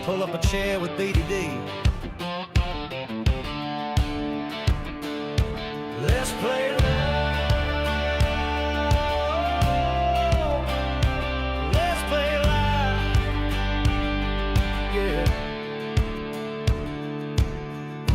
pull up a chair with BDD. Let's play loud. Let's play loud. Yeah.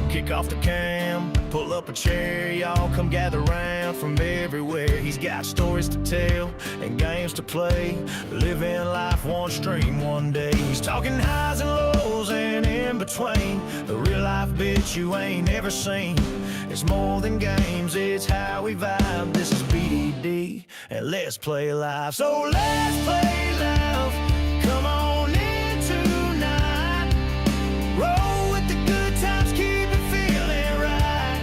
Kick off the cam, pull up a chair, y'all come gather round from everywhere. He's got stories to tell and games to play, living life one stream one day. He's talking highs and lows and in between, the real life bitch you ain't never seen. It's more than games, it's how we vibe. This is BDD and let's play live. So let's play live. Come on in tonight. Roll with the good times, keep it feeling right.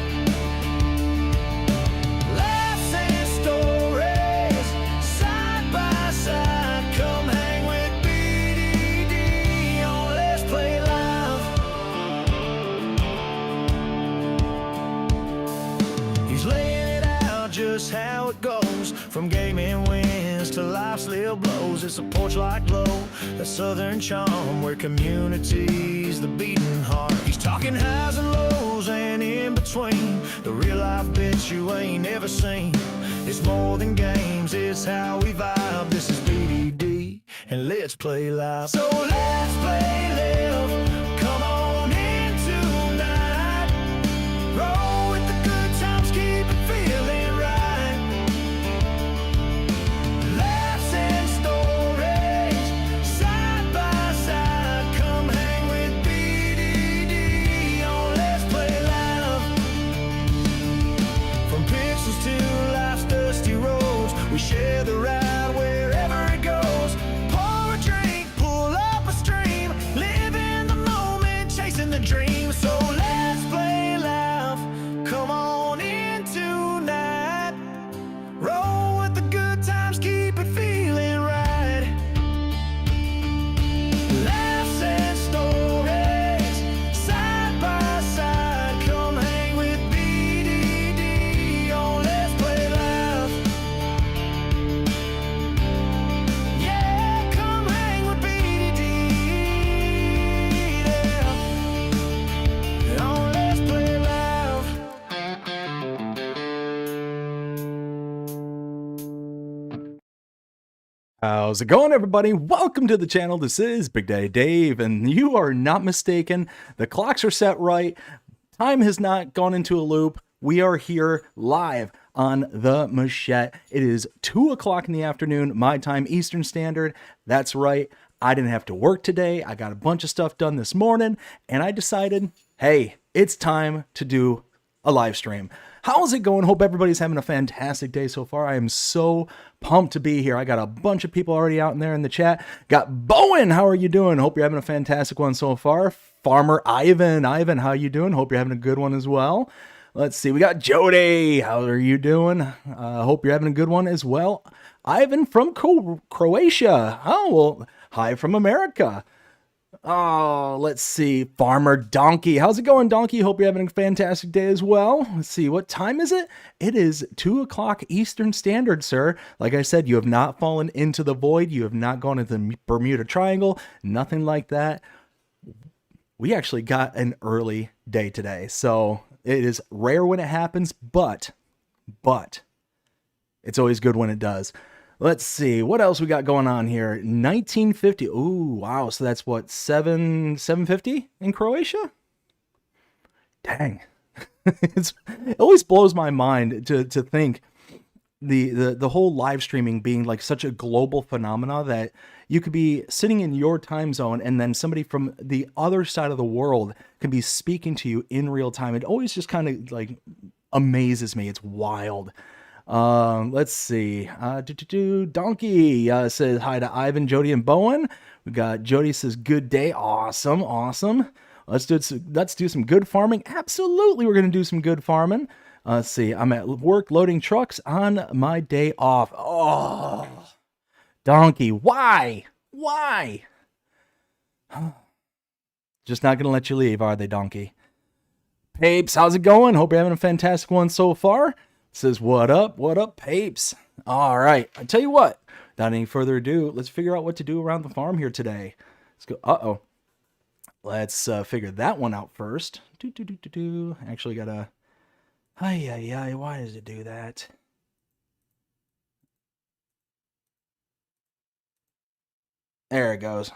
Laughs and stories, side by side. Come hang with BDD on Let's Play Live. He's laying it out just how it goes, from gaming wins to life's little blows. It's a porch like glow, that southern charm where community's the beating heart. He's talking highs and lows and in between, the real life bitch you ain't never seen. It's more than games, it's how we vibe. This is BDD and let's play live. So let's play live. Come on in tonight. Roll with the good times, keep it feeling right. Laughs and stories, side by side. Come hang with BDD on Let's Play Live. From pixels to life's dusty roads, we share the ride wherever it goes. Pour a drink, pull up a stream, live in the moment, chasing the dream. So let's play live. Come on in tonight. Roll with the good times, keep it feeling right. Laughs and stories, side by side. Come hang with BDD on Let's Play Live. Yeah, come hang with BDD, yeah, on Let's Play Live. How's it going, everybody? Welcome to the channel. This is Big Daddy Dave, and you are not mistaken. The clocks are set right. Time has not gone into a loop. We are here live on the Mechet. It is 2 o'clock in the afternoon, my time, Eastern Standard. That's right. I didn't have to work today. I got a bunch of stuff done this morning, and I decided, hey, it's time to do a live stream. How's it going? Hope everybody's having a fantastic day so far. I am so pumped to be here. I got a bunch of people already out in there in the chat. Got Bowen. How are you doing? Hope you're having a fantastic one so far. Farmer Ivan. Ivan, how you doing? Hope you're having a good one as well. Let's see. We got Jody. How are you doing? Hope you're having a good one as well. Ivan from Croatia. Oh, well, hi from America. Oh, let's see. Farmer Donkey. How's it going, Donkey? Hope you're having a fantastic day as well. Let's see. What time is it? It is 2 o'clock Eastern Standard, sir. Like I said, you have not fallen into the void. You have not gone into the Bermuda Triangle. Nothing like that. We actually got an early day today. So it is rare when it happens, but it's always good when it does. Let's see, what else we got going on here? 1950. Ooh, wow. So that's what, 750 in Croatia? Dang. It always blows my mind to think the whole live streaming being like such a global phenomena that you could be sitting in your time zone and then somebody from the other side of the world can be speaking to you in real time. It always just kind of like amazes me. It's wild. Let's see. Donkey says hi to Ivan, Jody, and Bowen. We got Jody says good day. Awesome, awesome. Let's do some good farming. Absolutely, we're gonna do some good farming. Let's see. I'm at work loading trucks on my day off. Oh, Donkey, why? Why? Just not gonna let you leave, are they, Donkey? Papes, how's it going? Hope you're having a fantastic one so far. Says, what up, Papes? All right, I tell you what, without any further ado, let's figure out what to do around the farm here today. Let's go. Uh-oh. let's figure that one out first. Actually gotta... Ay, why does it do that? There it goes.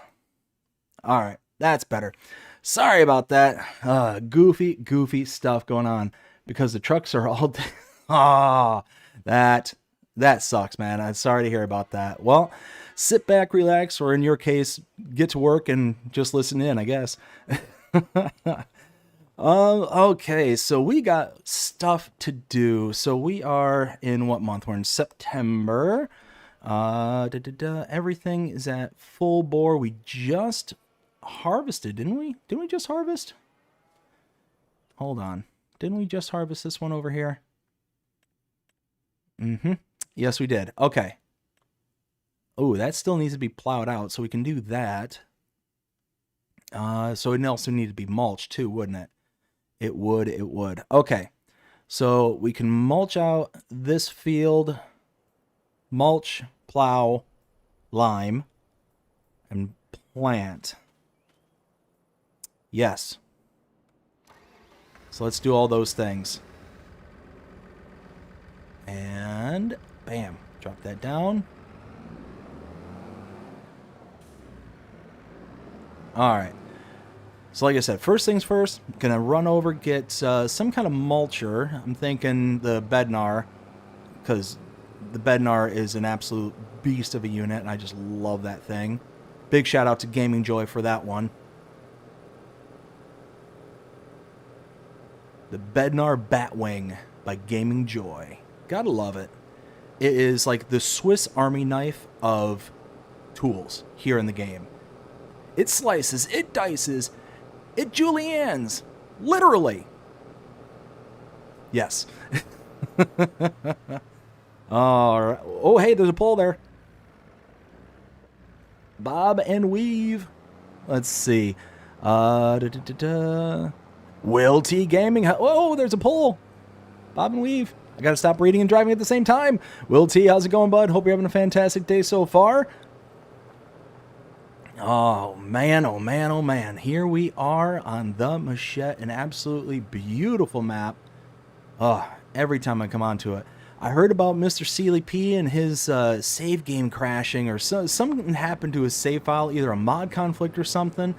All right, that's better. Sorry about that. Goofy stuff going on because the trucks are all... Ah, that sucks, man. I'm sorry to hear about that. Well, sit back, relax, or in your case, get to work and just listen in, I guess. Okay, so we got stuff to do. So we are in what month? We're in September. Everything is at full bore. We just harvested, didn't we? Didn't we just harvest? Hold on. Didn't we just harvest this one over here? Mm-hmm. Yes, we did. Okay. Oh, that still needs to be plowed out, so we can do that. So it also needs to be mulched too, wouldn't it? It would. Okay. So we can mulch out this field, mulch, plow, lime, and plant. Yes. So let's do all those things. And bam, drop that down. All right. So like I said, first things first, gonna run over, get some kind of mulcher. I'm thinking the Bednar, because the Bednar is an absolute beast of a unit, and I just love that thing. Big shout out to Gaming Joy for that one. The Bednar Batwing by Gaming Joy. Gotta love it. It is like the Swiss Army knife of tools here in the game. It slices, it dices, it juliennes. Literally. Yes. All right. Oh, hey, there's a pole there. Bob and weave. Let's see. Will T Gaming. Oh, there's a pole. Bob and weave. I gotta stop reading and driving at the same time. Will T, how's it going, bud? Hope you're having a fantastic day so far. Oh man, oh man, oh man. Here we are on the Mechet, an absolutely beautiful map. Oh, every time I come onto it. I heard about Mr. Sealy P and his save game crashing, or something happened to his save file, either a mod conflict or something.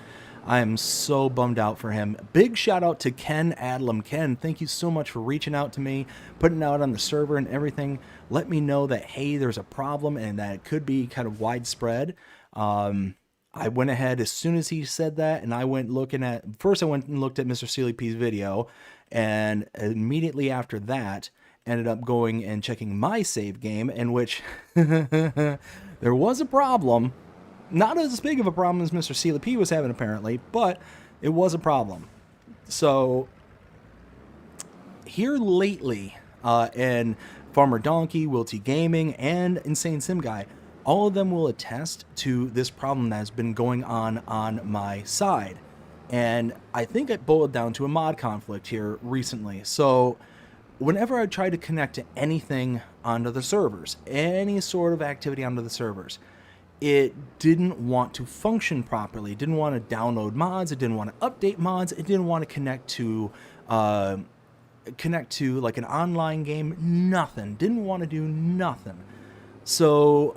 I am so bummed out for him. Big shout out to Ken Adlam. Ken, thank you so much for reaching out to me, putting it out on the server and everything. Let me know that, hey, there's a problem and that it could be kind of widespread. I went ahead as soon as he said that, and I went looking at... First, I went and looked at Mr. Sealy P's video, and immediately after that, ended up going and checking my save game, in which there was a problem. Not as big of a problem as Mr. Sealy P was having, apparently, but it was a problem. So, here lately, and Farmer Donkey, Will T Gaming, and Insane Sim Guy, all of them will attest to this problem that has been going on my side. And I think it boiled down to a mod conflict here recently. So whenever I tried to connect to anything onto the servers, any sort of activity onto the servers, it didn't want to function properly. It didn't want to download mods. It didn't want to update mods. It didn't want to connect to like an online game. Nothing. Didn't want to do nothing. So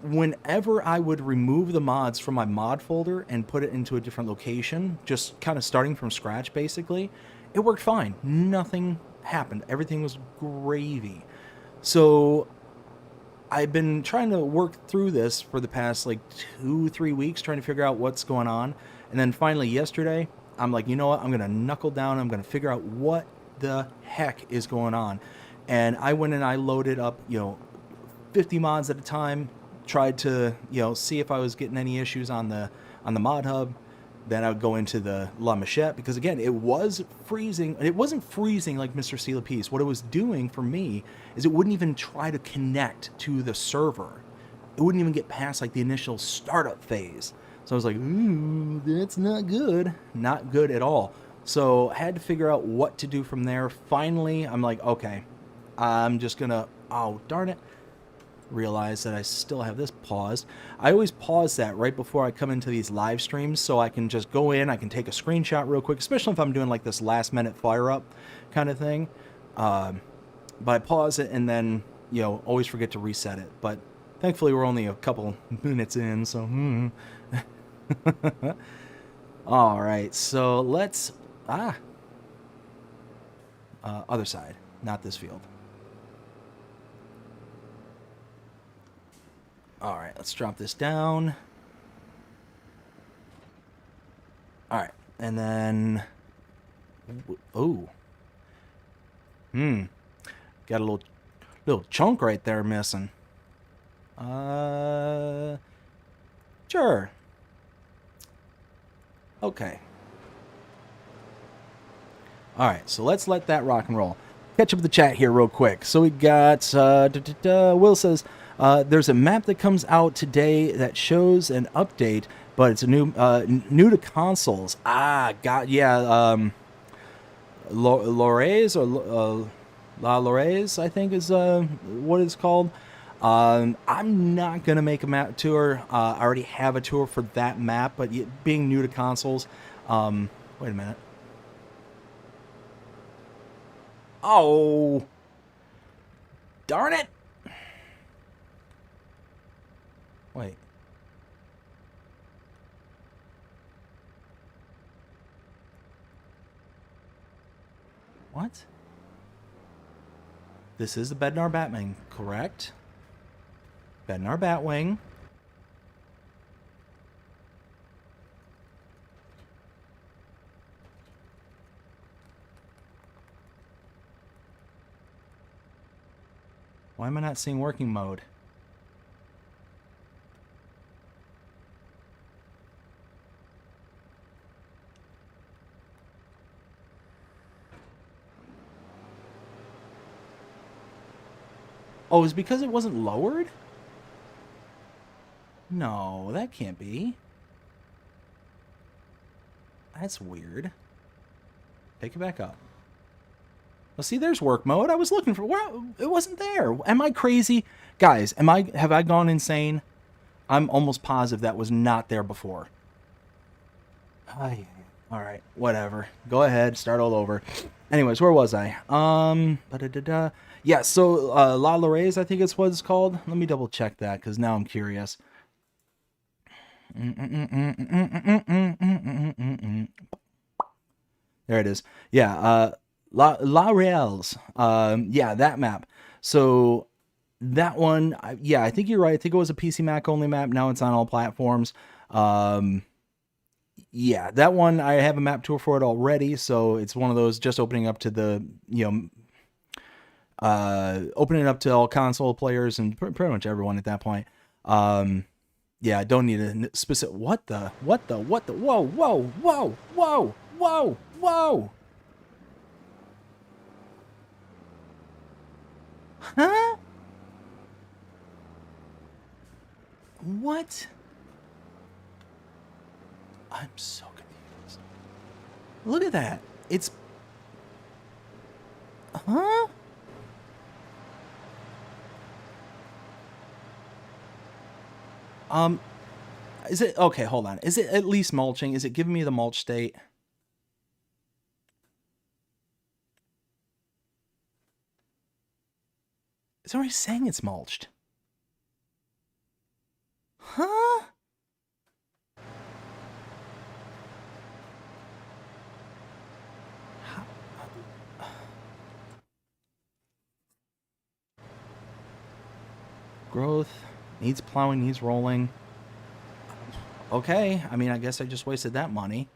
whenever I would remove the mods from my mod folder and put it into a different location, just kind of starting from scratch basically, it worked fine. Nothing happened. Everything was gravy. So I've been trying to work through this for the past like 2-3 weeks, trying to figure out what's going on. And then finally yesterday, I'm like, you know what? I'm going to knuckle down. I'm going to figure out what the heck is going on. And I went and I loaded up, 50 mods at a time. Tried to, see if I was getting any issues on the mod hub. Then I would go into the La Mechet, because again, it was freezing. It wasn't freezing like Mr. Sealy P's. What it was doing for me is it wouldn't even try to connect to the server. It wouldn't even get past like the initial startup phase. So I was like, ooh, that's not good. Not good at all. So I had to figure out what to do from there. Finally, I'm like, okay, I'm just gonna, oh, darn it. realize that I still have this paused. I always pause that right before I come into these live streams so I can just go in, I can take a screenshot real quick, especially if I'm doing like this last minute fire up kind of thing. But I pause it and then, you know, always forget to reset it. But thankfully we're only a couple minutes in, so all right, so let's other side, not this field. All right, let's drop this down. All right, and then, oh, got a little chunk right there missing. Sure. Okay. All right, so let's let that rock and roll. Catch up with the chat here real quick. So we got, Will says, there's a map that comes out today that shows an update, but it's a new to consoles. Lores or La Lores, I think is what it's called. I'm not gonna make a map tour. I already have a tour for that map, but being new to consoles, wait a minute. Oh, darn it. Wait. What? This is the Bednar Batwing, correct? Bednar Batwing. Why am I not seeing working mode? Oh, is it because it wasn't lowered? No, that can't be. That's weird. Pick it back up. Well, see, there's work mode. I was looking for... Well, it wasn't there. Am I crazy? Guys, have I gone insane? I'm almost positive that was not there before. All right, whatever. Go ahead, start all over. Anyways, where was I? Yeah, so La Lores, I think it's what it's called. Let me double check that because now I'm curious. There it is. Yeah, La Reals. Yeah, that map. So that one, yeah, I think you're right. I think it was a PC Mac only map. Now it's on all platforms. Yeah, that one, I have a map tour for it already. So it's one of those just opening up to the, opening up to all console players and pretty much everyone at that point. Yeah, I don't need a specific, what the, whoa. Huh? What? I'm so confused. Look at that. It's... Huh? Is it... Okay, hold on. Is it at least mulching? Is it giving me the mulch state? It's already saying it's mulched. Huh? Growth, needs plowing, needs rolling. Okay, I mean, I guess I just wasted that money.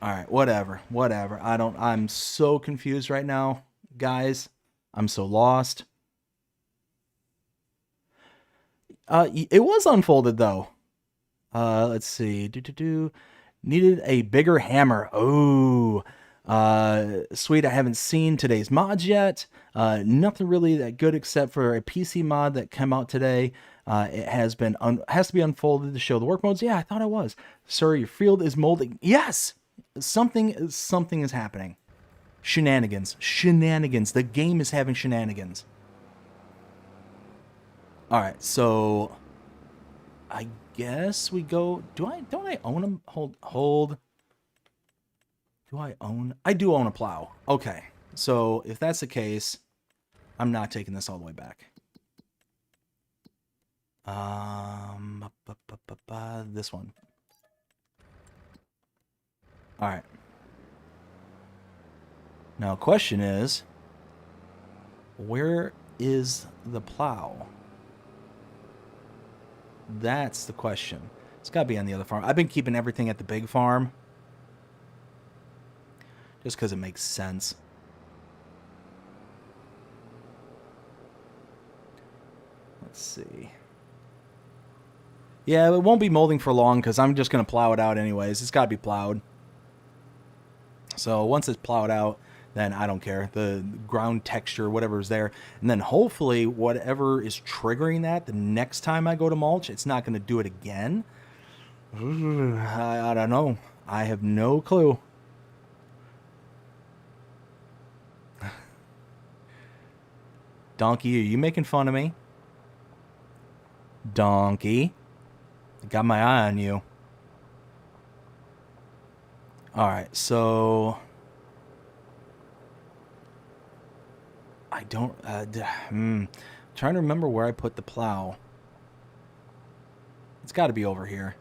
Alright, whatever. I'm so confused right now, guys. I'm so lost. It was unfolded, though. Let's see. Needed a bigger hammer. Oh, sweet. I haven't seen today's mods yet. Nothing really that good except for a PC mod that came out today. It has to be unfolded to show the work modes. Yeah, I thought it was. Sir, your field is molding. Yes, something is happening. Shenanigans. The game is having shenanigans. All right, so I guess we go. Don't I own them? Hold. Do I own? I do own a plow. Okay, so if that's the case, I'm not taking this all the way back. This one. All right. Now, question is, where is the plow? That's the question. It's got to be on the other farm. I've been keeping everything at the big farm just because it makes sense. Let's see. Yeah, it won't be molding for long because I'm just going to plow it out anyways. It's got to be plowed. So once it's plowed out, then I don't care. The ground texture, whatever's there. And then hopefully whatever is triggering that, the next time I go to mulch, it's not going to do it again. I don't know. I have no clue. Donkey, are you making fun of me? Donkey. I got my eye on you. Alright, so... I don't... trying to remember where I put the plow. It's got to be over here.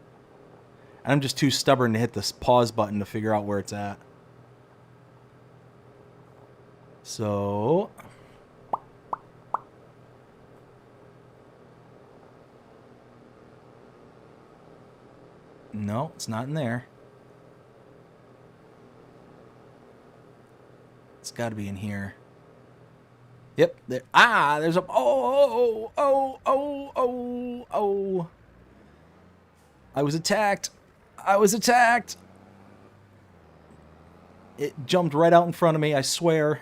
I'm just too stubborn to hit this pause button to figure out where it's at. So... No, it's not in there. It's got to be in here. Yep. There. Ah, there's a... Oh. I was attacked. It jumped right out in front of me, I swear.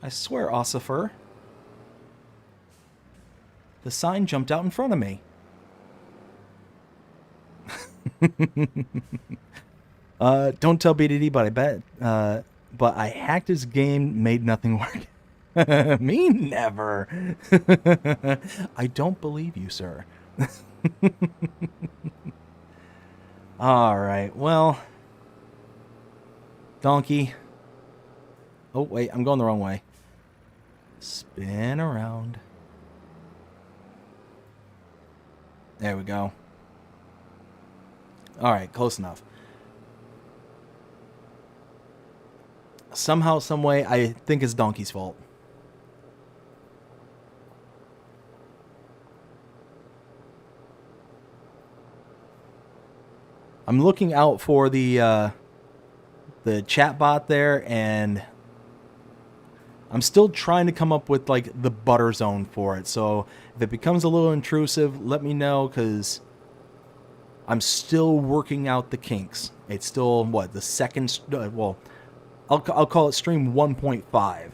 Ossifer. The sign jumped out in front of me. Don't tell BDD, but I bet. But I hacked his game, made nothing work. Me never. I don't believe you, sir. All right. Well, donkey. Oh wait, I'm going the wrong way. Spin around. There we go. All right, close enough. Somehow, some way, I think it's Donkey's fault. I'm looking out for the chat bot there, and I'm still trying to come up with like the butter zone for it. So if it becomes a little intrusive, let me know, because I'm still working out the kinks. It's still, what, the second... well, I'll call it stream 1.5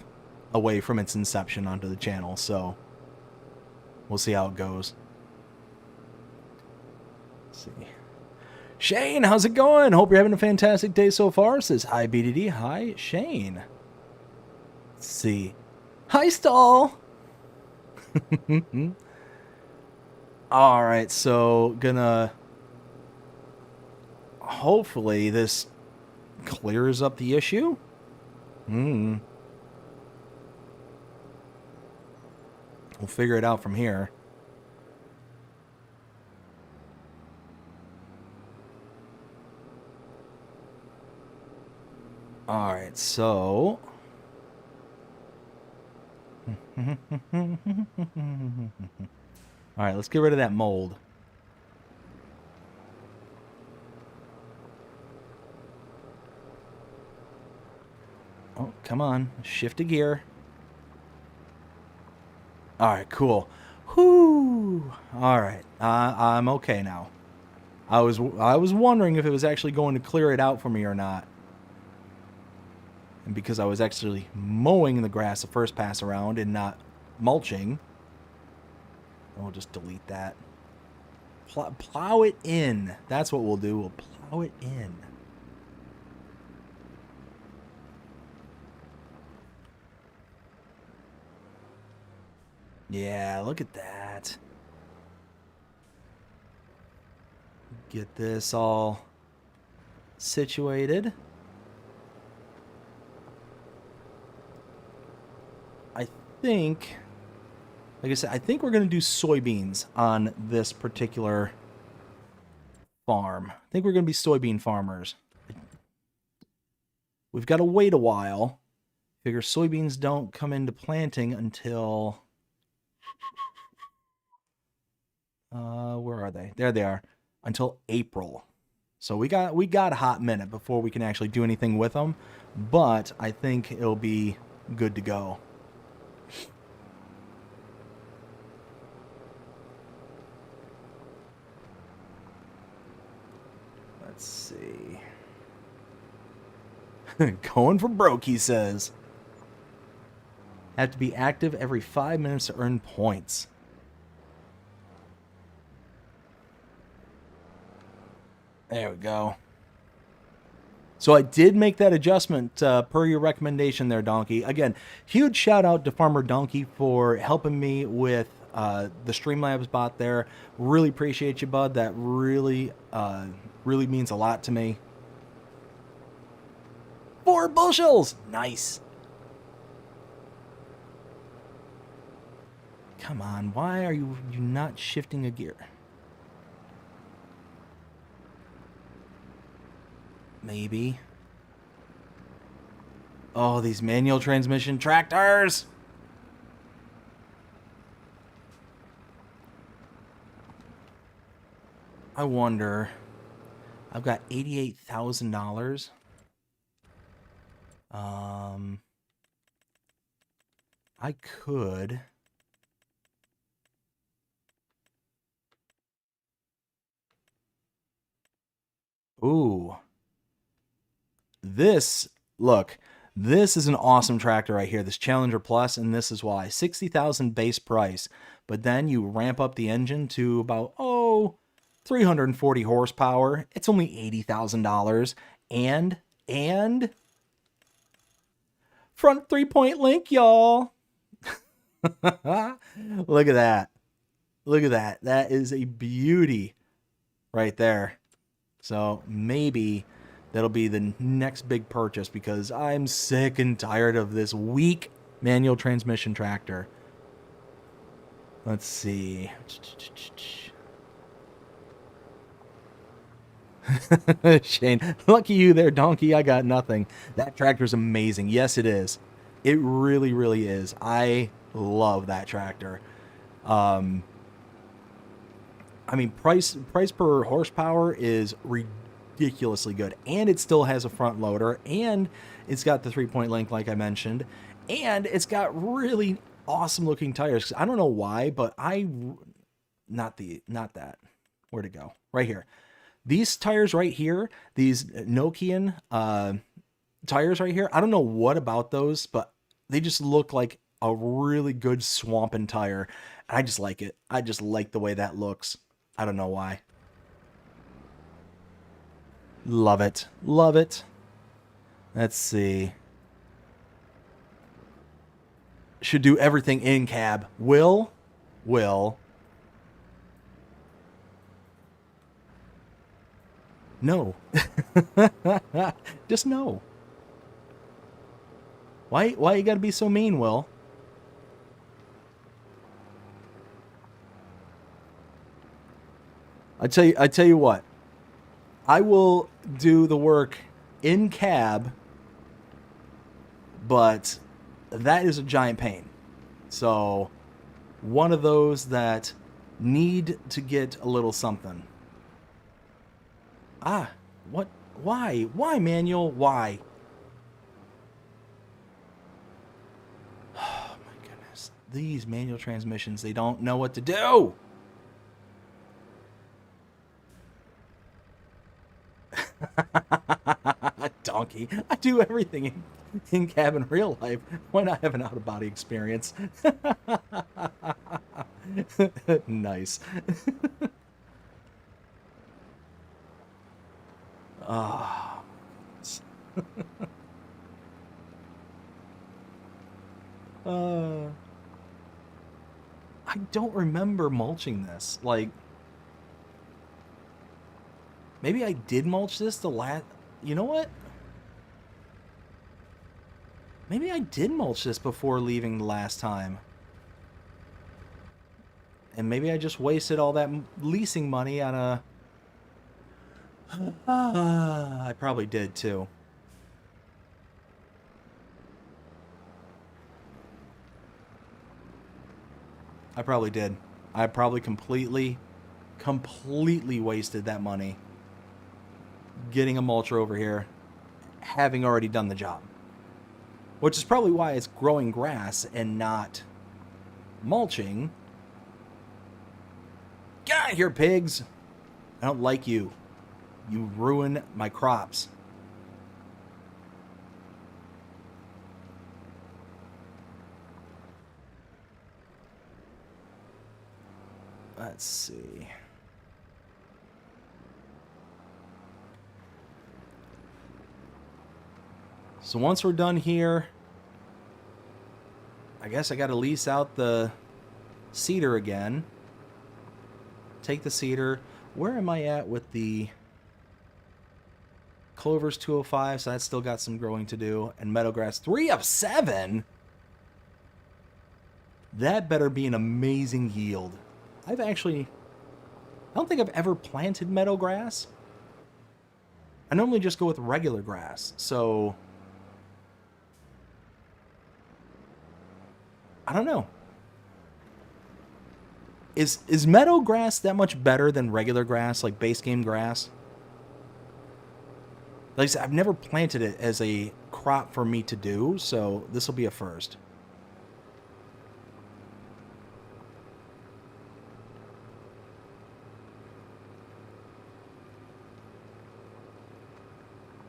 away from its inception onto the channel, so we'll see how it goes. Let's see. Shane, how's it going? Hope you're having a fantastic day so far. Says hi, BDD. Hi, Shane. Let's see. Hi, Stall. Alright, so gonna... hopefully this clears up the issue. We'll figure it out from here. Alright, so... Alright, let's get rid of that mold. Oh, come on. Shift a gear. Alright, cool. Whoo! Alright, I'm okay now. I was wondering if it was actually going to clear it out for me or not. And because I was actually mowing the grass the first pass around and not mulching, we'll just delete that. Plow it in. That's what we'll do. We'll plow it in. Yeah, look at that. Get this all situated. I think, like I said, I think we're going to do soybeans on this particular farm. I think we're going to be soybean farmers. We've got to wait a while. Figure soybeans don't come into planting until... where are they? There they are. Until April. So we got a hot minute before we can actually do anything with them. But I think it'll be good to go. Let's see. Going for broke, he says. Have to be active every 5 minutes to earn points. There we go. So I did make that adjustment per your recommendation there, Donkey. Again, huge shout out to Farmer Donkey for helping me with the Streamlabs bot there. Really appreciate you, bud. That really, really means a lot to me. 4 bushels! Nice. Come on, why are you not shifting a gear? Maybe. Oh, these manual transmission tractors! I wonder. I've got $88,000. I could. Ooh. This, look, this is an awesome tractor right here, this Challenger Plus, and this is why. 60,000 base price, but then you ramp up the engine to about, 340 horsepower. It's only $80,000, and front 3-point link, y'all. Look at that. Look at that. That is a beauty right there. So maybe that'll be the next big purchase because I'm sick and tired of this weak manual transmission tractor. Let's see. Shane, lucky you there, Donkey. I got nothing. That tractor's amazing. Yes, it is. It really, really is. I love that tractor. I mean, price per horsepower is ridiculously good, and it still has a front loader, and it's got the 3-point link like I mentioned, and it's got really awesome looking tires. I don't know why, but not that. Where'd it go? Right here. These tires right here, these Nokian tires right here, I don't know what about those, but they just look like a really good swampin' tire. I just like it. I just like the way that looks. I don't know why. Love it. Love it. Let's see. Should do everything in cab. Will. No. Just no. Why you gotta be so mean, Will? I tell you what. I will do the work in cab, but that is a giant pain. So, one of those that need to get a little something. Ah, what? Why? Why, manual? Why? Oh, my goodness. These manual transmissions, they don't know what to do. Donkey. I do everything in cab in real life. Why not have an out-of-body experience? Nice. Ah. I don't remember mulching this. Like, maybe I did mulch this the last... You know what? Maybe I did mulch this before leaving the last time. And maybe I just wasted all that leasing money on a... I probably did too. I probably did. I probably completely wasted that money getting a mulcher over here, having already done the job. Which is probably why it's growing grass and not mulching. Get out of here, pigs! I don't like you. You ruin my crops. Let's see. So once we're done here, I guess I got to lease out the cedar again. Take the cedar. Where am I at with the clover's 205? So that's still got some growing to do. And meadowgrass 3 of 7. That better be an amazing yield. I don't think I've ever planted meadowgrass. I normally just go with regular grass. So I don't know. Is meadow grass that much better than regular grass, like base game grass? Like I said, I've never planted it as a crop for me to do, so this will be a first.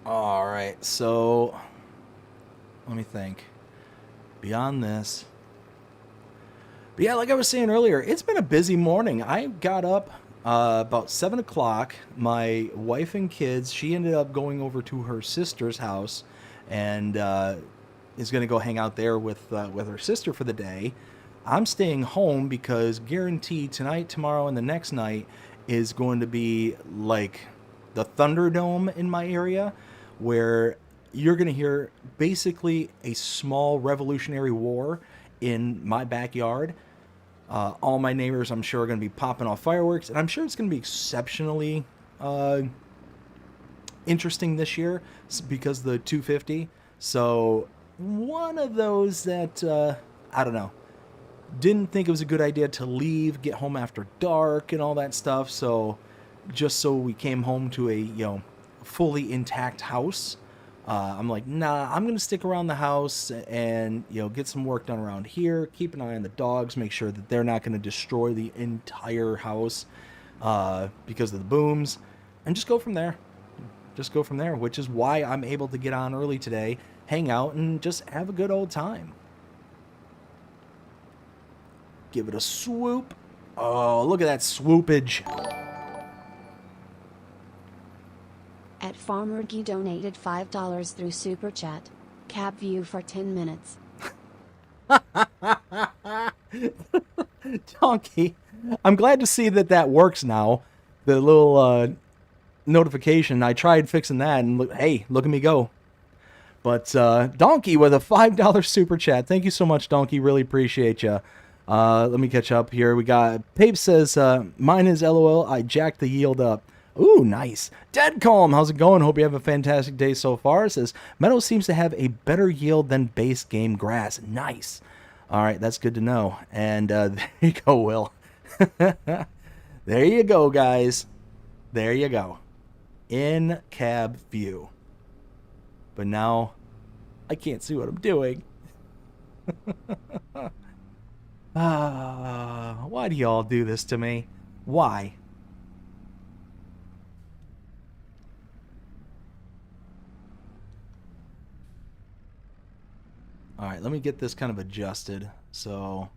All right, so let me think. Beyond this. But yeah, like I was saying earlier, it's been a busy morning. I got up about 7 o'clock. My wife and kids, she ended up going over to her sister's house and is going to go hang out there with her sister for the day. I'm staying home because guaranteed tonight, tomorrow, and the next night is going to be like the Thunderdome in my area, where you're going to hear basically a small Revolutionary War in my backyard. All my neighbors, I'm sure, are going to be popping off fireworks, and I'm sure it's going to be exceptionally interesting this year because of the 250. So one of those that, I don't know, didn't think it was a good idea to leave, get home after dark and all that stuff. So just so we came home to a, fully intact house. I'm like, nah, I'm going to stick around the house and, get some work done around here. Keep an eye on the dogs. Make sure that they're not going to destroy the entire house because of the booms. And just go from there. Which is why I'm able to get on early today, hang out, and just have a good old time. Give it a swoop. Oh, look at that swoopage. At Farmergy donated $5 through Super Chat. Cab view for 10 minutes. Donkey, I'm glad to see that works now. The little notification, I tried fixing that, and look at me go. But Donkey with a $5 Super Chat. Thank you so much, Donkey. Really appreciate you. Let me catch up here. We got Pape says, mine is LOL. I jacked the yield up. Ooh, nice. Dead Calm, how's it going? Hope you have a fantastic day so far. It says, Meadow seems to have a better yield than base game grass. Nice. All right, that's good to know. And there you go, Will. There you go, guys. There you go. In cab view. But now, I can't see what I'm doing. Why do y'all do this to me? Why? All right, let me get this kind of adjusted. So,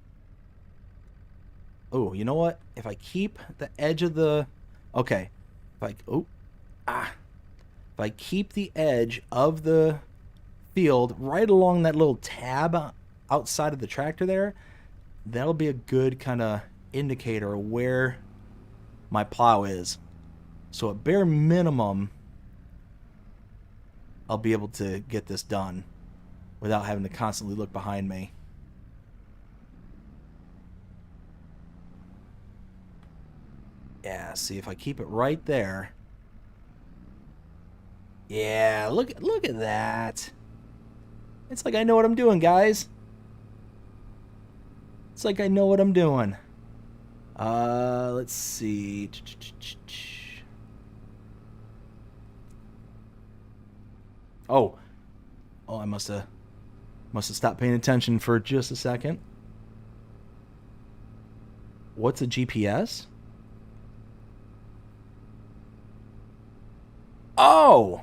oh, you know what? If I keep the edge of the, okay, if I keep the edge of the field right along that little tab outside of the tractor there, that'll be a good kind of indicator of where my plow is. So at bare minimum, I'll be able to get this done without having to constantly look behind me. Yeah, see, if I keep it right there. Yeah, look at that. It's like I know what I'm doing, guys. It's like I know what I'm doing. Let's see. Oh, I must have stopped paying attention for just a second. What's a GPS? Oh,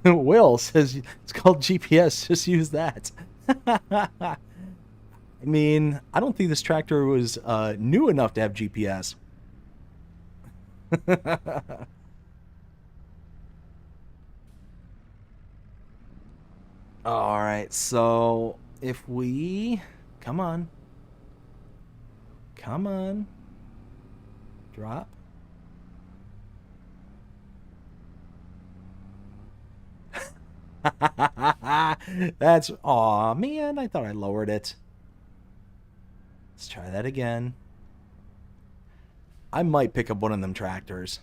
Will says it's called GPS. Just use that. I mean, I don't think this tractor was new enough to have GPS. All right, so if we... Come on. Come on. Drop. That's... Aw, man, I thought I lowered it. Let's try that again. I might pick up one of them tractors.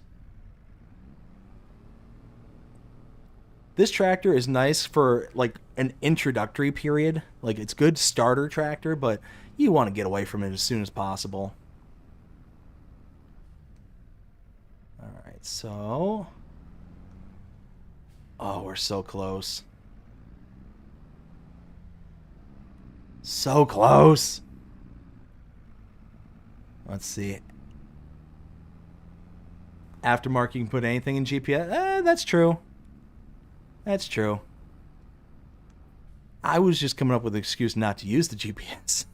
This tractor is nice for like an introductory period. Like it's good starter tractor, but you want to get away from it as soon as possible. All right, so... Oh, we're so close. So close. Let's see. Aftermarket, you can put anything in GPS. That's true. That's true. I was just coming up with an excuse not to use the GPS.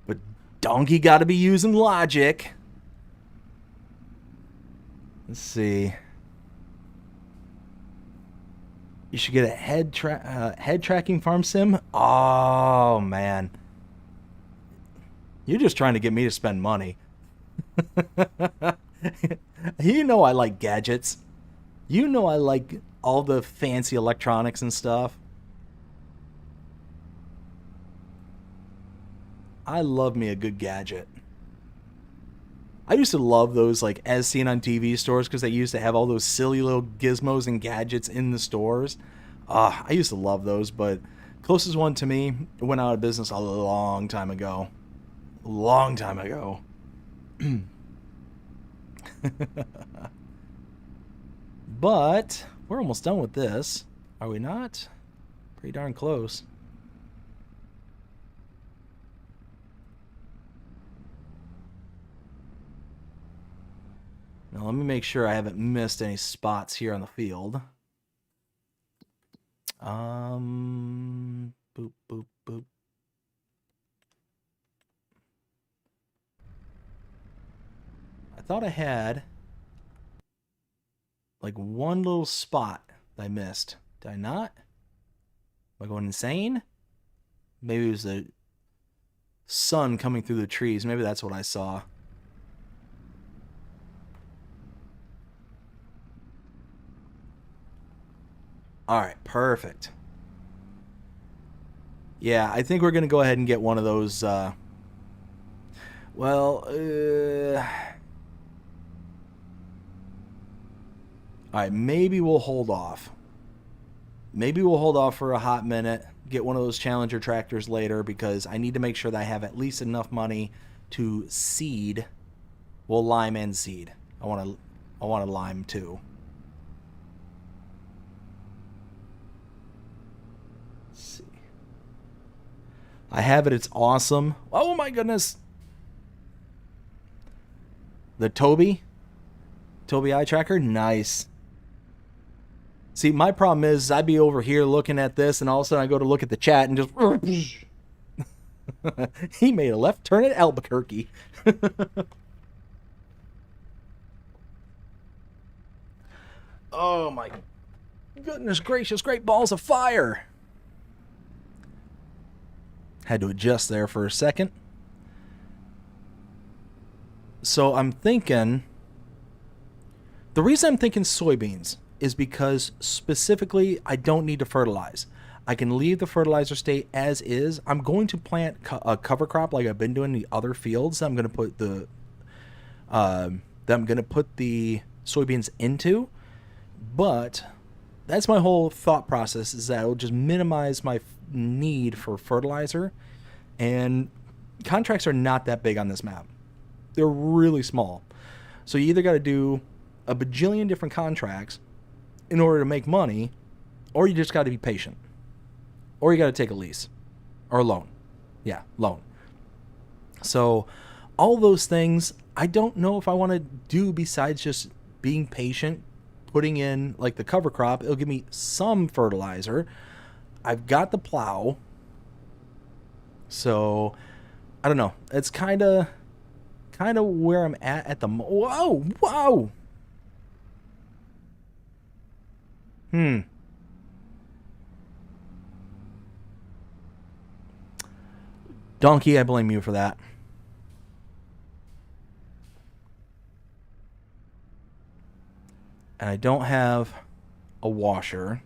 But donkey got to be using logic. Let's see. You should get a head tracking farm sim. Oh, man. You're just trying to get me to spend money. You know I like gadgets. You know I like all the fancy electronics and stuff. I love me a good gadget. I used to love those, like, as seen on TV stores, because they used to have all those silly little gizmos and gadgets in the stores. I used to love those, but closest one to me went out of business a long time ago. Long time ago. But we're almost done with this. Are we not? Pretty darn close. Now let me make sure I haven't missed any spots here on the field. Boop, boop, boop. I thought I had like one little spot that I missed. Did I not? Am I going insane? Maybe it was the sun coming through the trees. Maybe that's what I saw. All right, perfect. Yeah, I think we're going to go ahead and get one of those, all right, maybe we'll hold off. Maybe we'll hold off for a hot minute, get one of those Challenger tractors later, because I need to make sure that I have at least enough money to seed, well, lime and seed. I want to lime too. I have it. It's awesome. Oh my goodness. The Toby eye tracker. Nice. See, my problem is I'd be over here looking at this and all of a sudden I go to look at the chat and just he made a left turn at Albuquerque. Oh my goodness gracious, great balls of fire. Had to adjust there for a second. So I'm thinking, the reason I'm thinking soybeans is because specifically I don't need to fertilize. I can leave the fertilizer state as is. I'm going to plant a cover crop like I've been doing in the other fields. I'm going to put the soybeans into, but that's my whole thought process, is that it'll just minimize my need for fertilizer. And contracts are not that big on this map. They're really small. So you either got to do a bajillion different contracts in order to make money, or you just got to be patient. Or you got to take a lease or a loan. Yeah, loan. So all those things, I don't know if I want to do besides just being patient, putting in like the cover crop. It'll give me some fertilizer. I've got the plow. So I don't know. It's kind of where I'm at the whoa. Donkey, I blame you for that. And I don't have a washer.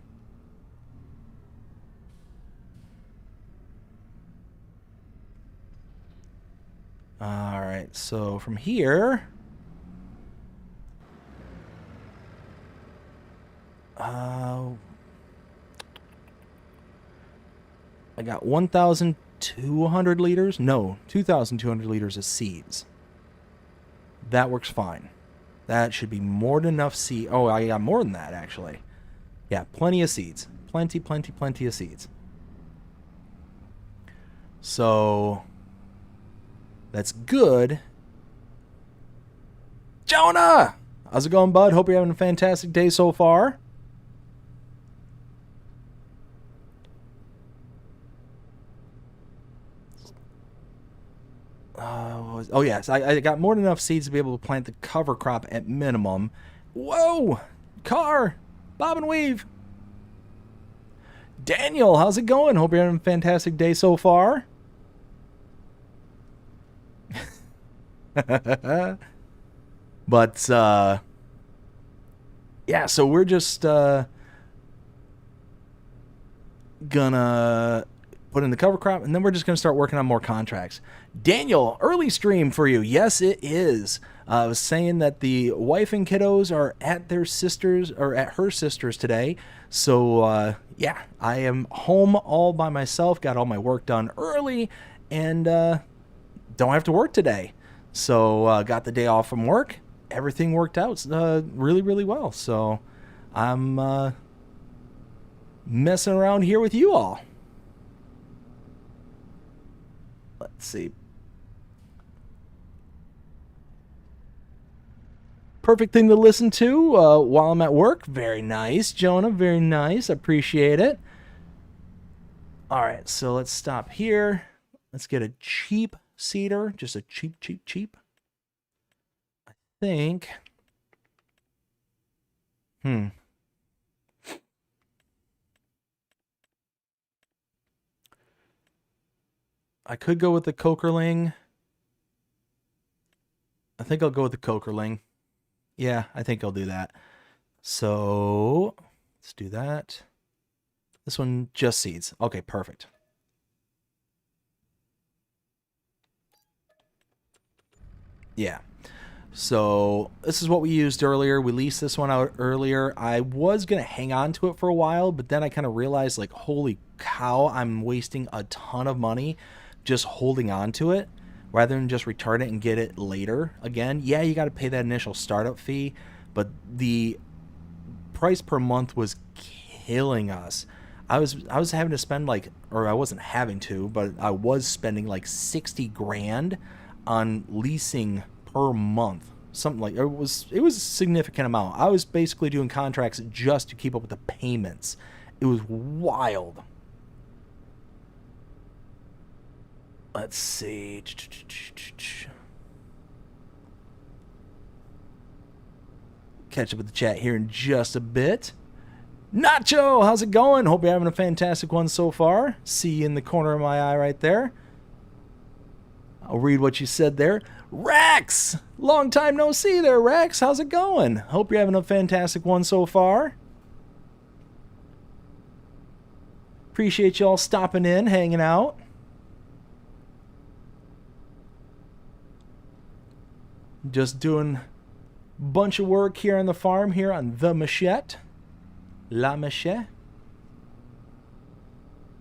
All right, so from here, I got 1,200 liters. No, 2,200 liters of seeds. That works fine. That should be more than enough seed. Oh, I got more than that, actually. Yeah, plenty of seeds. Plenty of seeds. So that's good. Jonah! How's it going, bud? Hope you're having a fantastic day so far. Oh, yes. I got more than enough seeds to be able to plant the cover crop at minimum. Whoa! Car! Bob and weave! Daniel, how's it going? Hope you're having a fantastic day so far. But, yeah, so we're just gonna put in the cover crop, and then we're just gonna start working on more contracts. Daniel, early stream for you. Yes, it is. I was saying that the wife and kiddos are at their sisters, or at her sister's today. So, yeah, I am home all by myself, got all my work done early, and don't have to work today. So, got the day off from work. Everything worked out really, really well. So, I'm messing around here with you all. Let's see. Perfect thing to listen to while I'm at work. Very nice, Jonah. Very nice. Appreciate it. All right, so let's stop here. Let's get a cheap seeder. Just a cheap. I think. I could go with the Cokerling. I think I'll go with the Cokerling. Yeah, I think I'll do that. So let's do that. This one just seeds. Okay, perfect. Yeah. So this is what we used earlier. We leased this one out earlier. I was going to hang on to it for a while, but then I kind of realized, like, holy cow, I'm wasting a ton of money just holding on to it rather than just return it and get it later again. Yeah, you got to pay that initial startup fee, but the price per month was killing us. I was having to spend like, or I wasn't having to, but I was spending like 60 grand on leasing per month. Something like, it was a significant amount. I was basically doing contracts just to keep up with the payments. It was wild. Let's see. Catch up with the chat here in just a bit. Nacho, how's it going? Hope you're having a fantastic one so far. See you in the corner of my eye right there. I'll read what you said there. Rex! Long time no see there, Rex. How's it going? Hope you're having a fantastic one so far. Appreciate y'all stopping in, hanging out. Just doing a bunch of work here on the farm here on the Mechet. La Mechet.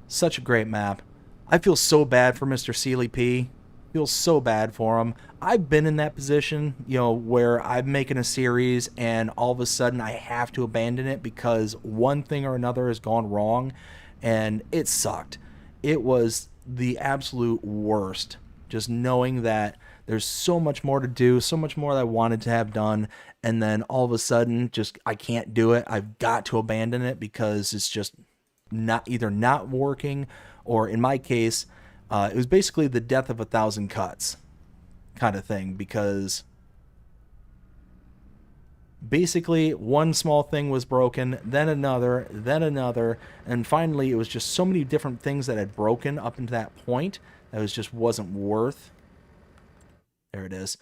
Such a great map. I feel so bad for Mr. Sealy P. Feel so bad for him. I've been in that position, where I'm making a series and all of a sudden I have to abandon it because one thing or another has gone wrong, and it sucked. It was the absolute worst. Just knowing that there's so much more to do, so much more that I wanted to have done, and then all of a sudden, just I can't do it. I've got to abandon it because it's just not working, or in my case, it was basically the death of 1,000 cuts kind of thing, because basically one small thing was broken, then another, and finally it was just so many different things that had broken up into that point that it just wasn't worth. There it is.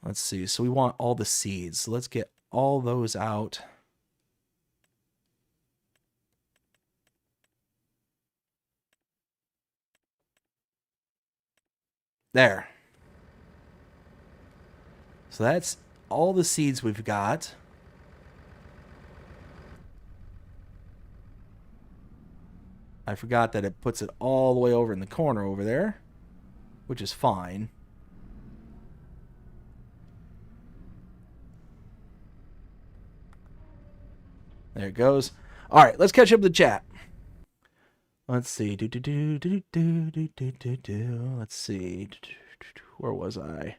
Let's see. So we want all the seeds. Let's get all those out. There. So that's all the seeds we've got. I forgot that it puts it all the way over in the corner over there, which is fine. There it goes. All right, let's catch up the chat. Let's see. Let's see. Where was I?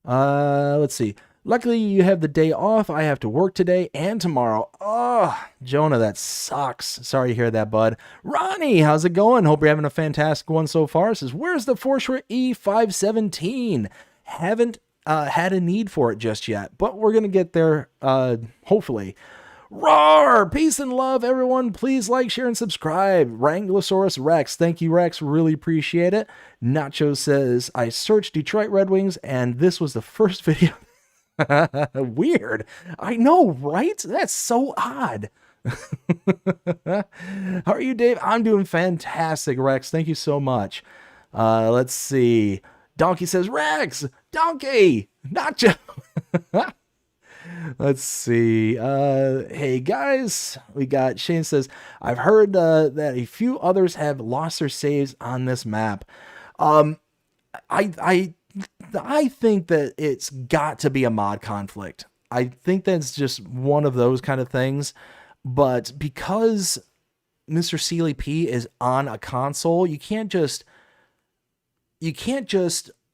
Let's see. Luckily, you have the day off. I have to work today and tomorrow. Oh, Jonah, that sucks. Sorry to hear that, bud. Ronnie, how's it going? Hope you're having a fantastic one so far. Says, where's the Forshore E517? Haven't had a need for it just yet, but we're going to get there, hopefully. Roar! Peace and love, everyone. Please like, share, and subscribe. Wranglosaurus Rex. Thank you, Rex. Really appreciate it. Nacho says, I searched Detroit Red Wings, and this was the first video. Weird. I know, right? That's so odd. How are you, Dave? I'm doing fantastic, Rex. Thank you so much. Let's see. Donkey says, Rex! Donkey! Nacho! Let's see. Hey, guys. We got Shane says, I've heard that a few others have lost their saves on this map. I think that it's got to be a mod conflict. I think that's just one of those kind of things. But because Mr. Sealy P is on a console, you can't just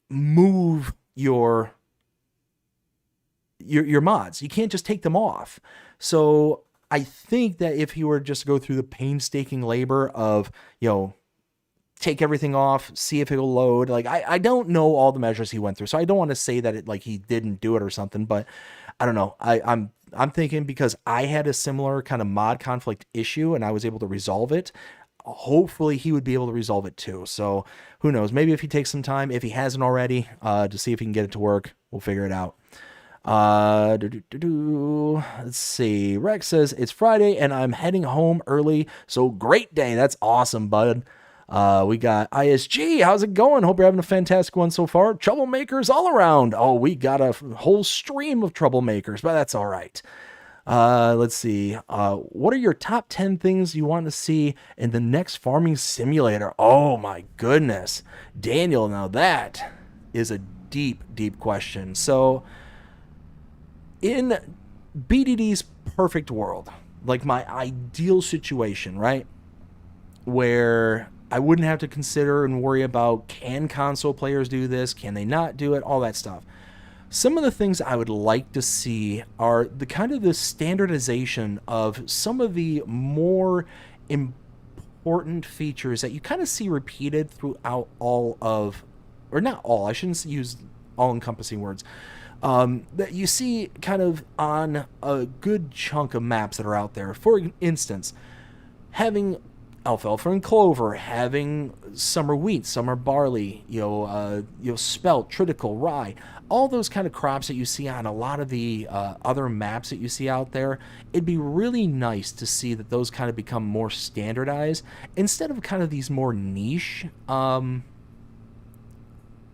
move your mods. You can't just take them off. So I think that if you were just to go through the painstaking labor of, take everything off, see if it'll load. Like, I don't know all the measures he went through, so I don't want to say that he didn't do it or something, but I don't know. I'm thinking because I had a similar kind of mod conflict issue and I was able to resolve it, hopefully he would be able to resolve it too. So who knows? Maybe if he takes some time, if he hasn't already, to see if he can get it to work, we'll figure it out. Let's see. Rex says, it's Friday and I'm heading home early, so great day. That's awesome, bud. We got ISG. How's it going? Hope you're having a fantastic one so far. Troublemakers all around. Oh, we got a whole stream of troublemakers, but that's all right. Let's see. What are your top 10 things you want to see in the next farming simulator? Oh my goodness. Daniel, now that is a deep, deep question. So in BDD's perfect world, like my ideal situation, right? Where I wouldn't have to consider and worry about, can console players do this? Can they not do it? All that stuff. Some of the things I would like to see are the kind of the standardization of some of the more important features that you kind of see repeated throughout all of, or not all, I shouldn't use all-encompassing words, that you see kind of on a good chunk of maps that are out there. For instance, having alfalfa and clover, having summer wheat, summer barley, spelt, triticale, rye, all those kind of crops that you see on a lot of the other maps that you see out there. It'd be really nice to see that those kind of become more standardized instead of kind of these more niche kind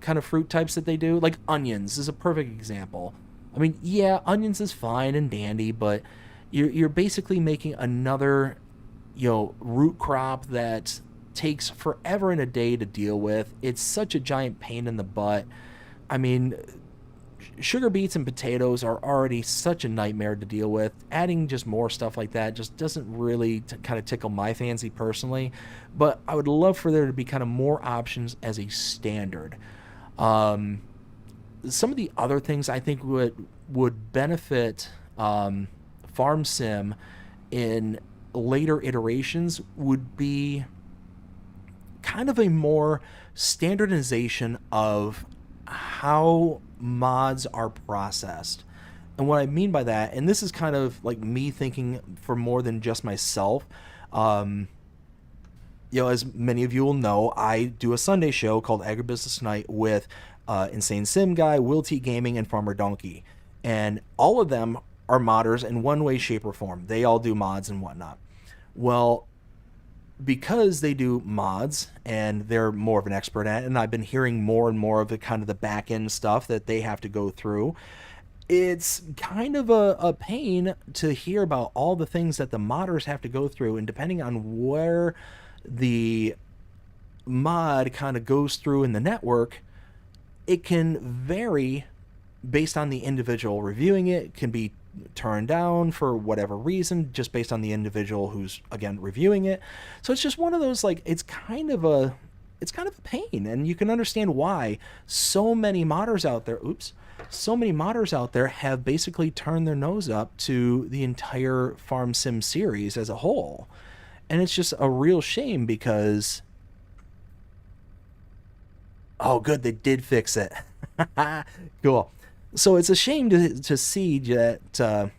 of fruit types that they do. Like onions is a perfect example. I mean, yeah, onions is fine and dandy, but you're basically making another root crop that takes forever and a day to deal with. It's such a giant pain in the butt. I mean, sugar beets and potatoes are already such a nightmare to deal with. Adding just more stuff like that just doesn't really kind of tickle my fancy personally. But I would love for there to be kind of more options as a standard. Some of the other things I think would benefit Farm Sim in later iterations would be kind of a more standardization of how mods are processed. And what I mean by that, and this is kind of like me thinking for more than just myself, as many of you will know, I do a Sunday show called Agribusiness Night with Insane Sim Guy, Will T Gaming, and Farmer Donkey. And all of them are modders in one way, shape, or form. They all do mods and whatnot. Well, because they do mods and they're more of an expert at it, and I've been hearing more and more of the kind of the back end stuff that they have to go through, it's kind of a pain to hear about all the things that the modders have to go through. And depending on where the mod kind of goes through in the network, it can vary based on the individual reviewing it. It can be turned down for whatever reason, just based on the individual who's, again, reviewing it. So it's just one of those, like, it's kind of a pain, and you can understand why so many modders out there have basically turned their nose up to the entire Farm Sim series as a whole. And it's just a real shame because, oh good, they did fix it. Cool. So it's a shame to see that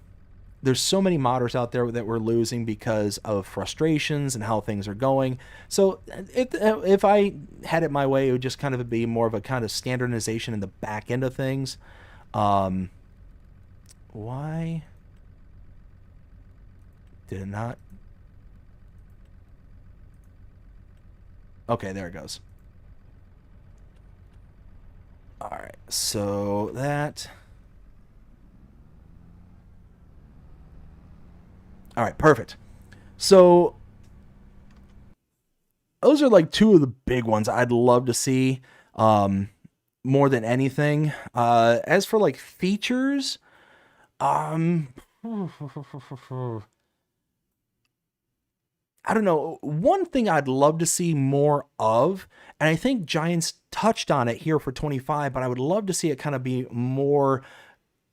there's so many modders out there that we're losing because of frustrations and how things are going. So if I had it my way, it would just kind of be more of a kind of standardization in the back end of things. Why did it not? Okay, there it goes. All right, so that. All right, perfect. So those are like two of the big ones I'd love to see more than anything. As for like features, I don't know. One thing I'd love to see more of, and I think Giants touched on it here for 25, but I would love to see it kind of be more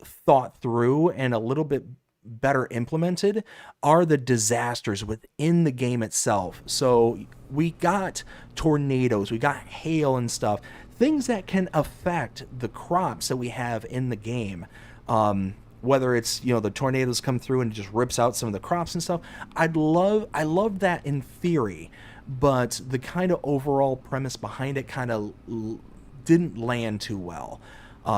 thought through and a little bit better implemented, are the disasters within the game itself. So we got tornadoes, we got hail and stuff, things that can affect the crops that we have in the game. Whether it's, the tornadoes come through and it just rips out some of the crops and stuff. I love that in theory, but the kind of overall premise behind it kind of didn't land too well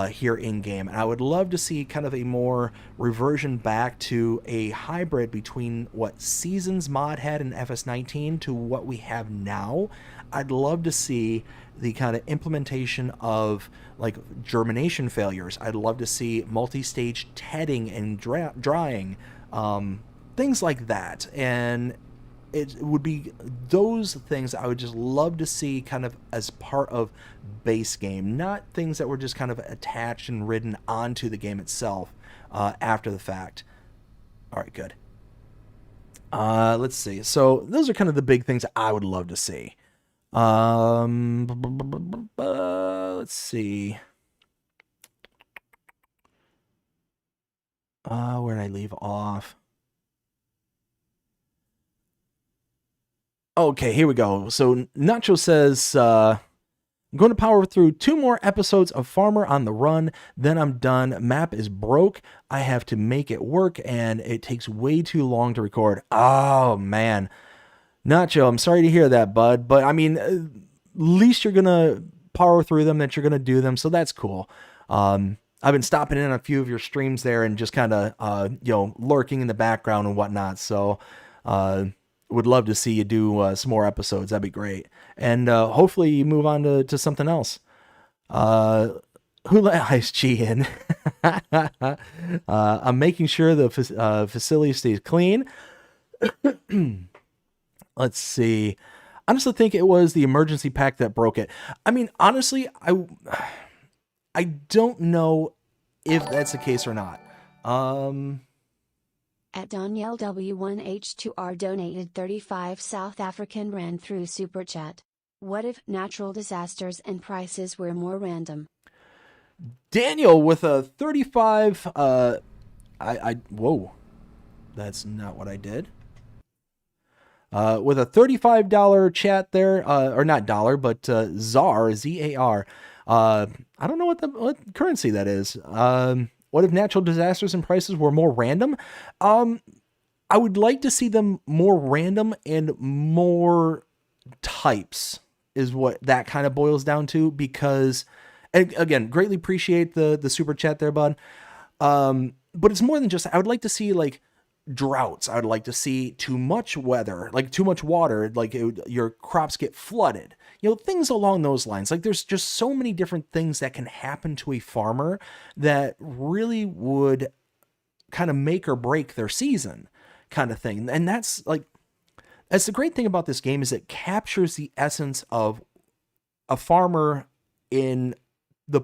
here in game. And I would love to see kind of a more reversion back to a hybrid between what Seasons mod had in FS19 to what we have now. I'd love to see the kind of implementation of like germination failures. I'd love to see multi-stage tedding and drying, things like that. And it would be those things I would just love to see kind of as part of base game, not things that were just kind of attached and ridden onto the game itself after the fact. All right, good. Let's see. So those are kind of the big things I would love to see. Let's see. Where did I leave off? Okay, here we go. So Nacho says, I'm going to power through 2 more episodes of Farmer on the Run, then I'm done. Map is broke. I have to make it work, and it takes way too long to record. Oh, man. Nacho, I'm sorry to hear that, bud. But, I mean, at least you're going to power through them, that you're going to do them, so that's cool. I've been stopping in on a few of your streams there and just kind of, lurking in the background and whatnot, so... would love to see you do some more episodes. That'd be great. And hopefully you move on to something else. Who let Ice G in? I'm making sure the facility stays clean. Let's see. I honestly think it was the emergency pack that broke it. I mean, honestly, I don't know if that's the case or not. At Danielle W1H2R donated 35 South African Rand through Super Chat. What if natural disasters and prices were more random? Daniel with a 35, whoa, that's not what I did. With a $35 chat there, or not dollar, but ZAR, Z-A-R. I don't know what currency that is. What if natural disasters and prices were more random? I would like to see them more random and more types is what that kind of boils down to, because, and again, greatly appreciate the super chat there, bud. But it's more than just, I would like to see like droughts. I would like to see too much weather, like too much water, like your crops get flooded. Things along those lines. Like there's just so many different things that can happen to a farmer that really would kind of make or break their season kind of thing. And that's the great thing about this game is it captures the essence of a farmer in the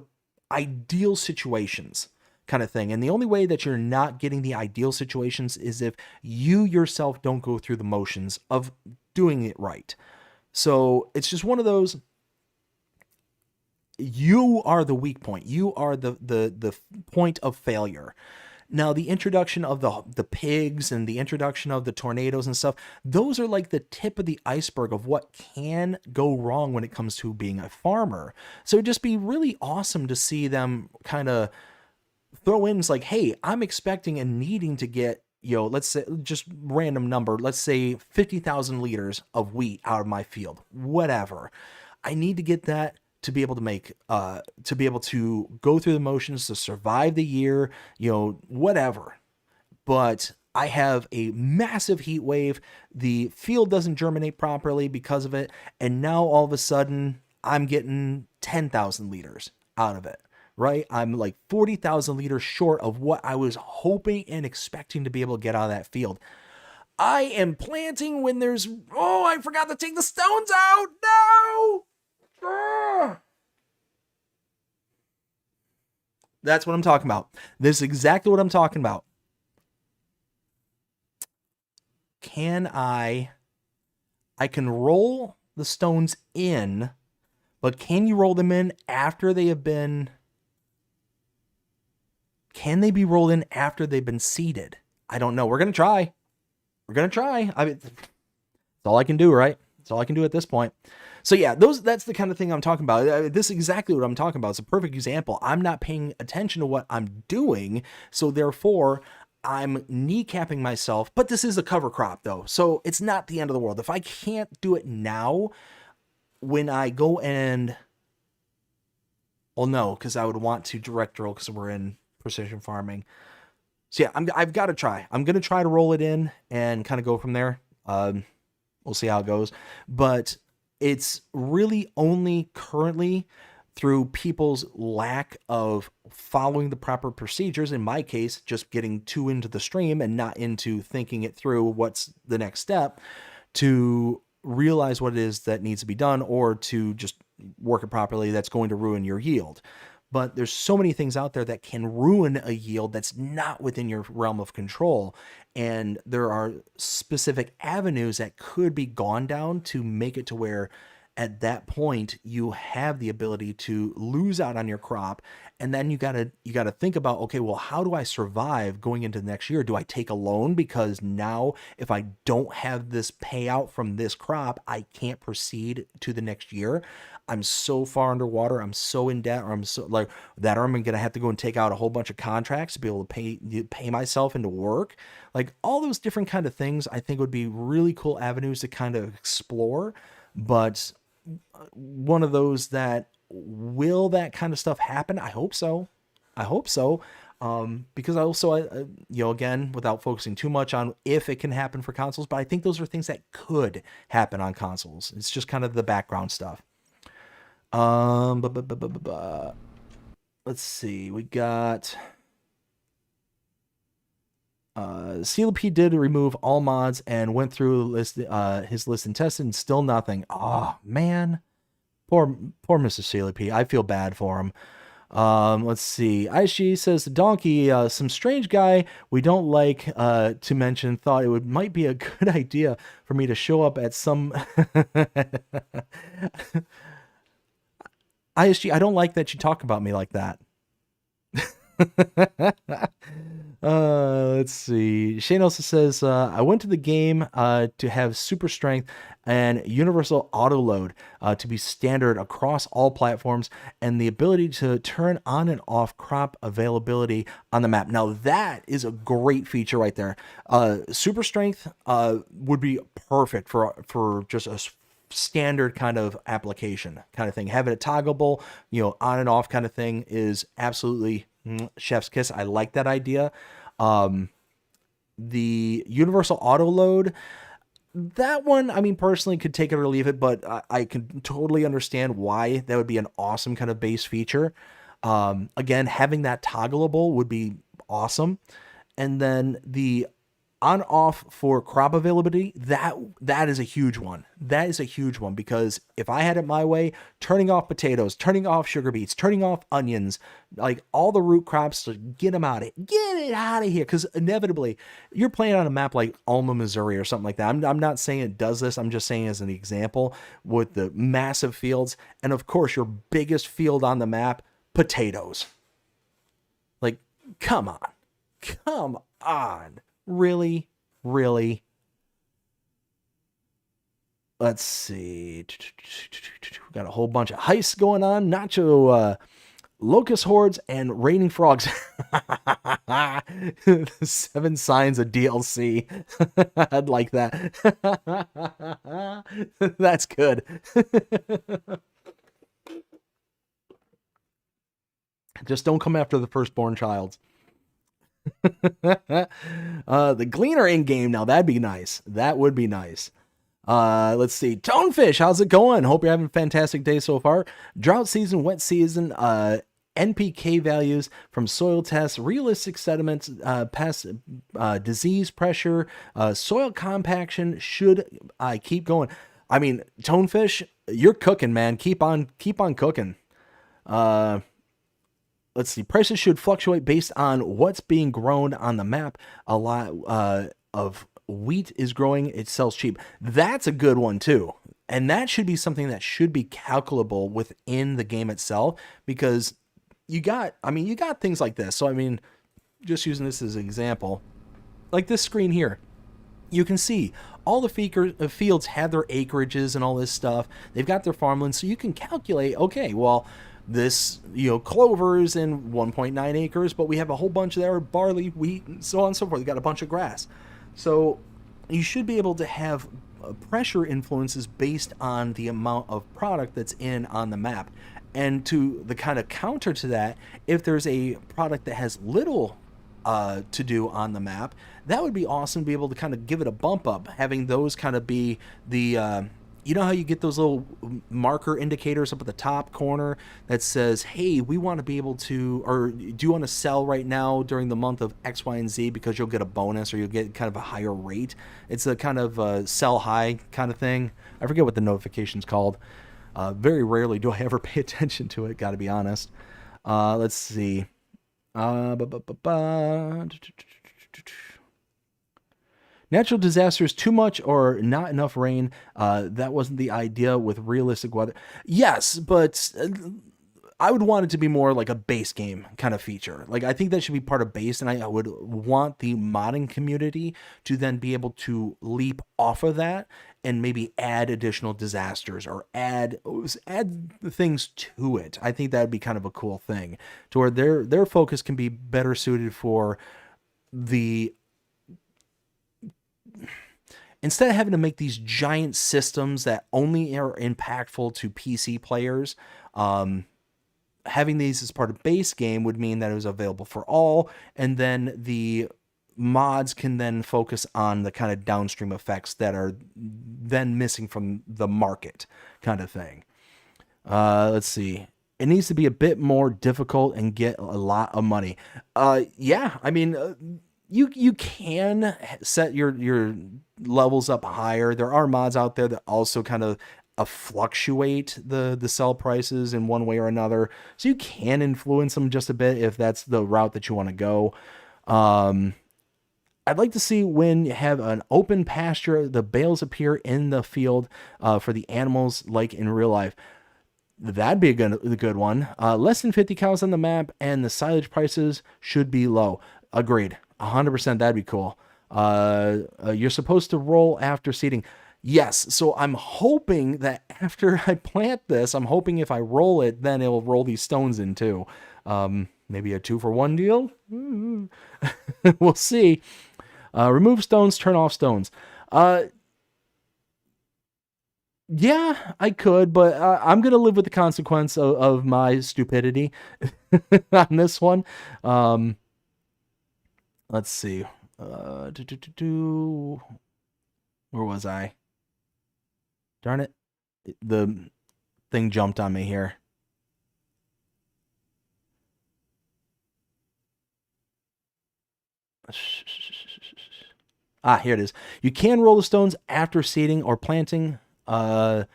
ideal situations kind of thing. And the only way that you're not getting the ideal situations is if you yourself don't go through the motions of doing it right. So it's just one of those, you are the weak point. You are the point of failure. Now, the introduction of the pigs and the introduction of the tornadoes and stuff, those are like the tip of the iceberg of what can go wrong when it comes to being a farmer. So it'd just be really awesome to see them kind of throw in, like, hey, I'm expecting and needing to get, let's say, just random number, let's say 50,000 liters of wheat out of my field, whatever. I need to get that to be able to make, to be able to go through the motions, to survive the year, whatever. But I have a massive heat wave. The field doesn't germinate properly because of it. And now all of a sudden I'm getting 10,000 liters out of it. Right? I'm like 40,000 liters short of what I was hoping and expecting to be able to get out of that field. I am planting when there's, I forgot to take the stones out. No! That's what I'm talking about. This is exactly what I'm talking about. I can roll the stones in, but can you roll them in after they have been... Can they be rolled in after they've been seeded? I don't know. We're going to try. I mean, that's all I can do, right? That's all I can do at this point. So yeah, that's the kind of thing I'm talking about. This is exactly what I'm talking about. It's a perfect example. I'm not paying attention to what I'm doing. So therefore, I'm kneecapping myself. But this is a cover crop though. So it's not the end of the world. If I can't do it now, when I go and... Well, no, because I would want to direct drill because we're in precision farming. So yeah, I've got to try. I'm going to try to roll it in and kind of go from there. We'll see how it goes. But it's really only currently through people's lack of following the proper procedures. In my case, just getting too into the stream and not into thinking it through what's the next step to realize what it is that needs to be done, or to just work it properly that's going to ruin your yield. But there's so many things out there that can ruin a yield that's not within your realm of control. And there are specific avenues that could be gone down to make it to where at that point you have the ability to lose out on your crop, and then you gotta think about, okay, well, how do I survive going into the next year? Do I take a loan, because now if I don't have this payout from this crop, I can't proceed to the next year? I'm so far underwater, I'm so in debt, or I'm so like that, or I'm gonna have to go and take out a whole bunch of contracts to be able to pay myself into work. Like all those different kind of things I think would be really cool avenues to kind of explore. But one of those that, will that kind of stuff happen? I hope so. I hope so. Because again, without focusing too much on if it can happen for consoles, but I think those are things that could happen on consoles. It's just kind of the background stuff. Let's see. We got CLP did remove all mods and went through his list and tested, and still nothing. Oh man, poor Mr. CLP. I feel bad for him. Let's see. ISG says the donkey, some strange guy we don't like to mention, thought it might be a good idea for me to show up at some. ISG, I don't like that you talk about me like that. Let's see. Shane also says, I went to the game to have super strength and universal auto load to be standard across all platforms, and the ability to turn on and off crop availability on the map. Now that is a great feature right there. Super strength would be perfect for just a standard kind of application kind of thing. Having it toggleable, on and off kind of thing is absolutely chef's kiss. I like that idea. The universal auto load, that one, I mean, personally could take it or leave it, but I can totally understand why that would be an awesome kind of base feature. Again, having that toggleable would be awesome. And then the on off for crop availability, that is a huge one. That is a huge one, because if I had it my way, turning off potatoes, turning off sugar beets, turning off onions, like all the root crops, to get it out of here. Because inevitably you're playing on a map like Alma, Missouri or something like that. I'm not saying it does this. I'm just saying as an example, with the massive fields. And of course your biggest field on the map, potatoes. Like, come on. Really? Let's see. Got a whole bunch of heists going on. Nacho, locust hordes, and raining frogs. 7 signs of DLC. I'd like that. That's good. Just don't come after the firstborn child. The Gleaner in game, now that'd be nice. That would be nice. Let's see. Tonefish, how's it going? Hope you're having a fantastic day so far. Drought season, wet season, NPK values from soil tests, realistic sediments, past disease pressure, soil compaction. Should I keep going? I mean, Tonefish, you're cooking, man. Keep on cooking. Let's see. Prices should fluctuate based on what's being grown on the map. A lot of wheat is growing. It sells cheap. That's a good one too. And that should be something that should be calculable within the game itself, because you got things like this. So, I mean, just using this as an example, like this screen here, you can see all the fields have their acreages and all this stuff. They've got their farmlands. So you can calculate, okay, well, this, clover is in 1.9 acres, but we have a whole bunch there, barley, wheat, and so on and so forth. You got a bunch of grass. So you should be able to have pressure influences based on the amount of product that's in on the map. And to the kind of counter to that, if there's a product that has little to do on the map, that would be awesome to be able to kind of give it a bump up, having those kind of be the you know how you get those little marker indicators up at the top corner that says, hey, we want to be able to, or do you want to sell right now during the month of X, Y, and Z because you'll get a bonus or you'll get kind of a higher rate. It's a kind of sell high kind of thing. I forget what the notification's called. Very rarely do I ever pay attention to it, got to be honest. Let's see. Natural disasters, too much or not enough rain. That wasn't the idea with realistic weather. Yes, but I would want it to be more like a base game kind of feature. Like, I think that should be part of base, and I would want the modding community to then be able to leap off of that and maybe add additional disasters or add things to it. I think that would be kind of a cool thing to where their focus can be better suited for the, instead of having to make these giant systems that only are impactful to PC players, having these as part of base game would mean that it was available for all, and then the mods can then focus on the kind of downstream effects that are then missing from the market kind of thing. Let's see. It needs to be a bit more difficult and get a lot of money. Yeah, I mean, you can set your levels up higher. There are mods out there that also kind of fluctuate the sell prices in one way or another, so you can influence them just a bit if that's the route that you want to go. I'd like to see when you have an open pasture, the bales appear in the field for the animals like in real life. That'd be a good one. Less than 50 cows on the map, and the silage prices should be low. Agreed. 100%. That'd be cool. You're supposed to roll after seeding. Yes. So I'm hoping that after I plant this, I'm hoping if I roll it, then it'll roll these stones in too. Maybe a 2-for-1 deal. We'll see. Remove stones, turn off stones. Yeah, I could, but I'm going to live with the consequence of my stupidity on this one. Let's see. Where was I? Darn it. The thing jumped on me here. Here it is. You can roll the stones after seeding or planting. That's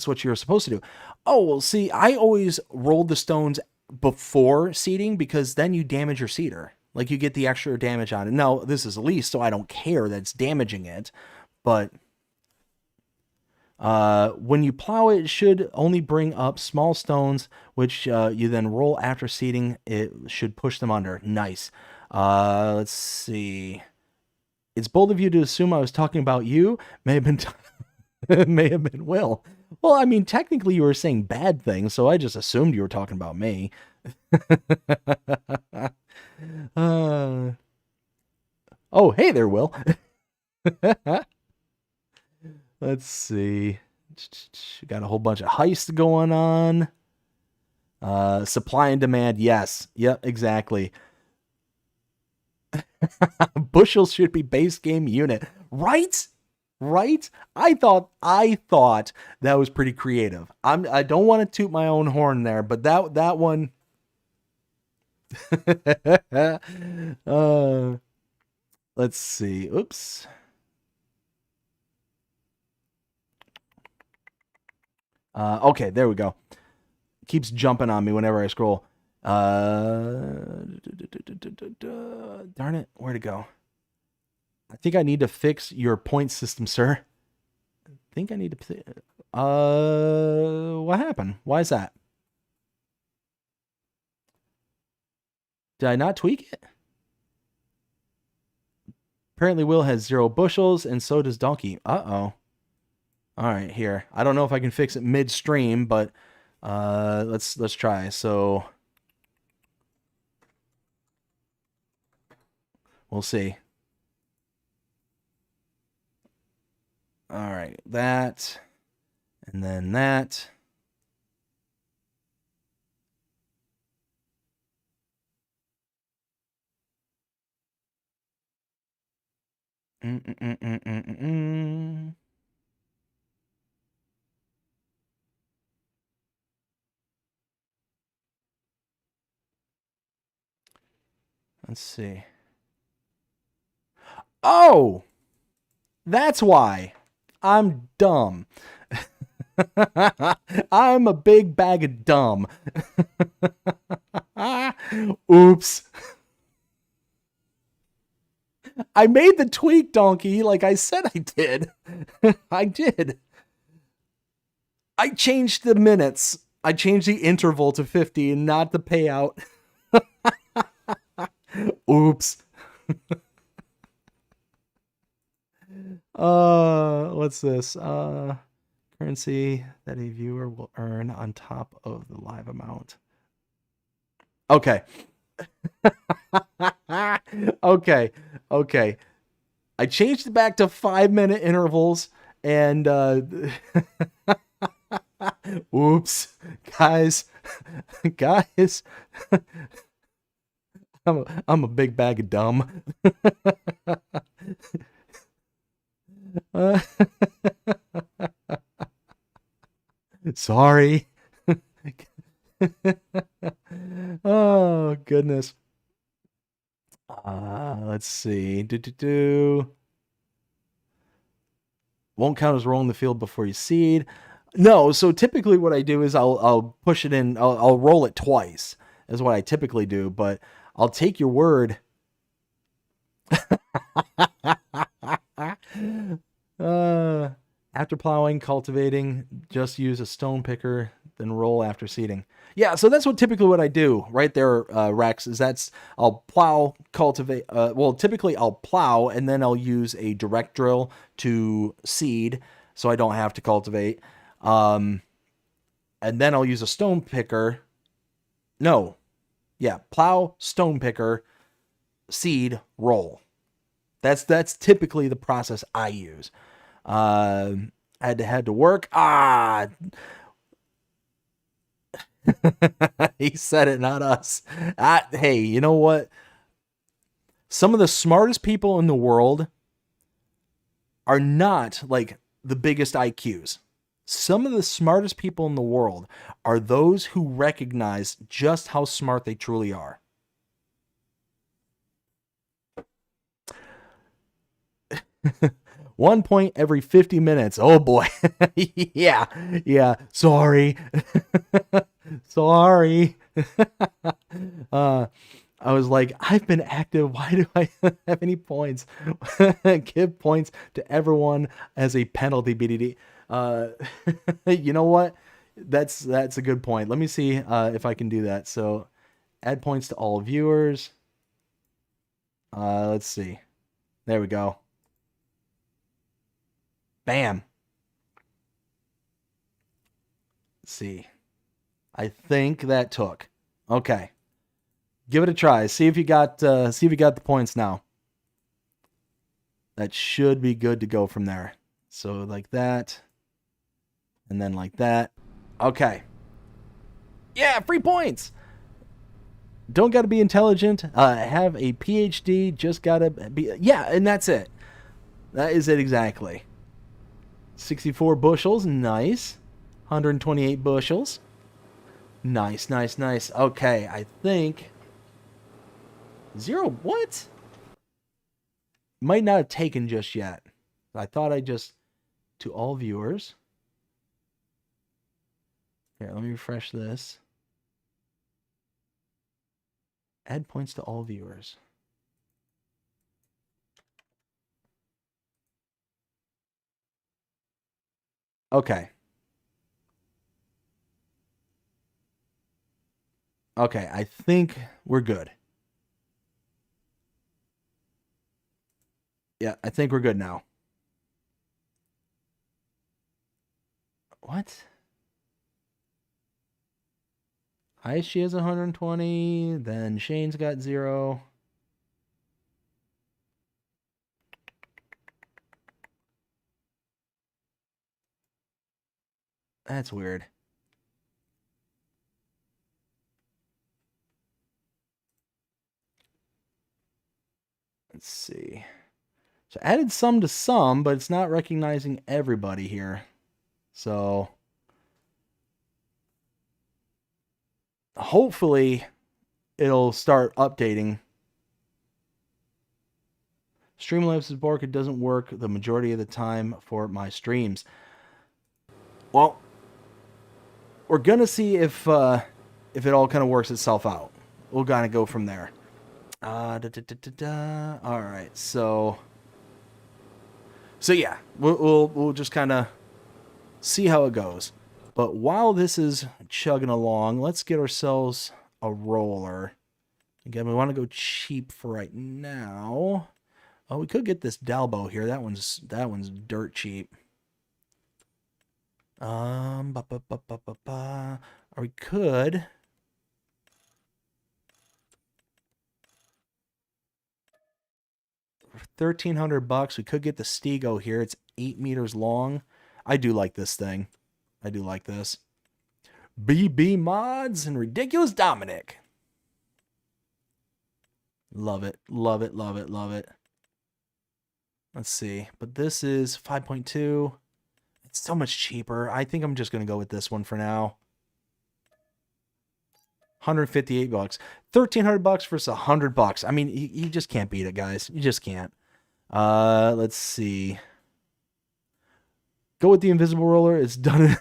what you're supposed to do. Oh, well, see, I always rolled the stones before seeding because then you damage your seeder. Like, you get the extra damage on it. Now, this is a lease, so I don't care that it's damaging it. But when you plow it, it should only bring up small stones, which you then roll after seeding. It should push them under. Nice. Let's see. It's bold of you to assume I was talking about you. May have been may have been Will. Well, I mean, technically you were saying bad things, so I just assumed you were talking about me. Oh, hey there, Will. Let's see. Got a whole bunch of heists going on. Supply and demand. Yes. Yep, exactly. Bushels should be base game unit. Right? Right? I thought that was pretty creative. I don't want to toot my own horn there, but that one let's see. Oops. Okay, there we go. Keeps jumping on me whenever I scroll. Darn it, where'd it go? I think I need to fix your point system, sir. I think I need to... what happened? Why is that? Did I not tweak it? Apparently Will has 0 bushels, and so does Donkey. Uh-oh. Alright, here. I don't know if I can fix it midstream, but let's try. So we'll see. Alright, that. And then that. Let's see. Oh! That's why. I'm dumb. I'm a big bag of dumb. Oops. I made the tweak, donkey, like I said I did. I did. I changed the minutes. I changed the interval to 50 and not the payout. Oops. What's this? Currency that a viewer will earn on top of the live amount. Okay. Okay. I changed it back to 5-minute intervals and oops. Guys. I'm a big bag of dumb. Sorry. Oh, goodness. Let's see. Won't count as rolling the field before you seed. No, so typically what I do is I'll push it in. I'll roll it twice is what I typically do, but I'll take your word. After plowing, cultivating, just use a stone picker, then roll after seeding. Yeah, so that's typically what I do right there, Rex, is I'll plow, cultivate, well, typically I'll plow and then I'll use a direct drill to seed so I don't have to cultivate. And then I'll use a stone picker. No. Yeah, plow, stone picker, seed, roll. That's typically the process I use. Had to work. He said it, not us. Hey, you know what? Some of the smartest people in the world are not like the biggest IQs. Some of the smartest people in the world are those who recognize just how smart they truly are. One point every 50 minutes. Oh boy. Yeah. Sorry. Sorry. I was like, I've been active. Why do I have any points? Give points to everyone as a penalty, BDD. You know what? That's a good point. Let me see if I can do that. So add points to all viewers. Let's see. There we go. Bam. Let's see. I think that took. Okay. Give it a try. See if you got the points now. That should be good to go from there. So like that. And then like that. Okay. Yeah, free points. Don't got to be intelligent. Have a PhD. Just got to be. Yeah, and that's it. That is it exactly. 64 bushels. Nice. 128 bushels. Nice. Okay, I think... 0. What? Might not have taken just yet. I thought I just... To all viewers. Here, let me refresh this. Add points to all viewers. Okay. Okay, I think we're good. Yeah, I think we're good now. What? She has 120. Then Shane's got 0. That's weird. Let's see. So added some to some, but it's not recognizing everybody here. So hopefully it'll start updating. Streamlabs' Borka doesn't work the majority of the time for my streams. Well, we're gonna see if it all kind of works itself out. We'll kind of go from there. All right, so yeah, we'll just kind of see how it goes. But while this is chugging along, let's get ourselves a roller. Again, we want to go cheap for right now. Oh, we could get this Dalbo here. That one's dirt cheap. Or we could. For $1,300, we could get the Stego here. It's 8 meters long. I do like this thing. I do like this. BB Mods and Ridiculous Dominic. Love it. Love it. Love it. Love it. Let's see. But this is 5.2. It's so much cheaper. I think I'm just going to go with this one for now. $158. $1,300 versus $100. I mean, you just can't beat it, guys. You just can't. Let's see. Go with the invisible roller. It's done.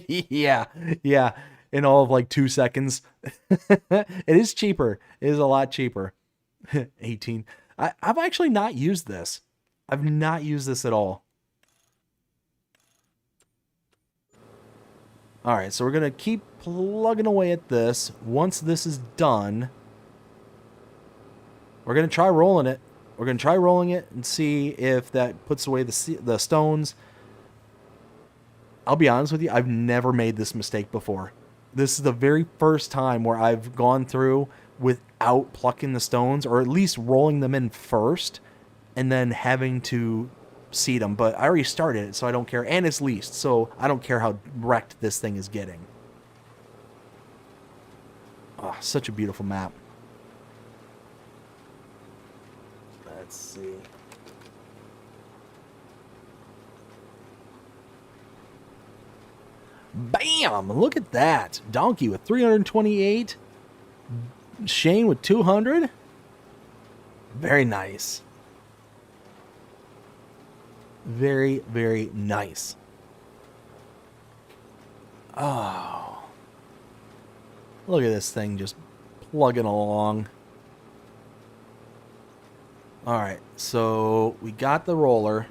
Yeah. In all of like 2 seconds. It is cheaper. It is a lot cheaper. 18. I've actually not used this. I've not used this at all. All right, so we're going to keep plugging away at this. Once this is done, we're going to try rolling it. We're going to try rolling it and see if that puts away the stones. I'll be honest with you, I've never made this mistake before. This is the very first time where I've gone through without plucking the stones, or at least rolling them in first, and then having to seed them. But I already started it, so I don't care. And it's leased, so I don't care how wrecked this thing is getting. Oh, such a beautiful map. Let's see. Bam! Look at that. Donkey with 328. Shane with 200. Very nice. Very, very nice. Oh. Look at this thing just plugging along. Alright, so we got the roller.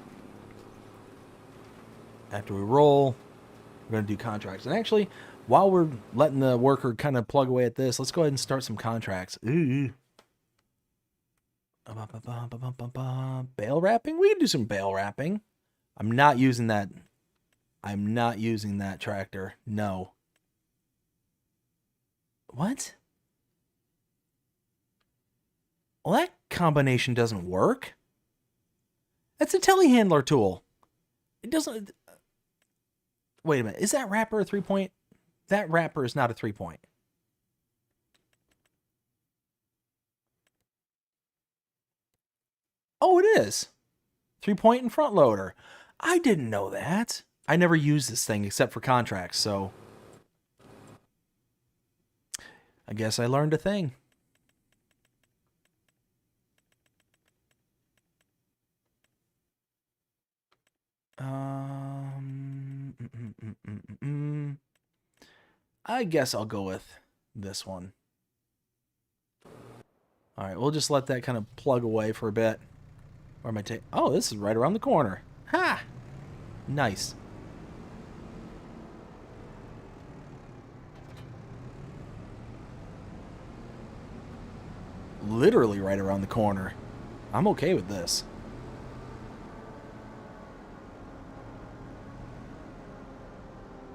After we roll, we're going to do contracts. And actually, while we're letting the worker kind of plug away at this, let's go ahead and start some contracts. Ooh. Bale wrapping? We can do some bale wrapping. I'm not using that. I'm not using that tractor. No. What? Well, that combination doesn't work. That's a telehandler tool. It doesn't... Wait a minute. Is that wrapper a 3-point? That wrapper is not a 3-point. Oh, it is. 3-point and front loader. I didn't know that. I never use this thing except for contracts, so I guess I learned a thing. I guess I'll go with this one. All right, we'll just let that kind of plug away for a bit. Where am I taking? Oh, this is right around the corner. Ha! Nice. Literally right around the corner. I'm okay with this.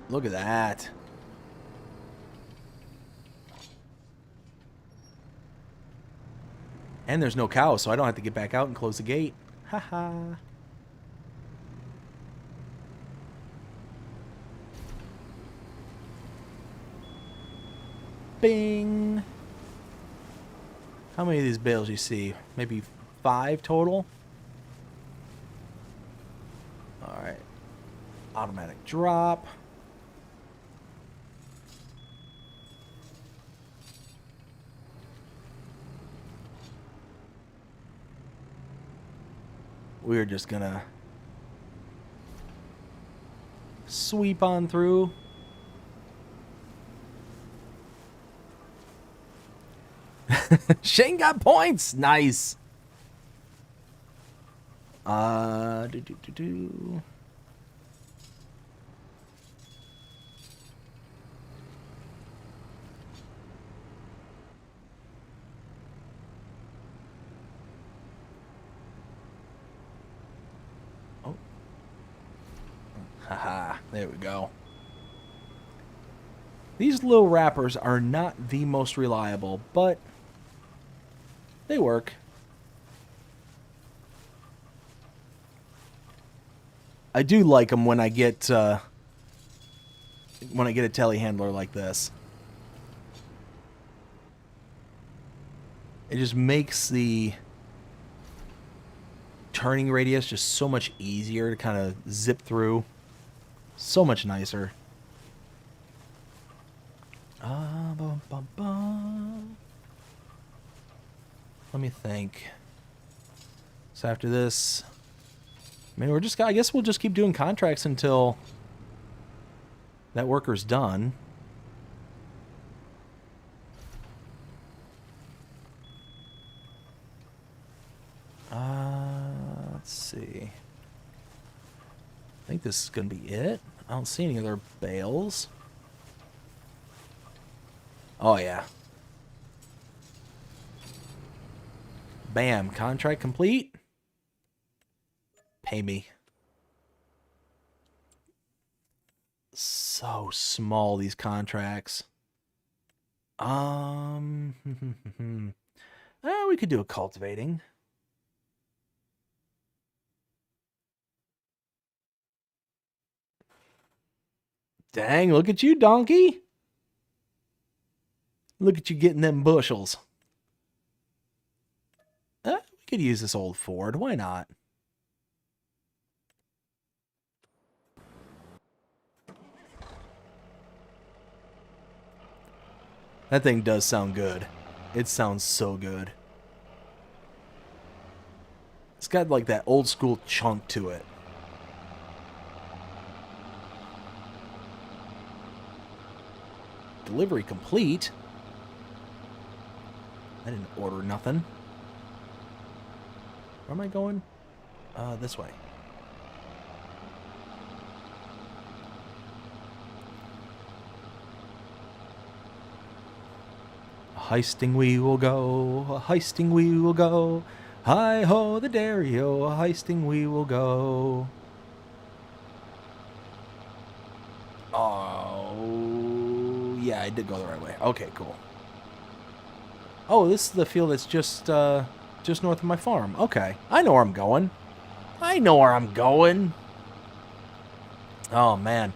Look at that. And there's no cow, so I don't have to get back out and close the gate. Haha. Bing. How many of these bales you see? Maybe 5 total? Alright. Automatic drop. We're just gonna sweep on through. Shane got points. Nice. Do. Oh. Haha, there we go. These little wrappers are not the most reliable, but they work. I do like them when I get a telehandler like this. It just makes the turning radius just so much easier to kind of zip through. So much nicer. Let me think. So after this, I mean, I guess we'll just keep doing contracts until that worker's done. Let's see. I think this is going to be it. I don't see any other bales. Oh, yeah. Bam. Contract complete. Pay me. So small, these contracts. We could do a cultivating. Dang, look at you, donkey. Look at you getting them bushels. We could use this old Ford. Why not? That thing does sound good. It sounds so good. It's got like that old school chunk to it. Delivery complete. I didn't order nothing. Where am I going? This way. Heisting we will go, heisting we will go. Hi-ho the dairy-o, heisting we will go. Oh, yeah, I did go the right way. Okay, cool. Oh, this is the field that's just north of my farm. Okay, I know where I'm going. I know where I'm going. Oh, man.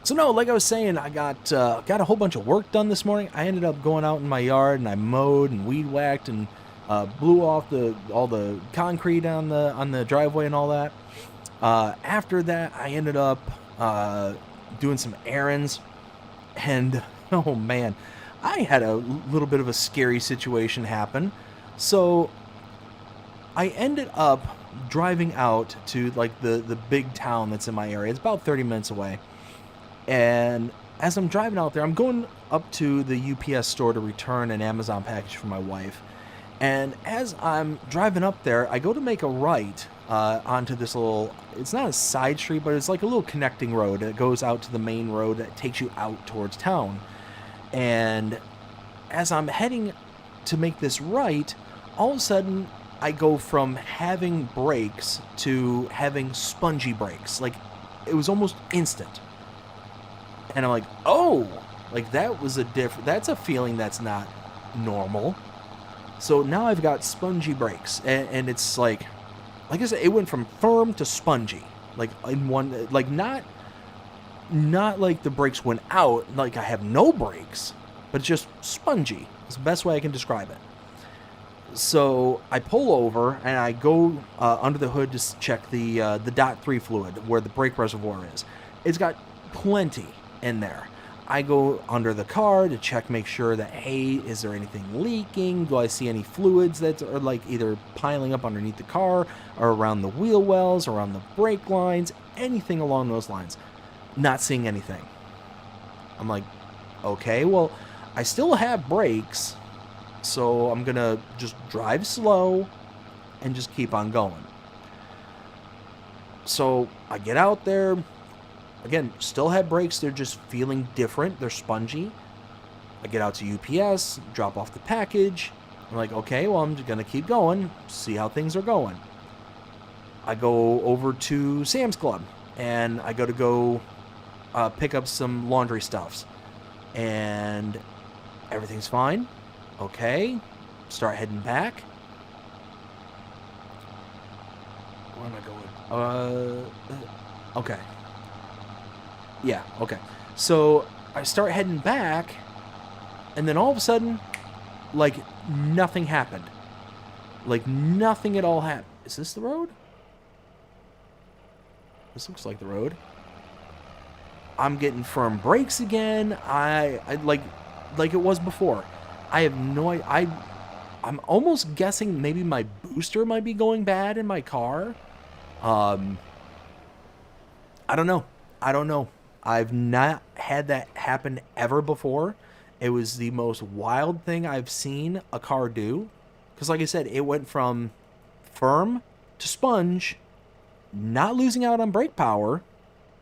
So, no, like I was saying, I got a whole bunch of work done this morning. I ended up going out in my yard, and I mowed and weed whacked and blew off all the concrete on the driveway and all that. After that, I ended up doing some errands, and oh man, I had a little bit of a scary situation happen. So I ended up driving out to like the big town that's in my area. It's about 30 minutes away. And as I'm driving out there, I'm going up to the UPS store to return an Amazon package for my wife. And as I'm driving up there, I go to make a right onto this little, it's not a side street, but it's like a little connecting road that goes out to the main road that takes you out towards town. And as I'm heading to make this right, all of a sudden I go from having brakes to having spongy brakes. Like, it was almost instant. And I'm like, oh, like that was that's a feeling that's not normal. So now I've got spongy brakes, and it's like I said, it went from firm to spongy, like in one, like not like the brakes went out, like I have no brakes, but it's just spongy. It's the best way I can describe it. So I pull over and I go under the hood to check the .3 fluid where the brake reservoir is. It's got plenty in there. I go under the car to check, make sure that, hey, is there anything leaking? Do I see any fluids that are like either piling up underneath the car or around the wheel wells, around the brake lines, anything along those lines? Not seeing anything. I'm like, okay, well, I still have brakes. So I'm going to just drive slow and just keep on going. So I get out there. Again, still have brakes. They're just feeling different. They're spongy. I get out to UPS, drop off the package. I'm like, okay, well, I'm just going to keep going, see how things are going. I go over to Sam's Club, and I go pick up some laundry stuffs. And everything's fine. Okay. Start heading back. Where am I going? Okay. Yeah, okay. So I start heading back, and then all of a sudden, like, nothing happened. Like, nothing at all happened. Is this the road? This looks like the road. I'm getting firm brakes again. I like it was before. I have no idea. I'm almost guessing maybe my booster might be going bad in my car. I don't know. I've not had that happen ever before. It was the most wild thing I've seen a car do. Because like I said, it went from firm to sponge, not losing out on brake power.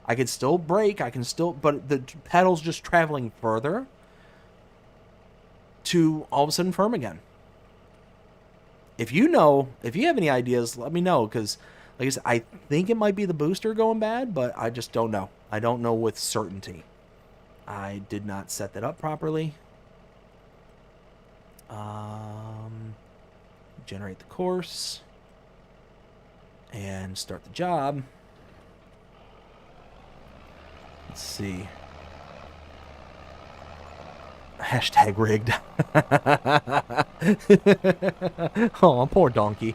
I could still brake, but the pedal's just traveling further, to all of a sudden firm again. If you have any ideas, let me know, because like I said, I think it might be the booster going bad, but I just don't know. I don't know with certainty. I did not set that up properly. Generate the course and start the job. Let's see. Hashtag rigged. Oh, poor donkey.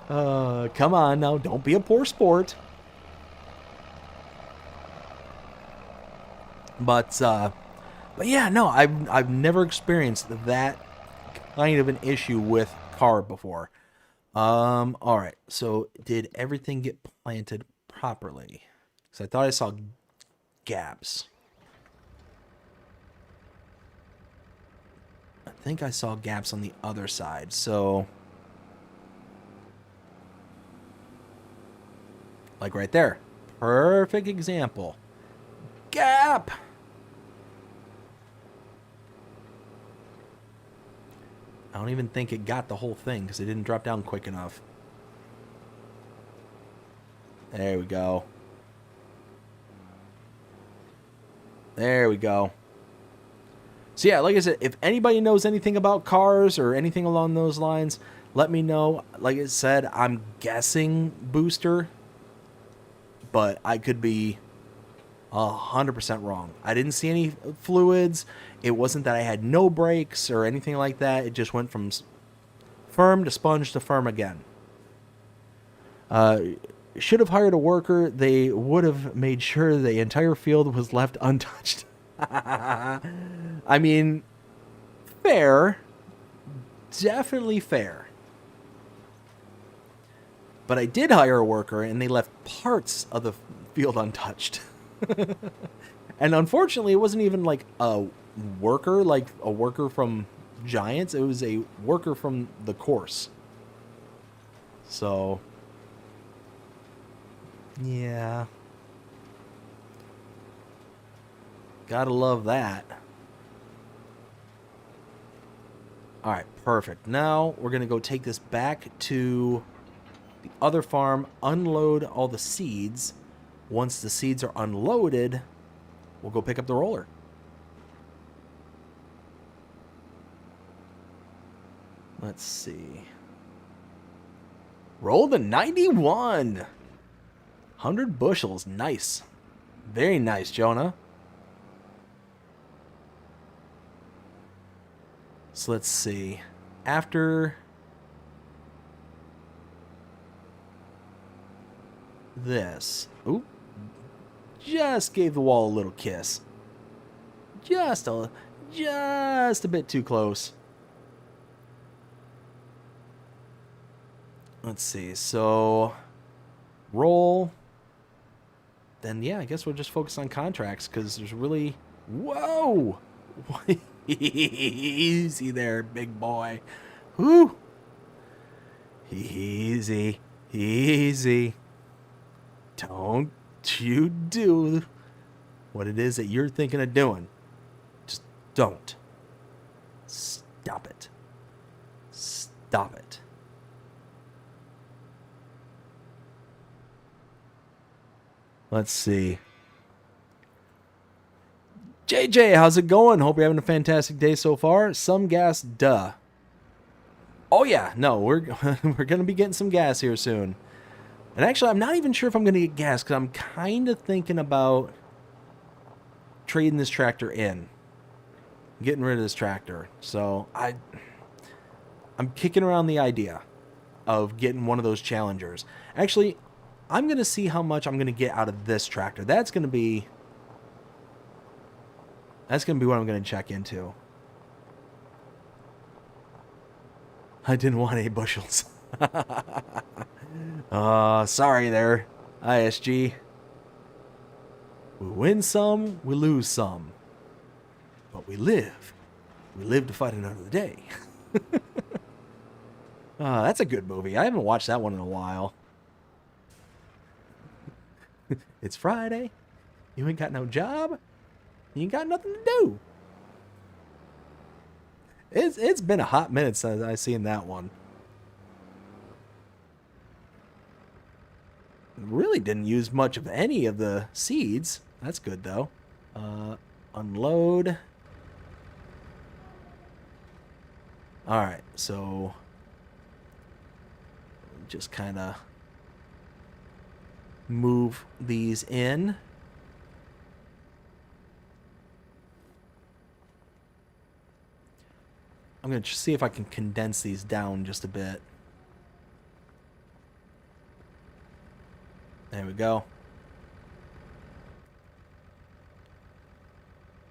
Come on now, don't be a poor sport. But yeah, no, I've never experienced that kind of an issue with car before. All right. So did everything get planted properly? Because I thought I saw gaps. I think I saw gaps on the other side. So like right there. Perfect example. Gap. I don't even think it got the whole thing because it didn't drop down quick enough. There we go. There we go. So yeah, like I said, if anybody knows anything about cars or anything along those lines, let me know. Like I said, I'm guessing booster, but I could be 100% wrong. I didn't see any fluids. It wasn't that I had no brakes or anything like that. It just went from firm to sponge to firm again. Should have hired a worker. They would have made sure the entire field was left untouched. I mean, fair. Definitely fair. But I did hire a worker, and they left parts of the field untouched. And unfortunately, it wasn't even like a worker from Giants. It was a worker from the course. So, yeah. Gotta love that. Alright, perfect. Now, we're going to go take this back to the other farm, unload all the seeds. Once the seeds are unloaded, we'll go pick up the roller. Let's see. Roll the 91. 100 bushels. Nice. Very nice, Jonah. So let's see. After this. Ooh. Just gave the wall a little kiss. Just a bit too close. Let's see. So roll. Then yeah, I guess we'll just focus on contracts because there's really... Whoa! Easy there, big boy. Whoo. Easy. Easy. Don't you do what it is that you're thinking of doing. Just don't. Stop it. Stop it. Let's see. JJ, how's it going? Hope you're having a fantastic day so far. Some gas, duh. Oh yeah, no, we're gonna be getting some gas here soon. And actually, I'm not even sure if I'm gonna get gas because I'm kind of thinking about trading this tractor in, getting rid of this tractor. So I'm kicking around the idea of getting one of those Challengers. Actually, I'm gonna see how much I'm gonna get out of this tractor. That's gonna be what I'm gonna check into. I didn't want 8 bushels. Sorry there, ISG. We win some, we lose some. But we live. We live to fight another day. That's a good movie. I haven't watched that one in a while. It's Friday. You ain't got no job. You ain't got nothing to do. It's been a hot minute since I seen that one. Really didn't use much of any of the seeds. That's good though. Unload. Alright, so just kind of move these in. I'm going to see if I can condense these down just a bit. There we go.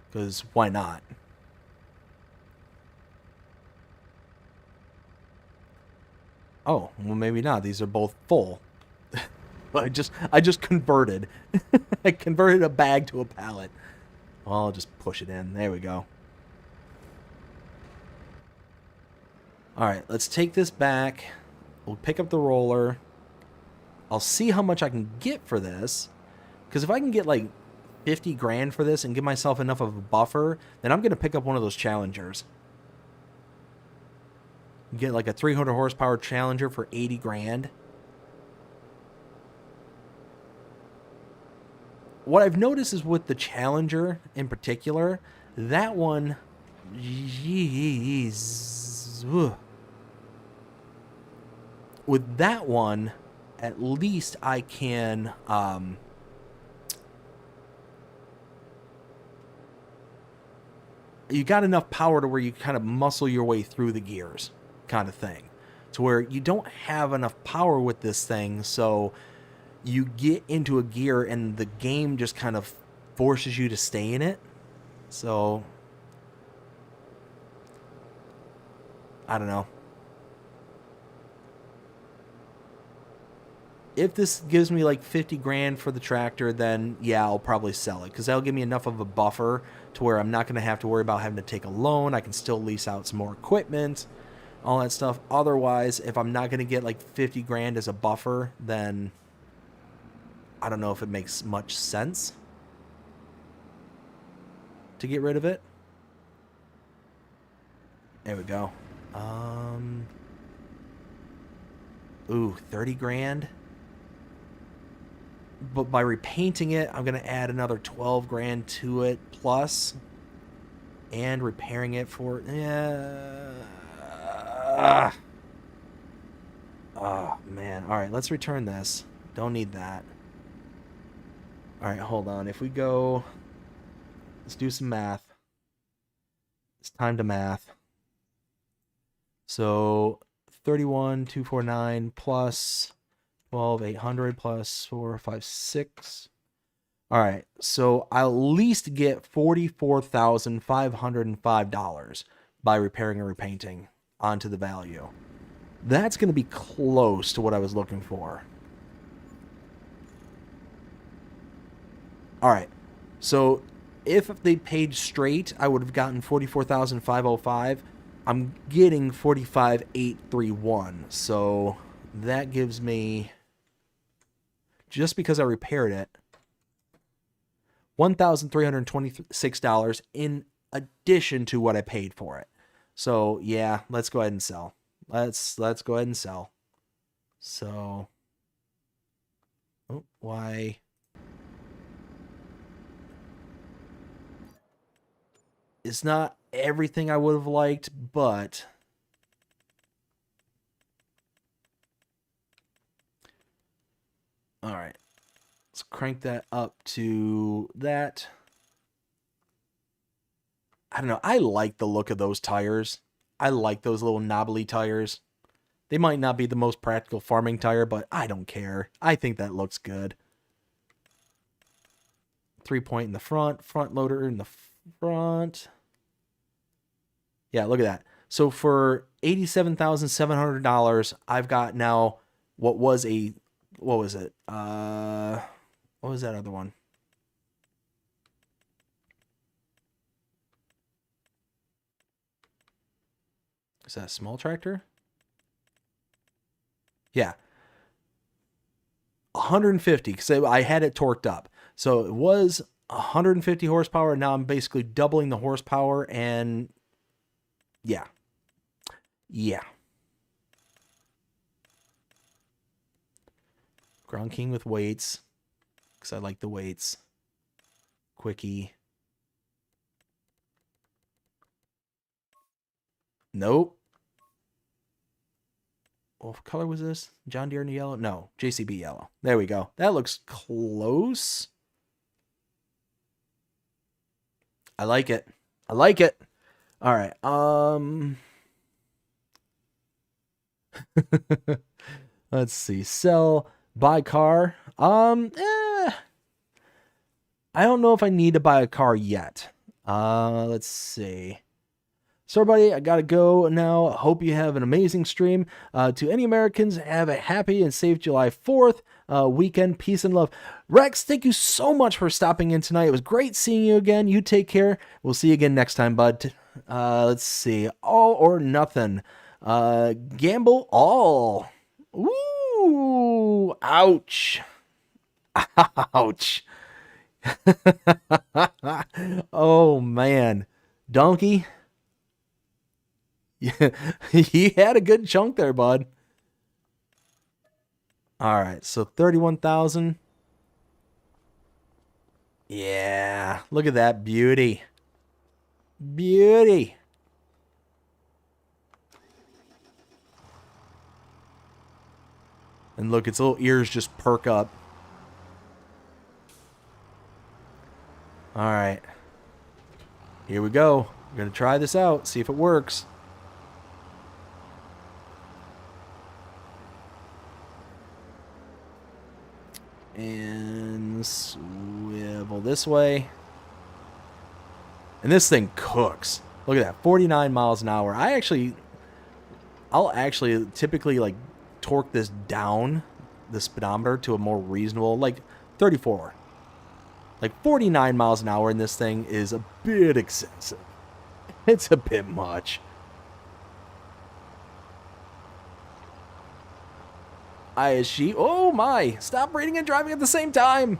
Because why not? Oh, well maybe not. These are both full. I just converted. I converted a bag to a pallet. Well, I'll just push it in. There we go. Alright, let's take this back. We'll pick up the roller. I'll see how much I can get for this. Because if I can get like 50 grand for this and give myself enough of a buffer, then I'm going to pick up one of those Challengers. Get like a 300 horsepower Challenger for 80 grand. What I've noticed is with the Challenger in particular, that one, jeez, ugh. With that one, at least I can, you got enough power to where you kind of muscle your way through the gears kind of thing. To where you don't have enough power with this thing, so you get into a gear and the game just kind of forces you to stay in it. So, I don't know. If this gives me like 50 grand for the tractor, then yeah, I'll probably sell it. Because that'll give me enough of a buffer to where I'm not going to have to worry about having to take a loan. I can still lease out some more equipment, all that stuff. Otherwise, if I'm not going to get like 50 grand as a buffer, then I don't know if it makes much sense to get rid of it. There we go. Ooh, 30 grand. But by repainting it, I'm going to add another 12 grand to it plus. And repairing it for... Oh, man. Alright, let's return this. Don't need that. Alright, hold on. If we go... Let's do some math. It's time to math. So, 31,249 plus 12,800 plus 4, 5, 6. All right, so I'll at least get $44,505 by repairing and repainting onto the value. That's going to be close to what I was looking for. All right, so if they paid straight, I would have gotten 44,505. I'm getting 45,831. So that gives me, just because I repaired it, $1,326 in addition to what I paid for it. So yeah, let's go ahead and sell. Let's go ahead and sell. So, oh, why? It's not everything I would have liked, but all right. Let's crank that up to that. I don't know. I like the look of those tires. I like those little knobbly tires. They might not be the most practical farming tire, but I don't care. I think that looks good. 3-point in the front loader in the front. Yeah, look at that. So for $87,700, I've got now what was it? What was that other one? Is that a small tractor? Yeah. 150, because I had it torqued up. So it was 150 horsepower. Now I'm basically doubling the horsepower, and yeah. Yeah. Ground King with weights, because I like the weights. Quickie. Nope. What color was this? John Deere in the yellow? No, JCB yellow. There we go. That looks close. I like it. I like it. All right. Let's see. Sell, buy car. I don't know if I need to buy a car yet. Let's see. So everybody, I gotta go now. Hope you have an amazing stream. To any Americans, have a happy and safe July 4th weekend. Peace and love. Rex, thank you so much for stopping in tonight. It was great seeing you again. You take care. We'll see you again next time, bud. Let's see. All or nothing. Gamble all. Ooh, ouch. Ouch. Oh, man. Donkey. Yeah, he had a good chunk there, bud. All right, so 31,000. Yeah, look at that beauty. Beauty. And look, its little ears just perk up. All right. Here we go. We're going to try this out, see if it works. And swivel this way. And this thing cooks. Look at that, 49 miles an hour. I'll actually typically like torque this down, the speedometer, to a more reasonable, like 34. Like 49 miles an hour in this thing is a bit excessive. It's a bit much. Oh my! Stop reading and driving at the same time!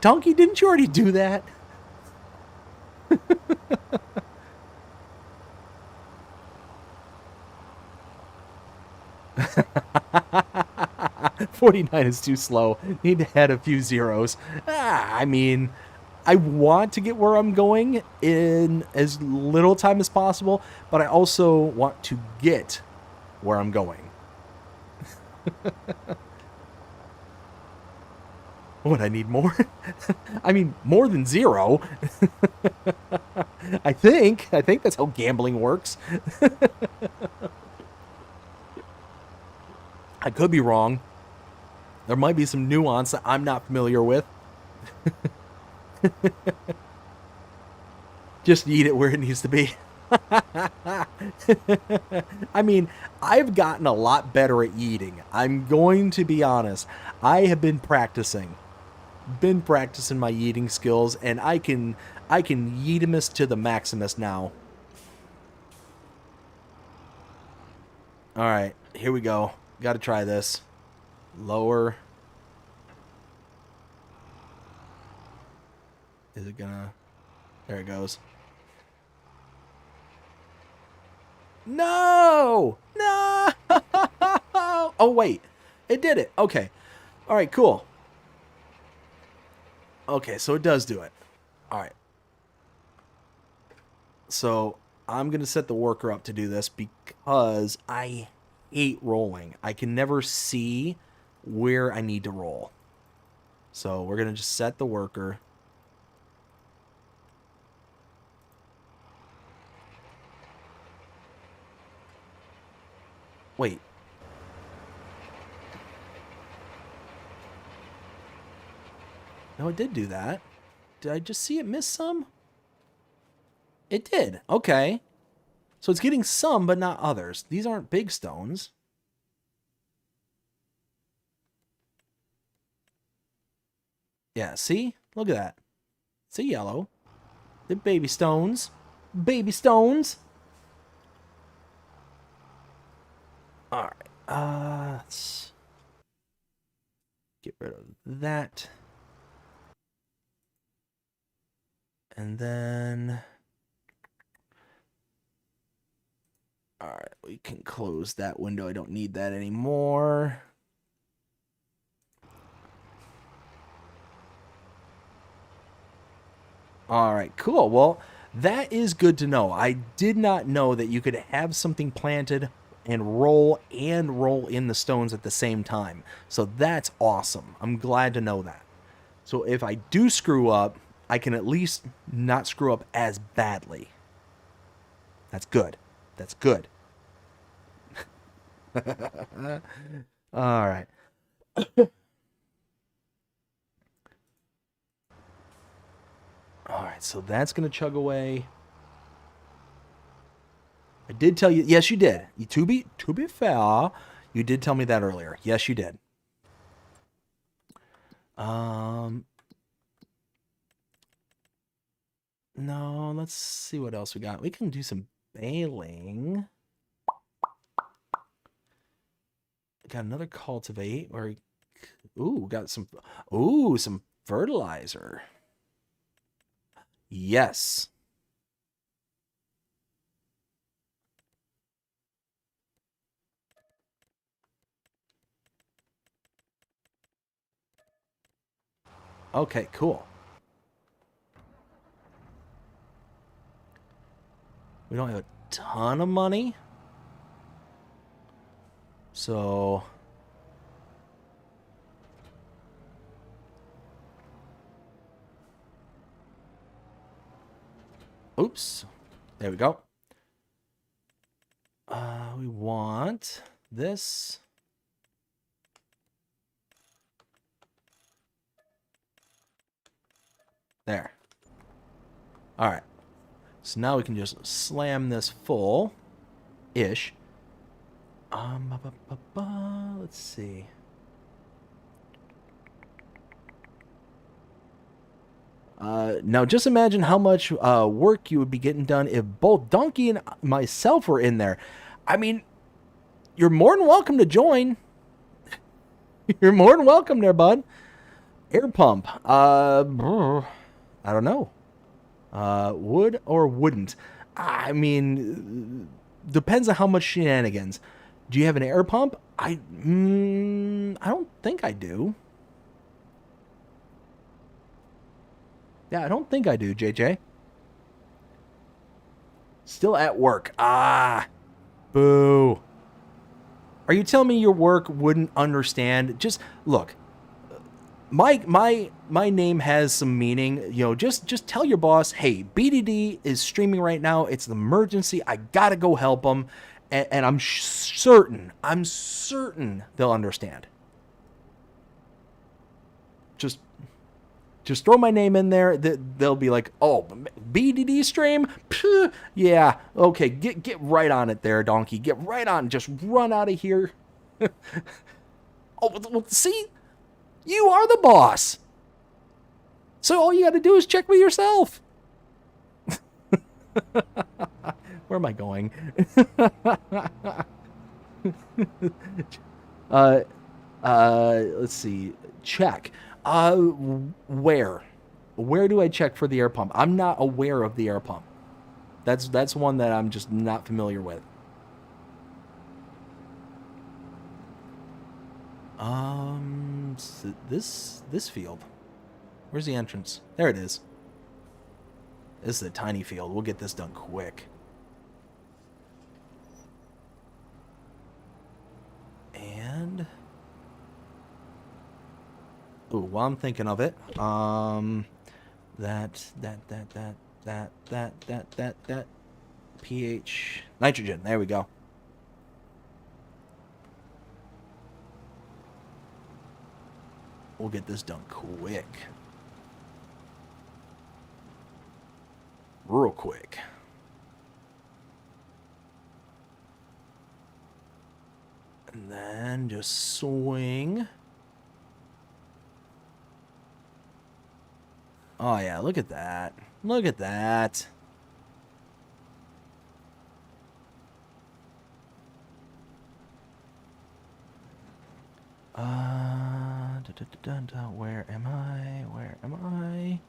Donkey, didn't you already do that? 49 is too slow. Need to add a few zeros. I mean, I want to get where I'm going in as little time as possible, but I also want to get where I'm going. What, I need more? I mean, more than zero. I think that's how gambling works. I could be wrong. There might be some nuance that I'm not familiar with. Just eat it where it needs to be. I mean, I've gotten a lot better at yeeting. I'm going to be honest. I have been practicing my yeeting skills, and I can yeetimus to the maximus now. All right, here we go. Got to try this. Lower. Is it gonna? There it goes. No! No! Oh, wait. It did it. Okay. All right, cool. Okay, so it does do it. All right. So I'm going to set the worker up to do this because I hate rolling. I can never see where I need to roll. So we're going to just set the worker. Wait. No, it did do that. Did I just see it miss some? It did. Okay. So it's getting some, but not others. These aren't big stones. Yeah, see? Look at that. It's a yellow. They're baby stones. Baby stones. All right. Let's get rid of that. And then... all right, we can close that window. I don't need that anymore. All right, cool. Well, that is good to know. I did not know that you could have something planted and roll in the stones at the same time. So that's awesome. I'm glad to know that. So if I do screw up, I can at least not screw up as badly. That's good. That's good. All right. All right, so that's going to chug away. I did tell you. Yes, you did. To be fair, you did tell me that earlier. Yes, you did. No, let's see what else we got. We can do some baling. Got another cultivate. Or, ooh, got some. Ooh, some fertilizer. Yes. Okay, cool. We don't have a ton of money. So... oops. There we go. We want this. There. All right. So now we can just slam this full-ish. Let's see. Now just imagine how much work you would be getting done if both Donkey and myself were in there. I mean, you're more than welcome to join. You're more than welcome there, bud. Air pump. I don't know. Would or wouldn't? I mean, depends on how much shenanigans. Do you have an air pump? I don't think I do. Yeah, I don't think I do, JJ. Still at work. Ah, boo. Are you telling me your work wouldn't understand? Just look. My name has some meaning. You know, just tell your boss, hey, BDD is streaming right now. It's an emergency. I gotta go help them, and I'm certain they'll understand. Just throw my name in there. They'll be like, oh, BDD stream? Phew, yeah, okay, get right on it there, donkey. Get right on. Just run out of here. Oh, well, see? You are the boss. So all you got to do is check with yourself. Where am I going? Let's see. Check. Where? Where do I check for the air pump? I'm not aware of the air pump. That's one that I'm just not familiar with. So this field. Where's the entrance? There it is. This is a tiny field. We'll get this done quick. And ooh, while I'm thinking of it, that pH nitrogen. There we go. We'll get this done quick. Real quick. And then just swing. Oh yeah, look at that. Look at that. Where am I? Where am I?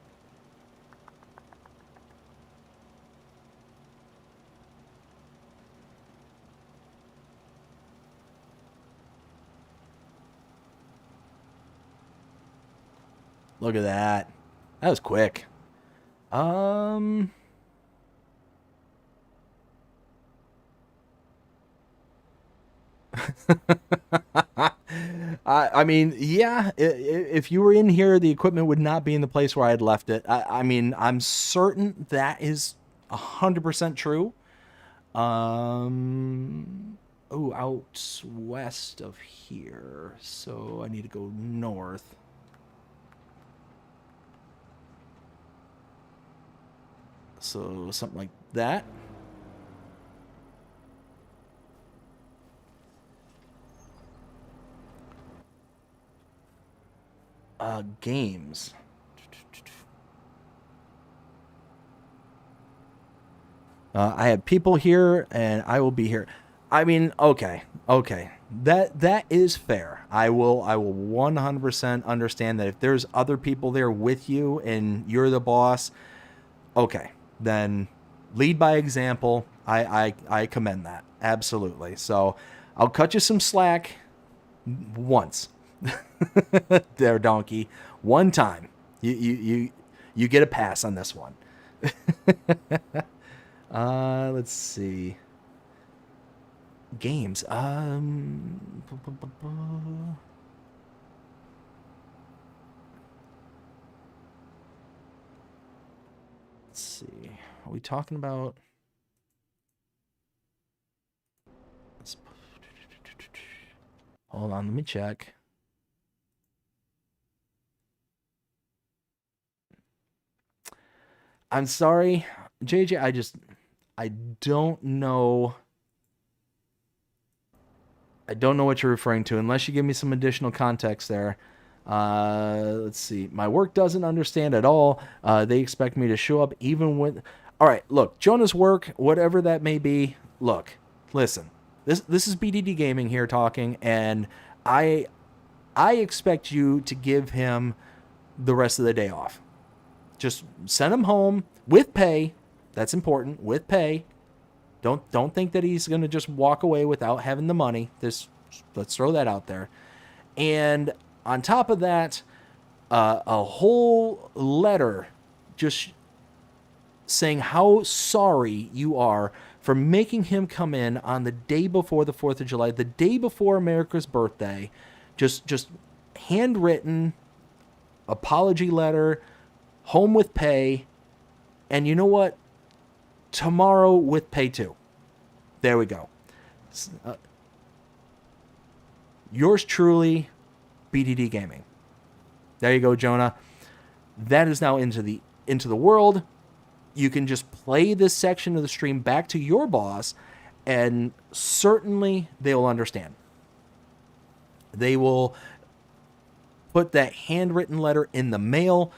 Look at that. That was quick. I mean, yeah, if you were in here, the equipment would not be in the place where I had left it. I mean, I'm certain that is 100% true. Oh, out west of here. So I need to go north. So something like that. Games. I have people here, and I will be here. I mean, okay. That is fair. I will 100% understand that if there's other people there with you and you're the boss, okay, then lead by example. I commend that. Absolutely. So I'll cut you some slack once. There, donkey. One time. You get a pass on this one. Let's see. Games. Let's see. Are we talking about? Hold on, let me check. I'm sorry, JJ, I don't know. I don't know what you're referring to unless you give me some additional context there. Let's see. My work doesn't understand at all. They expect me to show up even with... All right, look, Jonah's work, whatever that may be, look, listen. This is BDD Gaming here talking, and I expect you to give him the rest of the day off. Just send him home with pay. That's important, with pay. Don't think that he's going to just walk away without having the money. Let's throw that out there. And on top of that, a whole letter just saying how sorry you are for making him come in on the day before the 4th of July, the day before America's birthday. Just handwritten apology letter, home with pay, and you know what? Tomorrow with pay too. There we go. Yours truly, BDD Gaming. There you go, Jonah. That is now into the world. You can just play this section of the stream back to your boss, and certainly they will understand. They will put that handwritten letter in the mail.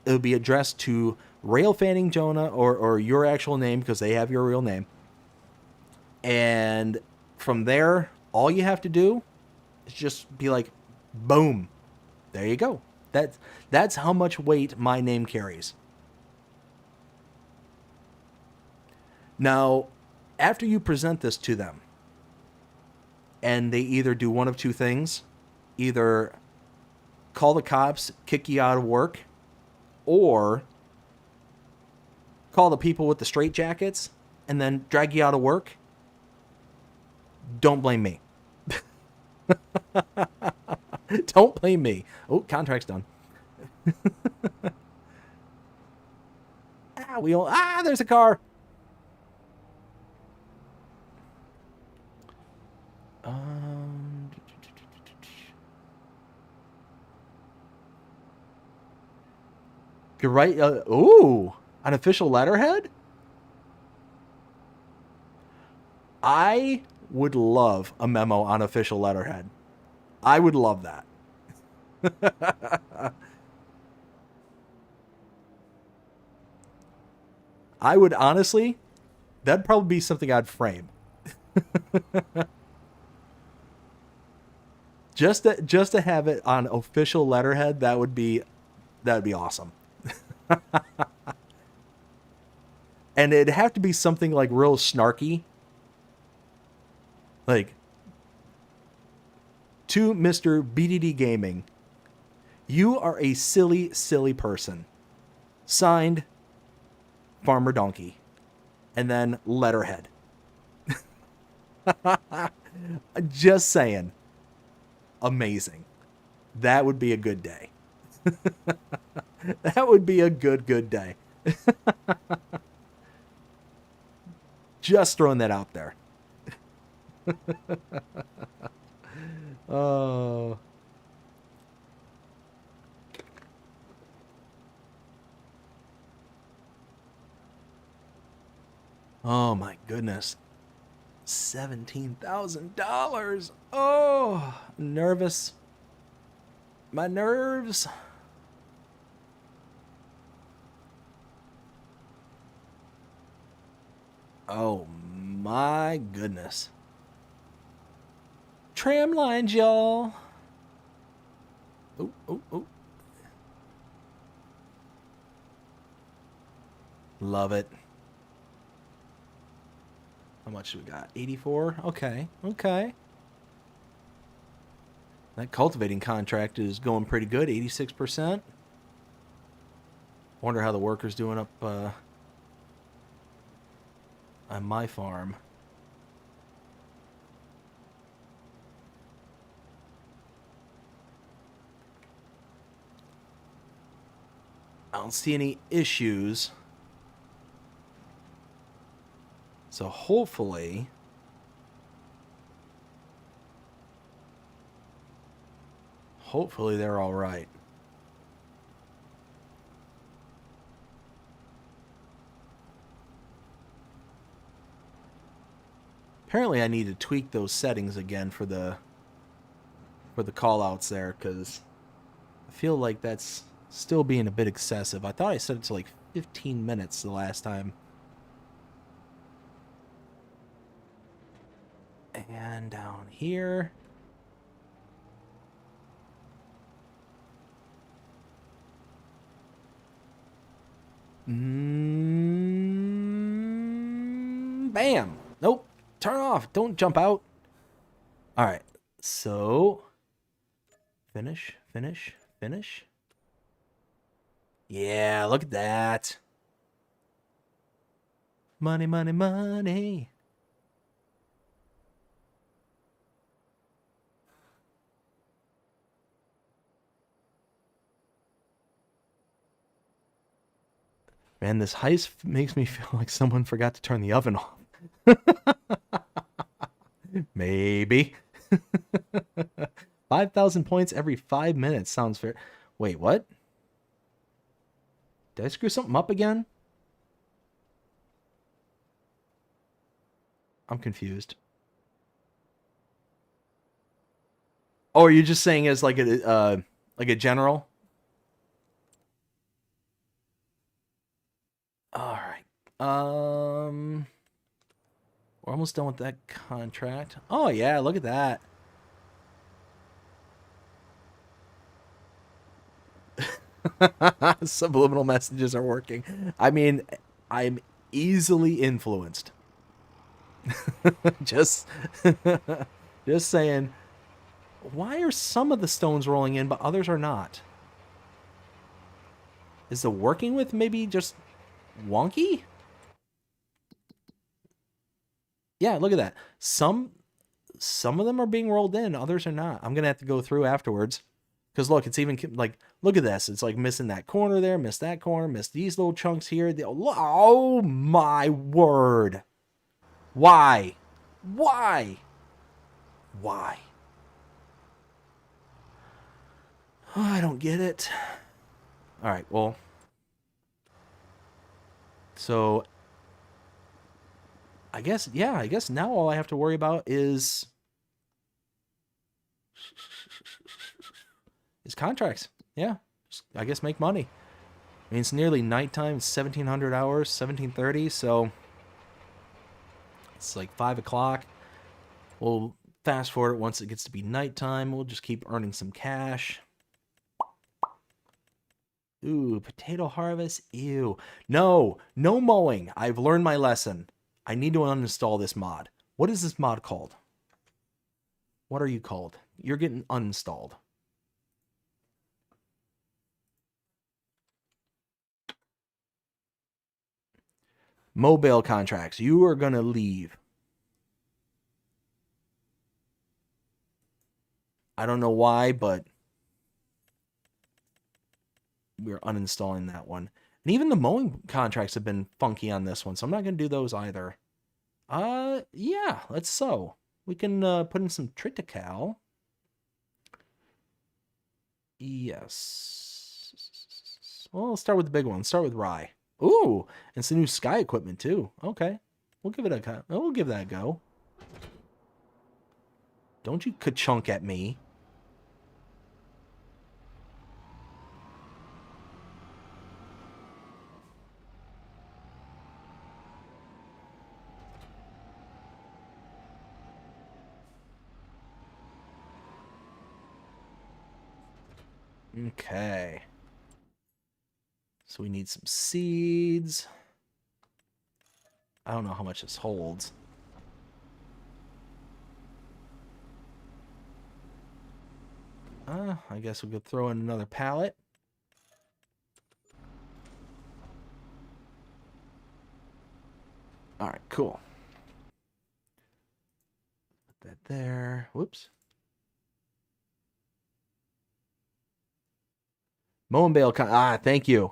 It'll be addressed to Rail Fanning Jonah or your actual name, because they have your real name. And from there, all you have to do is just be like, boom, there you go. That's how much weight my name carries. Now, after you present this to them, and they either do one of two things, either call the cops, kick you out of work, or call the people with the straitjackets and then drag you out of work, don't blame me. Don't blame me. Oh, contract's done. There's a car. You're right. Ooh, an official letterhead? I would love a memo on official letterhead. I would love that. I would honestly, that'd probably be something I'd frame. just to have it on official letterhead, that would be awesome. And it'd have to be something like real snarky. Like, to Mr. BDD Gaming, you are a silly, silly person. Signed, Farmer Donkey. And then letterhead. Just saying. Amazing. That would be a good day. That would be a good day. Just throwing that out there. Oh. Oh my goodness. $17,000. Oh, nervous. My nerves. Oh my goodness. Tram lines, y'all. Oh. Love it. How much do we got? 84? Okay. That cultivating contract is going pretty good, 86%. Wonder how the workers doing up on my farm. I don't see any issues. So hopefully they're all right. Apparently I need to tweak those settings again for the call outs there, because I feel like that's still being a bit excessive. I thought I set it to like 15 minutes the last time. And down here. Bam. Nope. Turn off. Don't jump out. All right. So finish. Yeah, look at that. Money. Man, this heist makes me feel like someone forgot to turn the oven off. Maybe. 5,000 points every 5 minutes sounds fair. Wait, what? Did I screw something up again? I'm confused. Oh, are you just saying as like a general? All right. We're almost done with that contract. Oh yeah, look at that. Subliminal messages are working. I mean, I'm easily influenced. just just saying, why are some of the stones rolling in but others are not? Is the working with maybe just wonky? Yeah, look at that. Some of them are being rolled in, others are not. I'm gonna have to go through afterwards. Because look, it's even like, look at this. It's like missing that corner there, missed that corner, missed these little chunks here. Oh my word. Why? Why? Why? Oh, I don't get it. All right, well. So, I guess now all I have to worry about is contracts. Yeah, I guess make money. I mean, it's nearly nighttime. It's 1700 hours, 1730. So it's like 5 o'clock. We'll fast forward it once it gets to be nighttime. We'll just keep earning some cash. Ooh, potato harvest. Ew. No mowing. I've learned my lesson. I need to uninstall this mod. What is this mod called? What are you called? You're getting uninstalled. Mobile contracts. You are going to leave. I don't know why, but we're uninstalling that one. And even the mowing contracts have been funky on this one, so I'm not going to do those either. Yeah, let's sow. We can put in some triticale. Yes. Well, let's start with the big one. Let's start with rye. Ooh, and some new sky equipment too. Okay, we'll give it a we'll give that a go. Don't you ka-chunk at me. Okay. So we need some seeds. I don't know how much this holds. I guess we could throw in another pallet. All right, cool. Put that there. Whoops. Mow and bale. Thank you.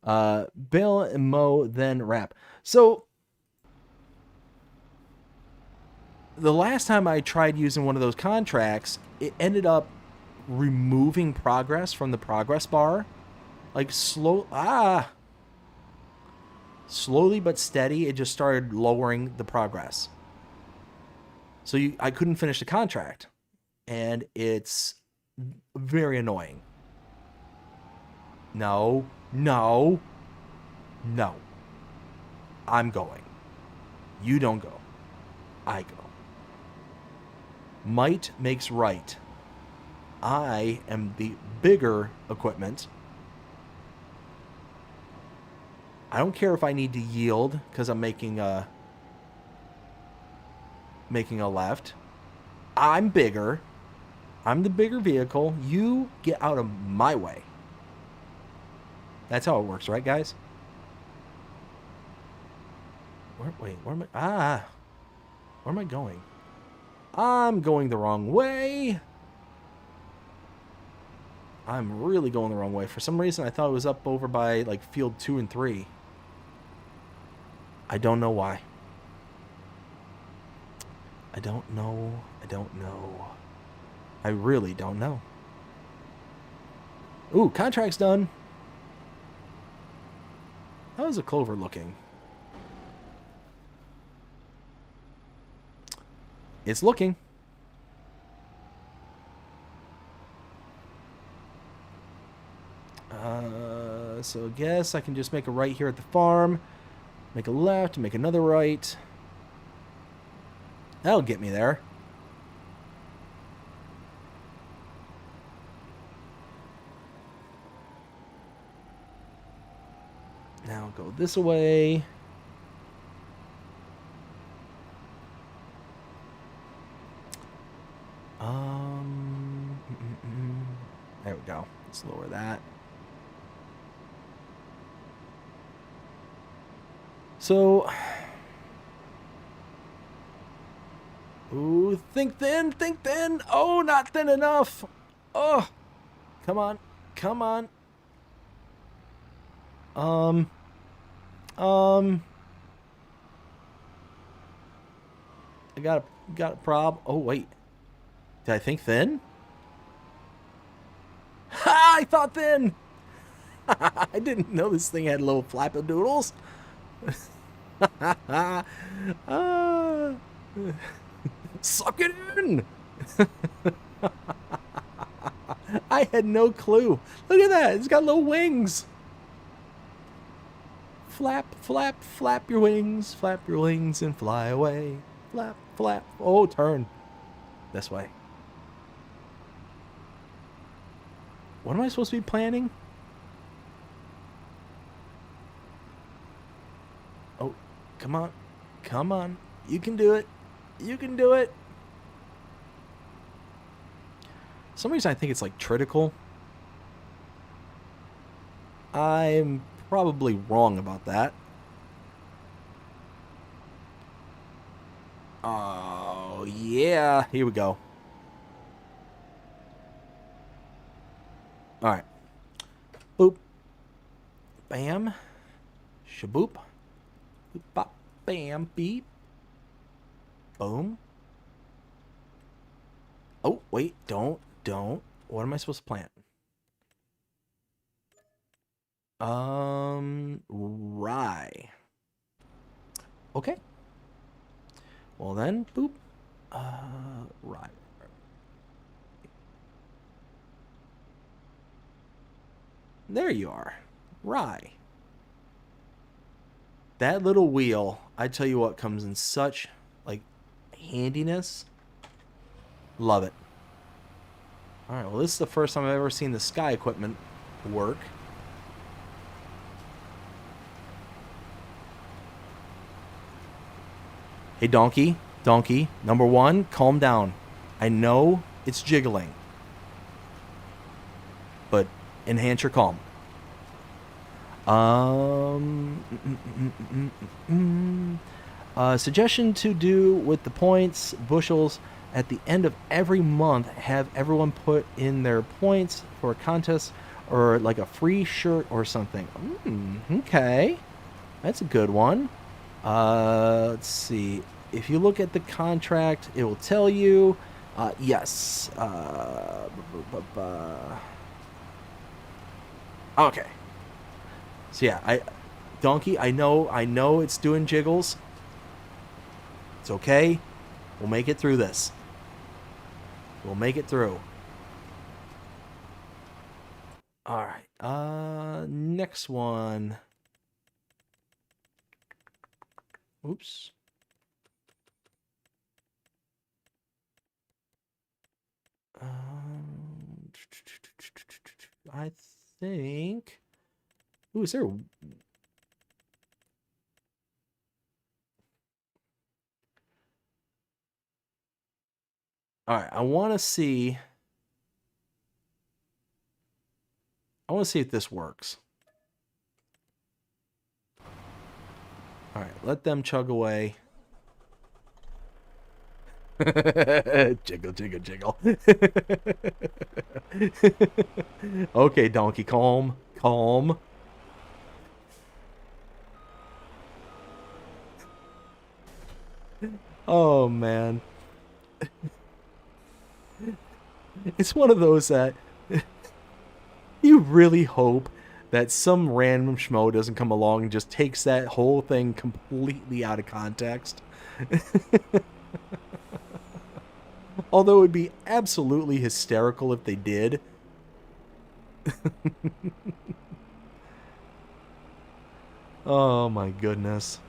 Bale and mow, then wrap. So the last time I tried using one of those contracts, it ended up removing progress from the progress bar. Like slowly but steady, it just started lowering the progress. So I couldn't finish the contract. And it's very annoying. No. I'm going. You don't go. I go. Might makes right. I am the bigger equipment. I don't care if I need to yield because I'm making a left. I'm bigger. I'm the bigger vehicle. You get out of my way. That's how it works, right, guys? Where am I? Where am I going? I'm going the wrong way. I'm really going the wrong way. For some reason, I thought it was up over by, like, field 2 and 3. I don't know why. I don't know. I really don't know. Ooh, contract's done. How is a clover looking? It's looking. So I guess I can just make a right here at the farm. Make a left, make another right. That'll get me there. Now go this way. There we go. Let's lower that. So, ooh, think thin, think thin. Oh, not thin enough. Oh, come on, come on. I got a prob. Oh wait, did I think thin? Ha! I thought thin. I didn't know this thing had little flappadoodles. Suck it in. I had no clue. Look at that. It's got little wings. Flap, flap, flap your wings and fly away. Flap, flap. Oh, turn. This way. What am I supposed to be planning? Oh, come on. Come on. You can do it. You can do it. For some reason I think it's like critical. I'm probably wrong about that. Oh, yeah. Here we go. All right. Boop. Bam. Shaboop. Boop, bop, bam, beep. Boom. Oh, wait. Don't. What am I supposed to plant? Rye. Okay. Well then, boop. Rye. There you are. Rye. That little wheel, I tell you what, comes in such, like, handiness. Love it. Alright, well, this is the first time I've ever seen the sky equipment work. Hey, donkey. Donkey. Number one, calm down. I know it's jiggling. But enhance your calm. Suggestion to do with the points, bushels, at the end of every month, have everyone put in their points for a contest or like a free shirt or something. Okay. That's a good one. Let's see. If you look at the contract, it will tell you. Yes. Okay. So yeah, Donkey, I know it's doing jiggles. It's okay. We'll make it through this. We'll make it through. All right. Next one. Oops. I think. Ooh, is there? All right, I want to see if this works. All right, let them chug away. Jiggle, jiggle, jiggle. Okay, donkey, calm, calm. Oh, man. It's one of those that you really hope that some random schmo doesn't come along and just takes that whole thing completely out of context. Although it would be absolutely hysterical if they did. Oh my goodness.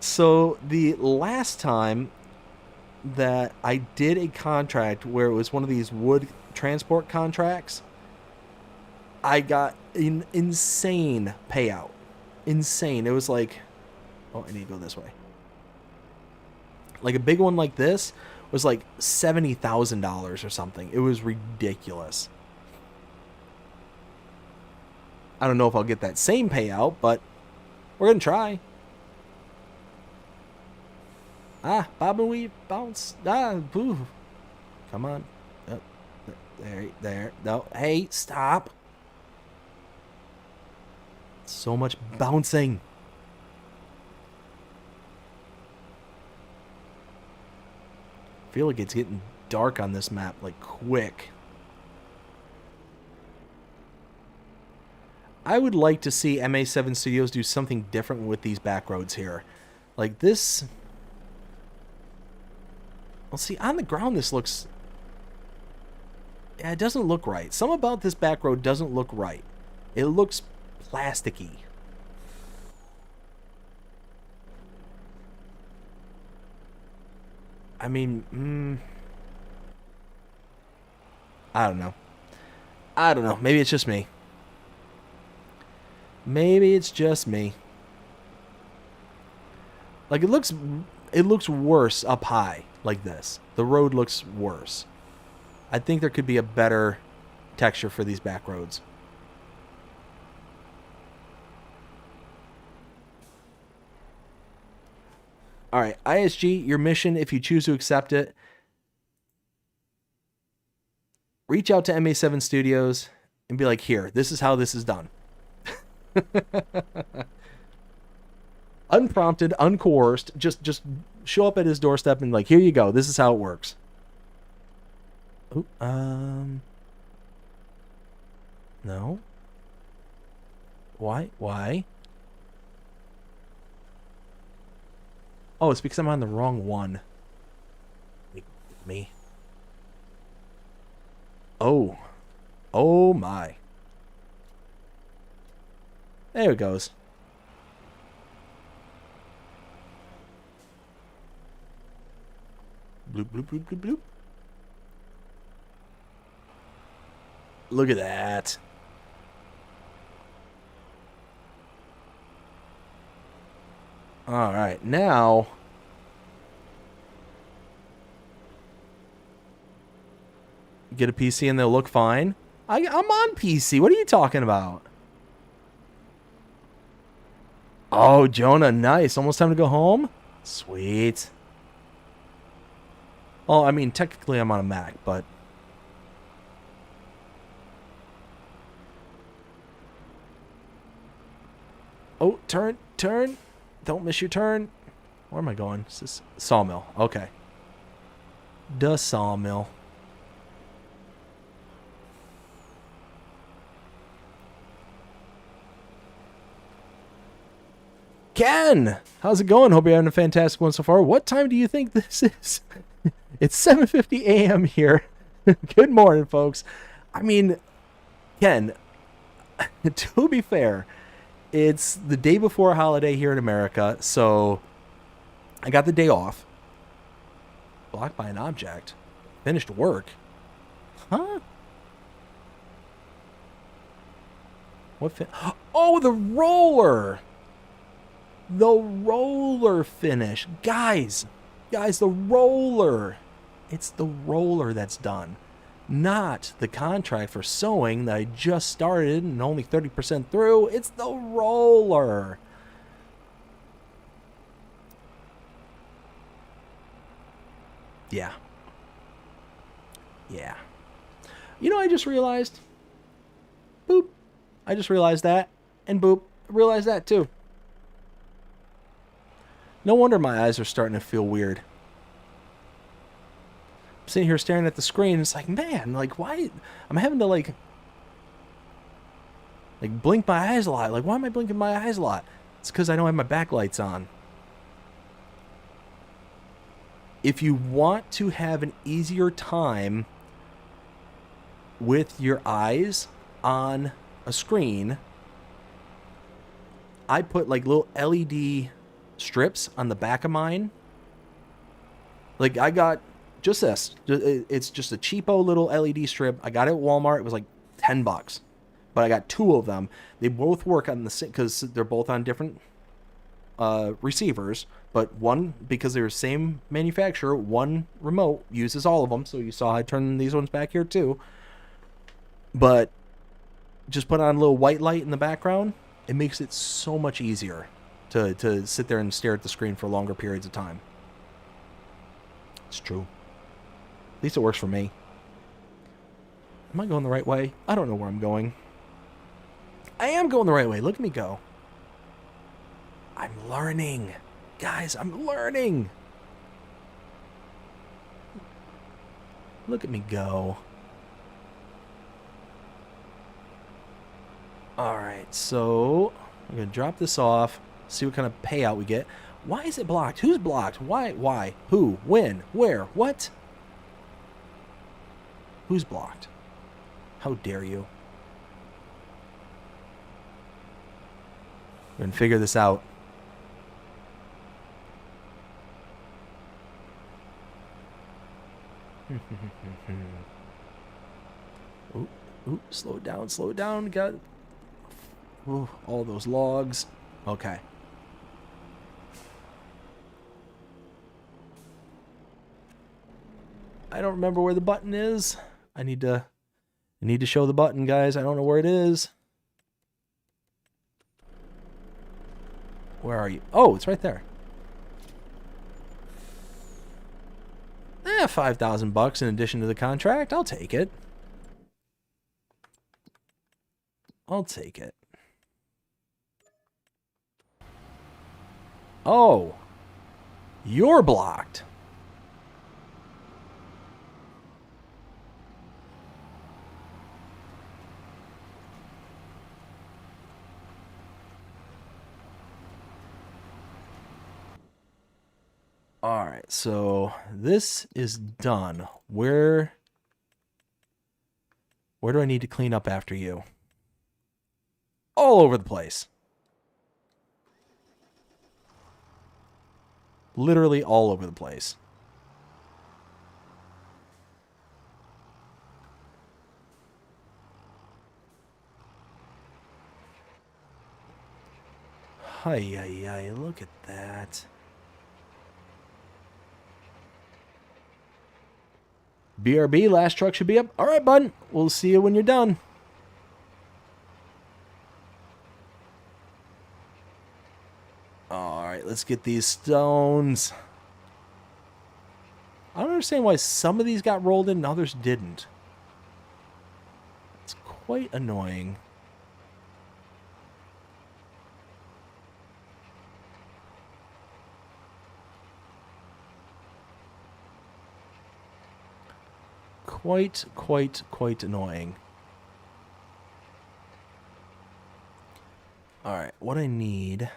So the last time that I did a contract where it was one of these wood transport contracts, I got an insane payout. Insane. It was like, oh, I need to go this way. Like a big one like this was like $70,000 or something. It was ridiculous. I don't know if I'll get that same payout, but we're going to try. Ah, bob and weave, bounce. Ah, boo. Come on. Oh, there. No, hey, stop. So much bouncing. I feel like it's getting dark on this map, like quick. I would like to see MA7 Studios do something different with these back roads here. Like this. Well, see, on the ground this looks... Yeah, it doesn't look right. Something about this back road doesn't look right. It looks plasticky. I mean, I don't know. I don't know. Maybe it's just me. Maybe it's just me. Like, it looks worse up high like this. The road looks worse. I think there could be a better texture for these back roads. All right, ISG, your mission, if you choose to accept it, reach out to MA7 Studios and be like, here, this is how this is done. Unprompted, uncoerced, just show up at his doorstep and like, here you go, this is how it works. Ooh, no. Why? Oh, it's because I'm on the wrong one. Me. Oh. Oh my. There it goes. Bloop, bloop, bloop, bloop, bloop. Look at that. All right, now get a PC and they'll look fine. I'm on PC. What are you talking about? Oh, Jonah, nice. Almost time to go home? Sweet. Oh, I mean, technically I'm on a Mac, but... Oh, turn. Don't miss your turn. Where am I going? This is Sawmill. Okay. The Sawmill. Ken! How's it going? Hope you're having a fantastic one so far. What time do you think this is? It's 7:50 a.m. here. Good morning, folks. I mean, Ken, to be fair, it's the day before a holiday here in America, so I got the day off. Blocked by an object. Finished work. Huh? What oh, the roller! The roller finish. Guys, the roller. It's the roller that's done. Not the contract for sewing that I just started and only 30% through. It's the roller. Yeah. You know, I just realized. Boop. I just realized that. And boop. I realized that too. No wonder my eyes are starting to feel weird. I'm sitting here staring at the screen. It's like, man, like, why? I'm having to, like blink my eyes a lot. Like, why am I blinking my eyes a lot? It's because I don't have my backlights on. if you want to have an easier time with your eyes on a screen, I put like little LED strips on the back of mine. Like I got just this. It's just a cheapo little LED strip. I got it at Walmart. It was like $10, but I got 2 of them. They both work on the same because they're both on different receivers. But one, because they're the same manufacturer, one remote uses all of them. So you saw I turned these ones back here too. But just put on a little white light in the background. It makes it so much easier to sit there and stare at the screen for longer periods of time. It's true. At least it works for me. Am I going the right way? I don't know where I'm going. I am going the right way. Look at me go. I'm learning. Guys, I'm learning. Look at me go. Alright, so I'm going to drop this off, see what kind of payout we get. Why is it blocked? Who's blocked? Why? Who? When? Where? What? Who's blocked? How dare you? We're going to figure this out. Ooh, slow down. Got all those logs. Okay. I don't remember where the button is. I need to show the button, guys. I don't know where it is. Where are you? Oh, it's right there. 5,000 bucks in addition to the contract. I'll take it. Oh, you're blocked. All right, so this is done. Where do I need to clean up after you? All over the place. Literally all over the place. Hi, look at that. BRB, last truck should be up. All right, bud. We'll see you when you're done. All right, let's get these stones. I don't understand why some of these got rolled in and others didn't. It's quite annoying. Quite annoying. All right, what I need...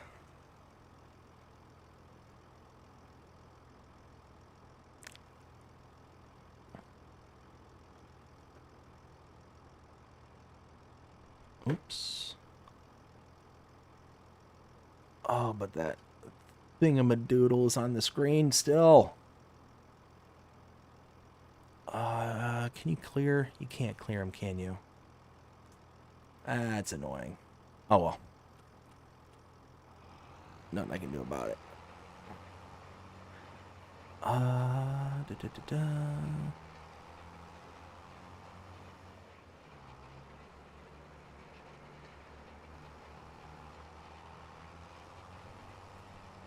Oops. Oh, but that thingamadoodle is on the screen still. Can you clear? You can't clear them, can you? That's annoying. Oh, well. Nothing I can do about it.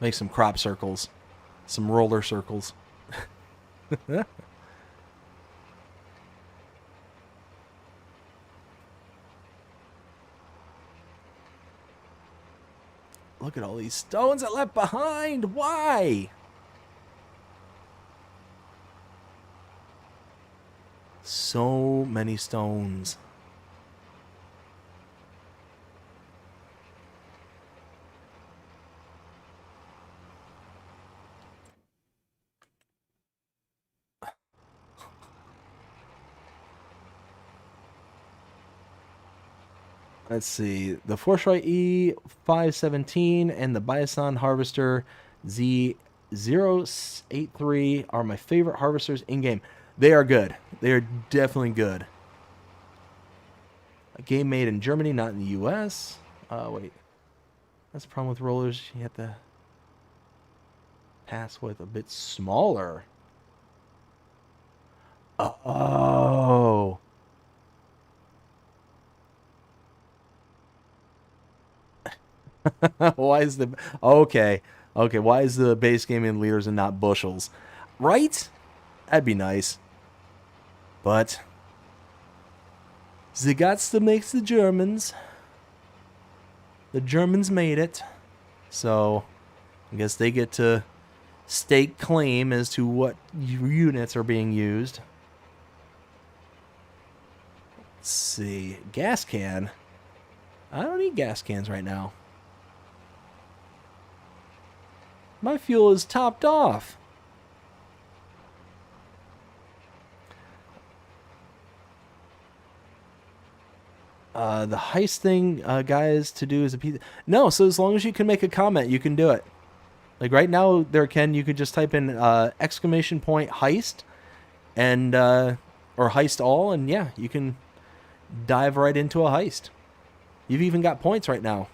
Make some crop circles. Some roller circles. Look at all these stones I left behind. Why? So many stones. Let's see. The Foresight E517 and the Bison Harvester Z083 are my favorite harvesters in game. They are good. They are definitely good. A game made in Germany, not in the U.S. Wait. That's the problem with rollers. You have to pass with a bit smaller. Oh. Why is the... Okay. Okay, why is the base game in liters and not bushels? Right? That'd be nice. But... they gots to make the Germans. The Germans made it. So, I guess they get to stake claim as to what units are being used. Let's see. Gas can. I don't need gas cans right now. My fuel is topped off. The heist thing, guys, to do is a piece. No, so as long as you can make a comment, you can do it. Like right now, there, Ken, you could just type in exclamation point heist, and or heist all, and yeah, you can dive right into a heist. You've even got points right now.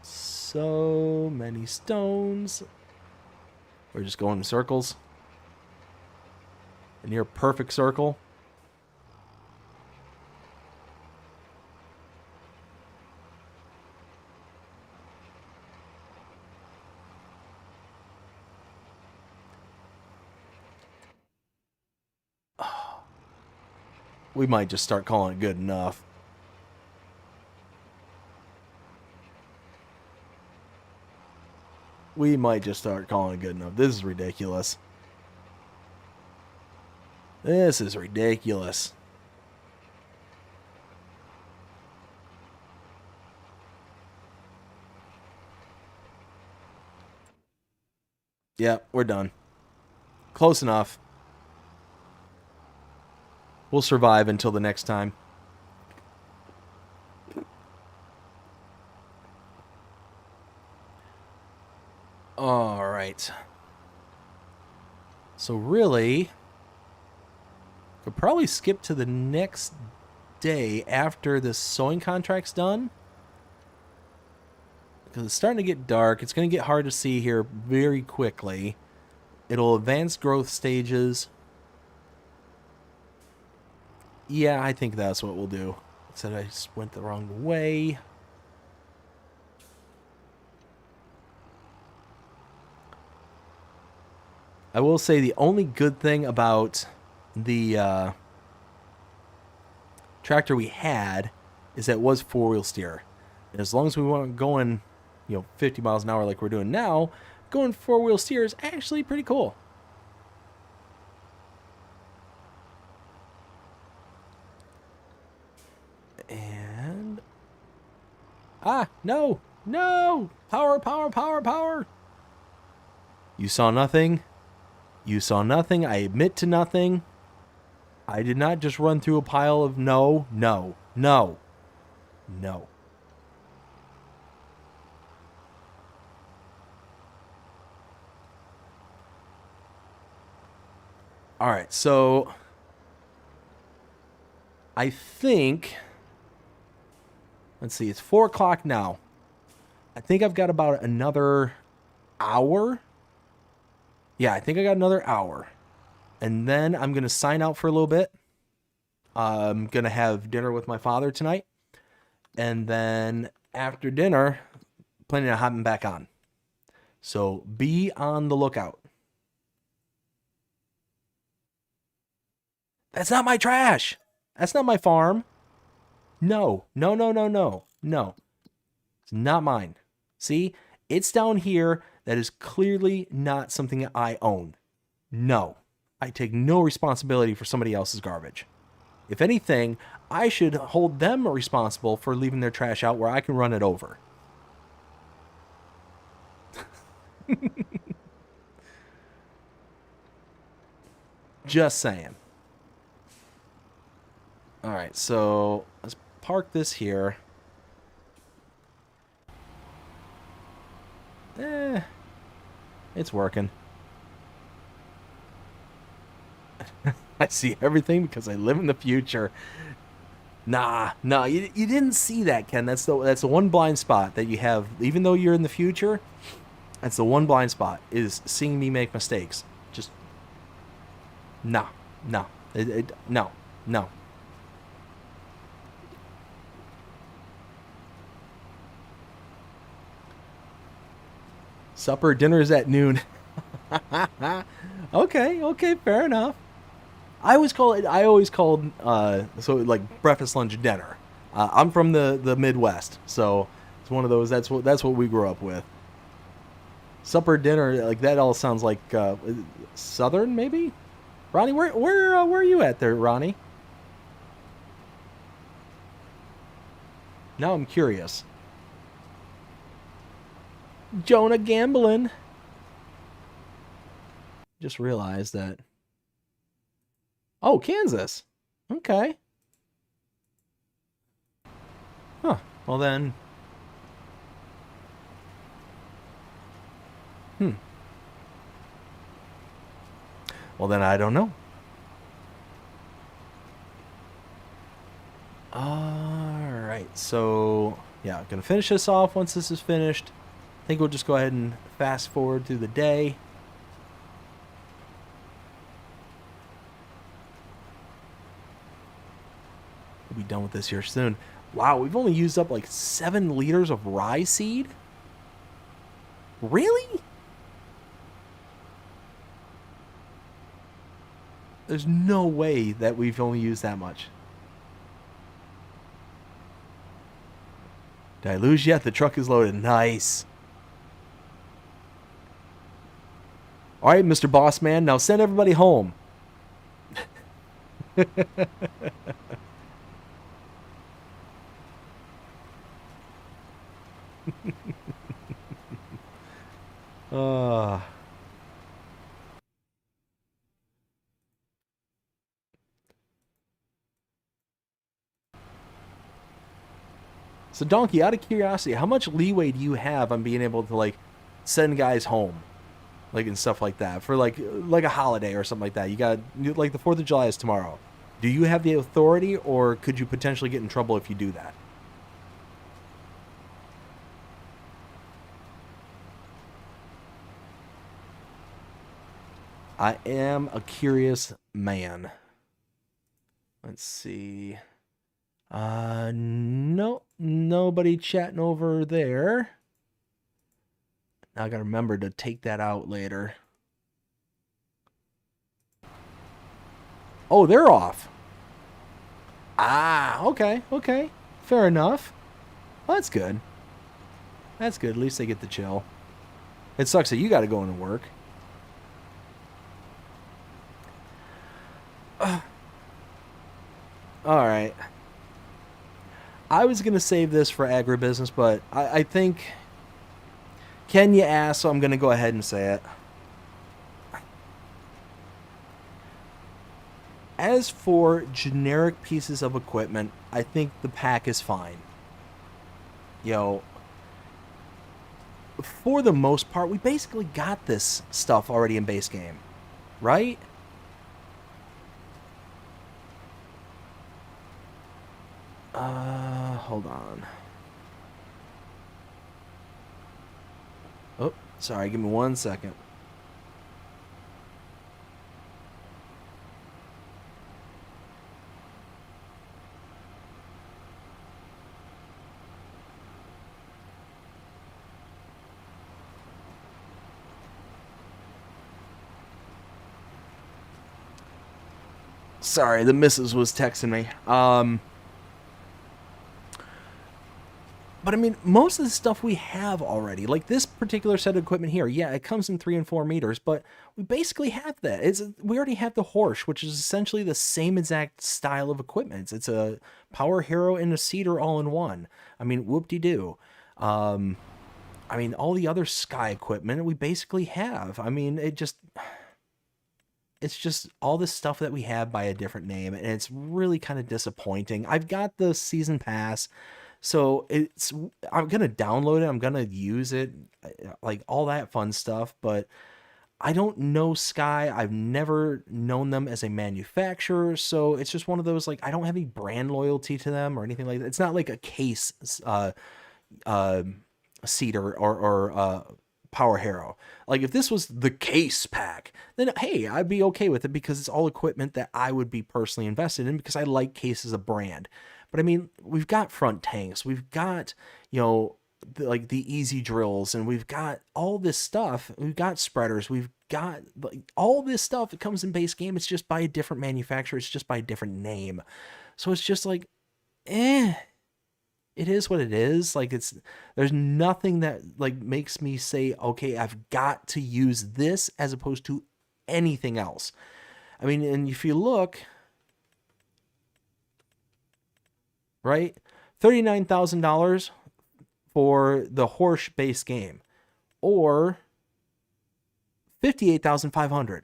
So many stones. We're just going in circles. A near perfect circle. We might just start calling it good enough. We might just start calling it good enough. This is ridiculous. This is ridiculous. Yeah, we're done. Close enough. We'll survive until the next time. All right. So really, could probably skip to the next day after this sewing contract's done. Because it's starting to get dark. It's going to get hard to see here very quickly. It'll advance growth stages. Yeah, I think that's what we'll do. Said I just went the wrong way. I will say the only good thing about the tractor we had is that it was four-wheel steer. And as long as we weren't going, 50 miles an hour like we're doing now, going four-wheel steer is actually pretty cool. And... no! No! Power, power, power, power! You saw nothing. You saw nothing. I admit to nothing. I did not just run through a pile of no, no, no, no. All right, so I think, let's see, it's 4 o'clock now. I think I've got about another hour. Yeah, I think I got another hour. And then I'm going to sign out for a little bit. I'm going to have dinner with my father tonight. And then after dinner, planning on hopping back on. So be on the lookout. That's not my trash. That's not my farm. No, no, no, no, no, no. It's not mine. See, it's down here. That is clearly not something that I own. No, I take no responsibility for somebody else's garbage. If anything, I should hold them responsible for leaving their trash out where I can run it over. Just saying. All right, so let's park this here. It's working. I see everything because I live in the future. Nah, you didn't see that, Ken. That's the one blind spot that you have. Even though you're in the future, that's the one blind spot, is seeing me make mistakes. Just no. No. Supper, dinner is at noon. Okay, fair enough. I always called so like breakfast, lunch, dinner. I'm from the Midwest, so it's one of those. That's what we grew up with. Supper, dinner, like that all sounds like Southern, maybe. Ronnie, where are you at there, Ronnie? Now I'm curious. Jonah gambling. Just realized that. Oh, Kansas. Okay. Huh. Well then. Well then, I don't know. Alright, so yeah, I'm gonna finish this off once this is finished. I think we'll just go ahead and fast forward through the day. We'll be done with this here soon. Wow, we've only used up like 7 liters of rye seed? Really? There's no way that we've only used that much. Did I lose yet? The truck is loaded. Nice. All right, Mr. Boss Man, now send everybody home. So, Donkey, out of curiosity, how much leeway do you have on being able to, like, send guys home? Like, and stuff like that. For, like a holiday or something like that. You got, like, the 4th of July is tomorrow. Do you have the authority, or could you potentially get in trouble if you do that? I am a curious man. Let's see. No, nobody chatting over there. Now I gotta remember to take that out later. Oh, they're off. Ah, okay. Fair enough. Well, that's good. That's good. At least they get to chill. It sucks that you gotta go into work. Alright. I was going to save this for agribusiness, but I think... Ken, you asked, so I'm going to go ahead and say it. As for generic pieces of equipment, I think the pack is fine. Yo, for the most part, we basically got this stuff already in base game, right? Hold on. Oh, sorry, give me 1 second. Sorry, the missus was texting me. But I mean, most of the stuff we have already, like this particular set of equipment here, yeah, it comes in 3 and 4 meters, but we basically have that. We already have the Horse, which is essentially the same exact style of equipment. It's a Power Hero and a Cedar all in one. I mean, whoop-de-doo. I mean, all the other Sky equipment we basically have. I mean, it's just all this stuff that we have by a different name, and it's really kind of disappointing. I've got the season pass, so I'm gonna download it, I'm gonna use it, like all that fun stuff, but I don't know Sky. I've never known them as a manufacturer, so it's just one of those, like, I don't have any brand loyalty to them or anything like that. It's not like a case Cedar or Power Hero. Like, if this was the case pack, then hey, I'd be okay with it because it's all equipment that I would be personally invested in because I like Case as a brand. But I mean, we've got front tanks, we've got, like the easy drills, and we've got all this stuff. We've got spreaders, we've got like all this stuff that comes in base game. It's just by a different manufacturer, it's just by a different name. So it's just like, it is what it is. Like, there's nothing that like makes me say, okay, I've got to use this as opposed to anything else. I mean, and if you look, right, $39,000 for the Horse base game, or $58,500.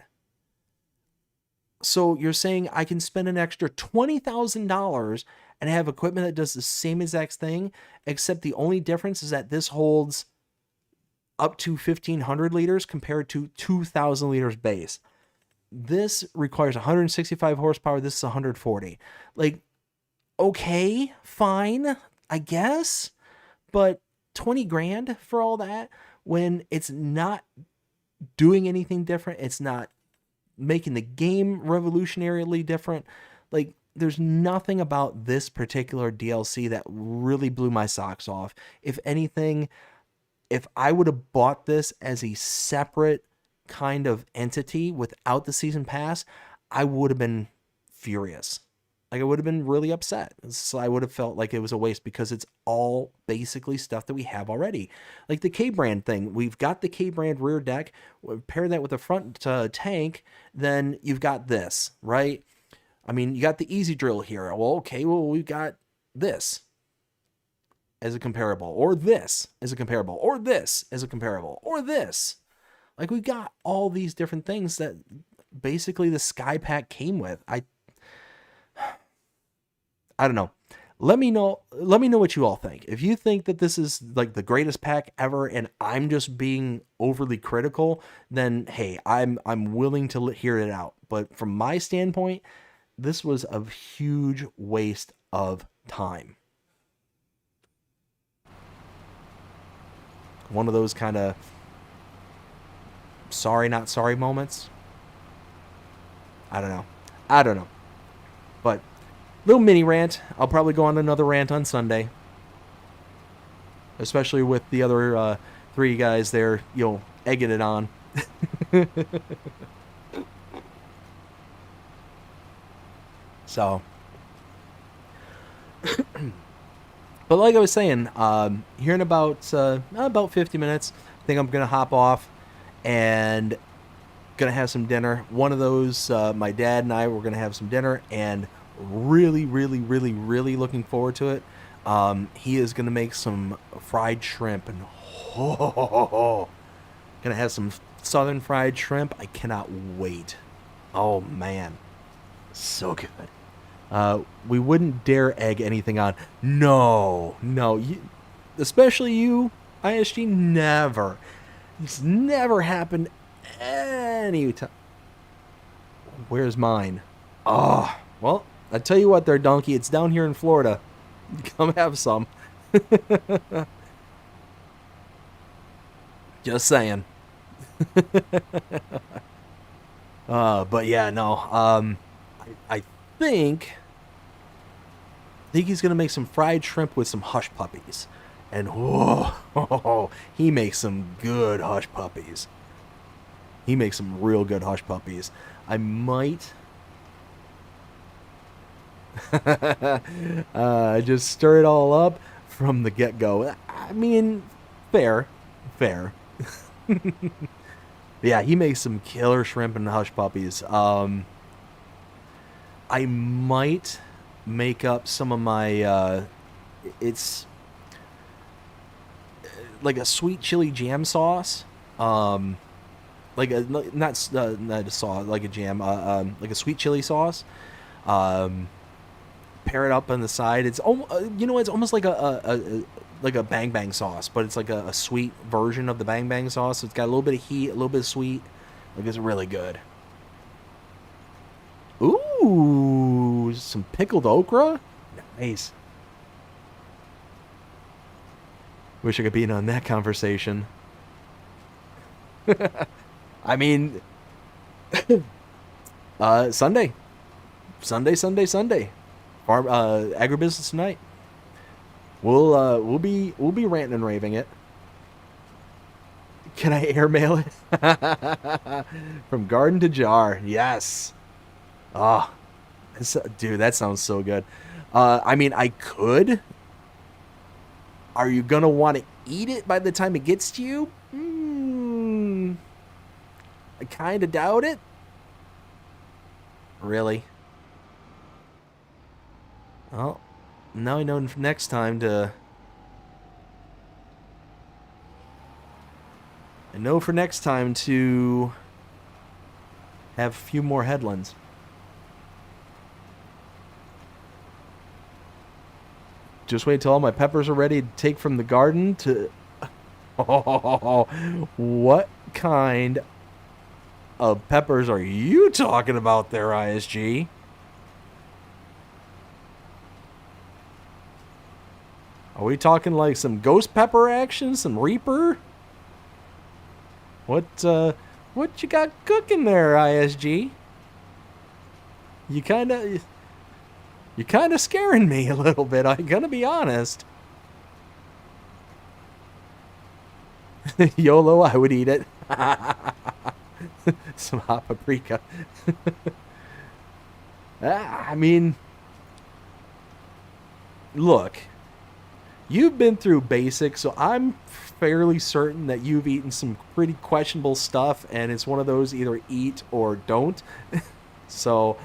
So you're saying I can spend an extra $20,000 and have equipment that does the same exact thing, except the only difference is that this holds up to 1,500 liters compared to 2,000 liters base. This requires 165 horsepower. This is 140. Like, okay, fine, I guess. But 20 grand for all that, when it's not doing anything different, it's not making the game revolutionarily different. Like, there's nothing about this particular DLC that really blew my socks off. If anything, if I would have bought this as a separate kind of entity without the season pass, I would have been furious. Like, I would have been really upset. So I would have felt like it was a waste because it's all basically stuff that we have already. Like the K-Brand thing. We've got the K-Brand rear deck. Pair that with the front tank, then you've got this, right? I mean, you got the easy drill here. Well, okay, well, we've got this as a comparable, or this as a comparable, or this as a comparable, or this. Like, we've got all these different things that basically the Sky Pack came with. I don't know. Let me know what you all think. If you think that this is like the greatest pack ever and I'm just being overly critical, then hey, I'm willing to hear it out. But from my standpoint, this was a huge waste of time. One of those kind of sorry not sorry moments. I don't know. But little mini rant. I'll probably go on another rant on Sunday. Especially with the other three guys there, egging it on. So. But like I was saying, here in about 50 minutes, I think I'm going to hop off and going to have some dinner. One of those, my dad and I were going to have some dinner, and really looking forward to it. He is going to make some fried shrimp, and gonna have some southern fried shrimp. I cannot wait. Oh man, so good. We wouldn't dare egg anything on. No, especially you, ISG. Never. It's never happened any time. Where's mine? Oh, well, I tell you what there, donkey. It's down here in Florida. Come have some. Just saying. But yeah, no. I think he's gonna make some fried shrimp with some hush puppies, and he makes some good hush puppies. He makes some real good hush puppies. I might just stir it all up from the get-go. I mean, fair. Yeah, he makes some killer shrimp and hush puppies. I might make up some of my it's like a sweet chili jam sauce, like like a not a sauce, like a jam, like a sweet chili sauce. Pair it up on the side. It's you know, it's almost like a bang bang sauce, but it's like a sweet version of the bang bang sauce. It's got a little bit of heat, a little bit of sweet. Like, it's really good. Ooh, some pickled okra. Nice. Wish I could be in on that conversation. I mean, Sunday. Farm agribusiness tonight. We'll be ranting and raving it. Can I airmail it? From garden to jar. Yes. Ah, dude, that sounds so good. I mean, I could. Are you gonna want to eat it by the time it gets to you? I kind of doubt it. Really? Well, now I know next time to... I know for next time to have a few more headlands. Just wait till all my peppers are ready to take from the garden to... Oh, what kind of peppers are you talking about there, ISG? Are we talking like some ghost pepper action, some Reaper? What you got cooking there, ISG? You're kind of scaring me a little bit, I'm gonna be honest. YOLO, I would eat it. Some hot paprika. I mean, look, you've been through basic, so I'm fairly certain that you've eaten some pretty questionable stuff, and it's one of those either eat or don't. So,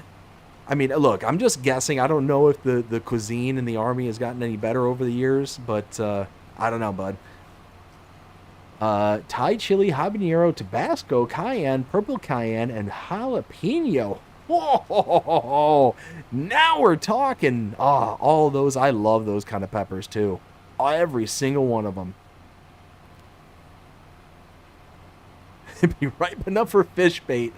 I mean, look, I'm just guessing. I don't know if the cuisine in the Army has gotten any better over the years, but I don't know, bud. Thai chili, habanero, Tabasco, cayenne, purple cayenne, and jalapeno. Whoa, now we're talking. Oh, all those, I love those kind of peppers too. Every single one of them. It'd be ripe enough for fish bait.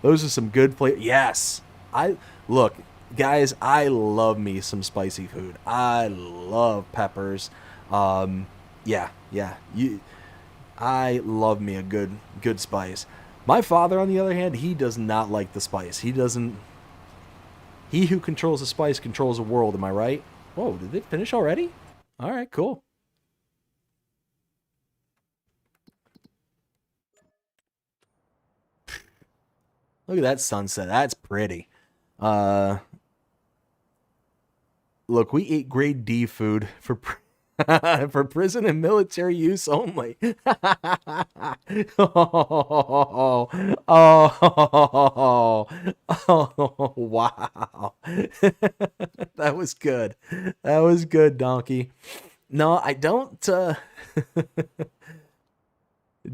Those are some good flavor. Yes. Look, guys, I love me some spicy food. I love peppers. Yeah. I love me a good spice. My father, on the other hand, he does not like the spice. He who controls the spice controls the world, am I right? Whoa, did they finish already? All right, cool. Look at that sunset. That's pretty. Look, we eat grade D food for for prison and military use only. Oh, wow. That was good. That was good, Donkey. No, I don't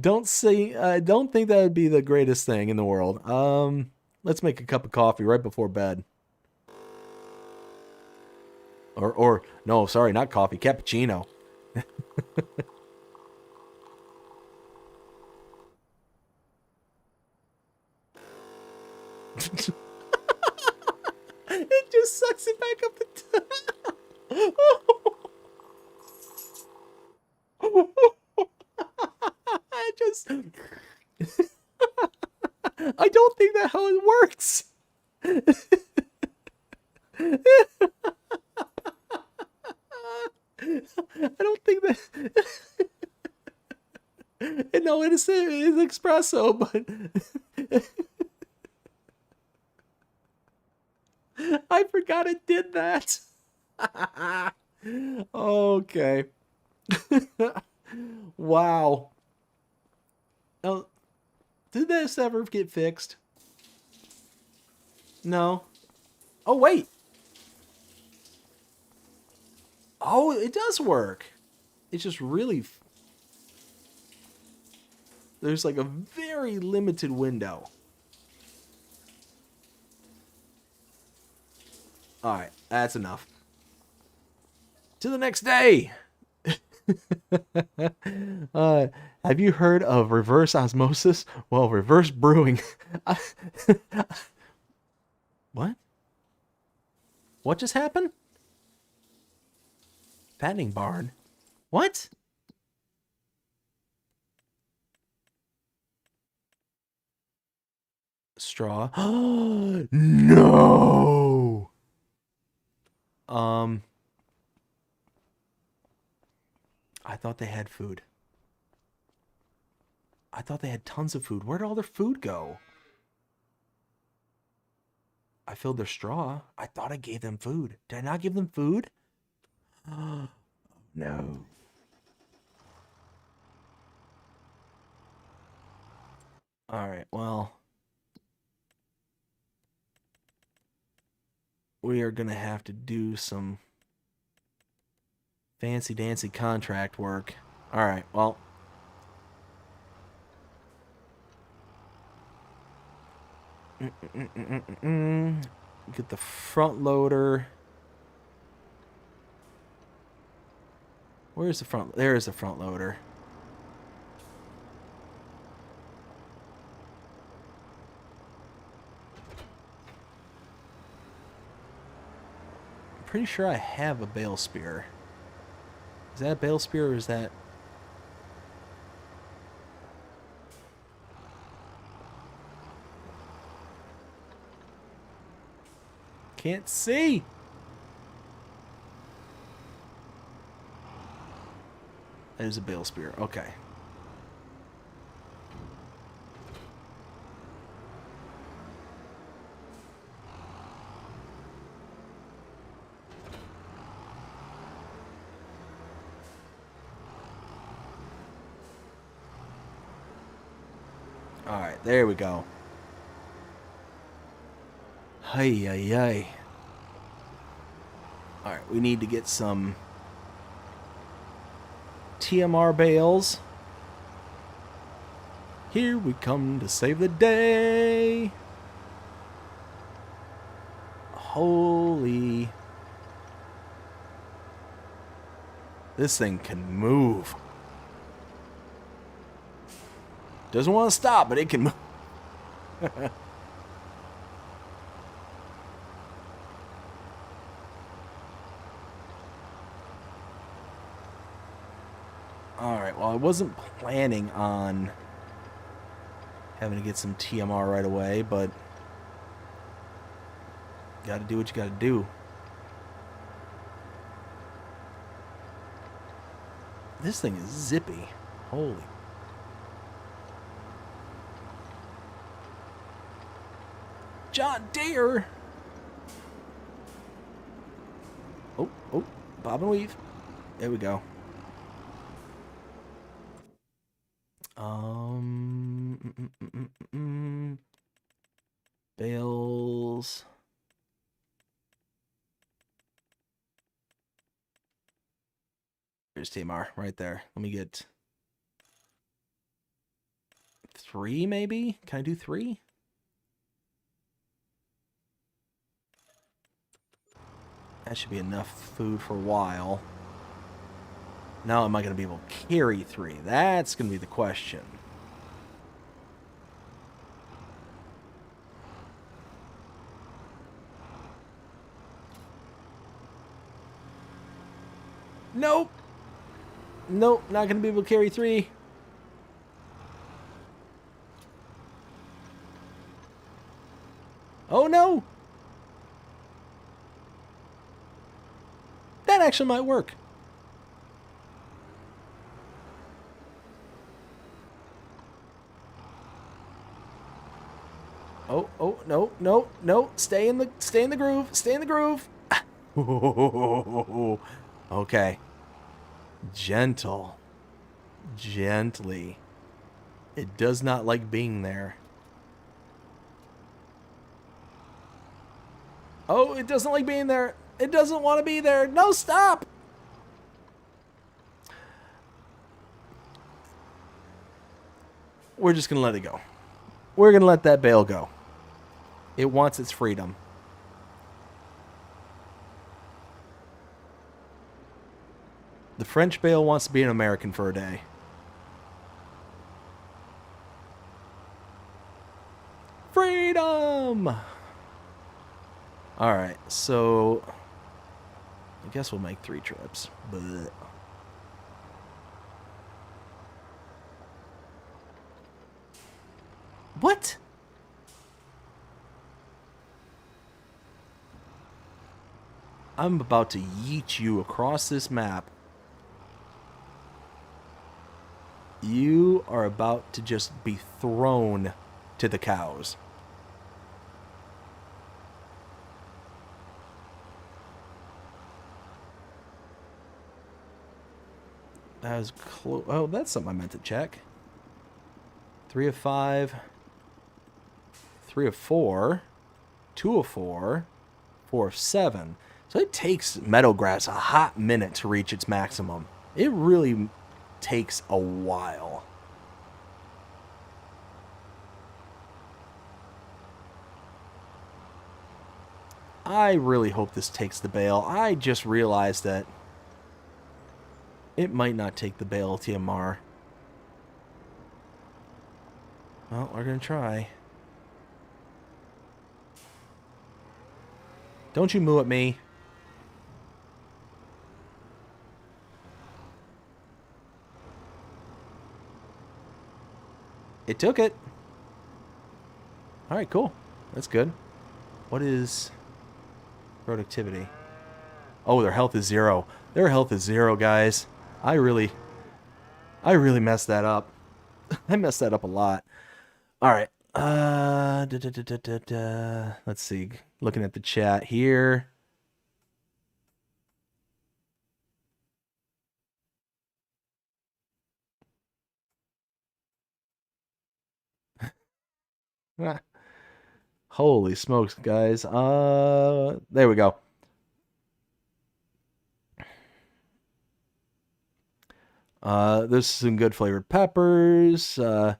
don't think that would be the greatest thing in the world. Let's make a cup of coffee right before bed. Or no, sorry, not coffee, cappuccino. It just sucks it back up the I just I don't think that's how it works. I don't think that. No, it's espresso, but I forgot it did that. Okay. Wow. Oh, did this ever get fixed? No. Oh, wait. Oh, it does work. It's just really There's like a very limited window. Alright, that's enough. To the next day! Have you heard of reverse osmosis? Well, reverse brewing. What? What just happened? Fattening barn? What? Straw. No! I thought they had food. I thought they had tons of food. Where did all their food go? I filled their straw. I thought I gave them food. Did I not give them food? No. Alright, well. We are going to have to do some fancy dancy contract work. Alright, well. Get the front loader. Where's the front? There's the front loader. I'm pretty sure I have a bale spear. Is that a bale spear or is that... Can't see! There's a bale spear. Okay. Alright, there we go. Hey, hey, hey. Alright, we need to get some TMR bales. Here we come to save the day. Holy. This thing can move. Doesn't want to stop, but it can move. Alright, well, I wasn't planning on having to get some TMR right away, but gotta do what you gotta do. This thing is zippy. Holy. John Deere! Oh, oh, bob and weave. There we go. Bales. There's TMR right there. Let me get 3 maybe? Can I do 3? That should be enough food for a while. Now am I going to be able to carry 3? That's going to be the question. Nope. Nope, not going to be able to carry 3. Oh no! That actually might work. Oh, oh, no, no, no. Stay in the groove. Stay in the groove. Okay. Gentle. Gently. It does not like being there. Oh, it doesn't like being there. It doesn't want to be there. No, stop. we're just going to let it go. We're going to let that bale go. It wants its freedom. The French bale wants to be an American for a day. Freedom! Alright, so I guess we'll make 3 trips. Blech. What? I'm about to yeet you across this map. You are about to just be thrown to the cows. That was close. Oh, that's something I meant to check. 3 of 5. 3 of 4. 2 of 4. 4 of 7. So it takes meadowgrass a hot minute to reach its maximum. It really takes a while. I really hope this takes the bale. I just realized that it might not take the bale, TMR. Well, we're going to try. Don't you moo at me. It took it. Alright, cool. That's good. What is productivity? Oh, their health is 0. Their health is 0, guys. I really messed that up. I messed that up a lot. Alright. Let's see. Looking at the chat here. Holy smokes, guys. There we go. There's some good flavored peppers. Let's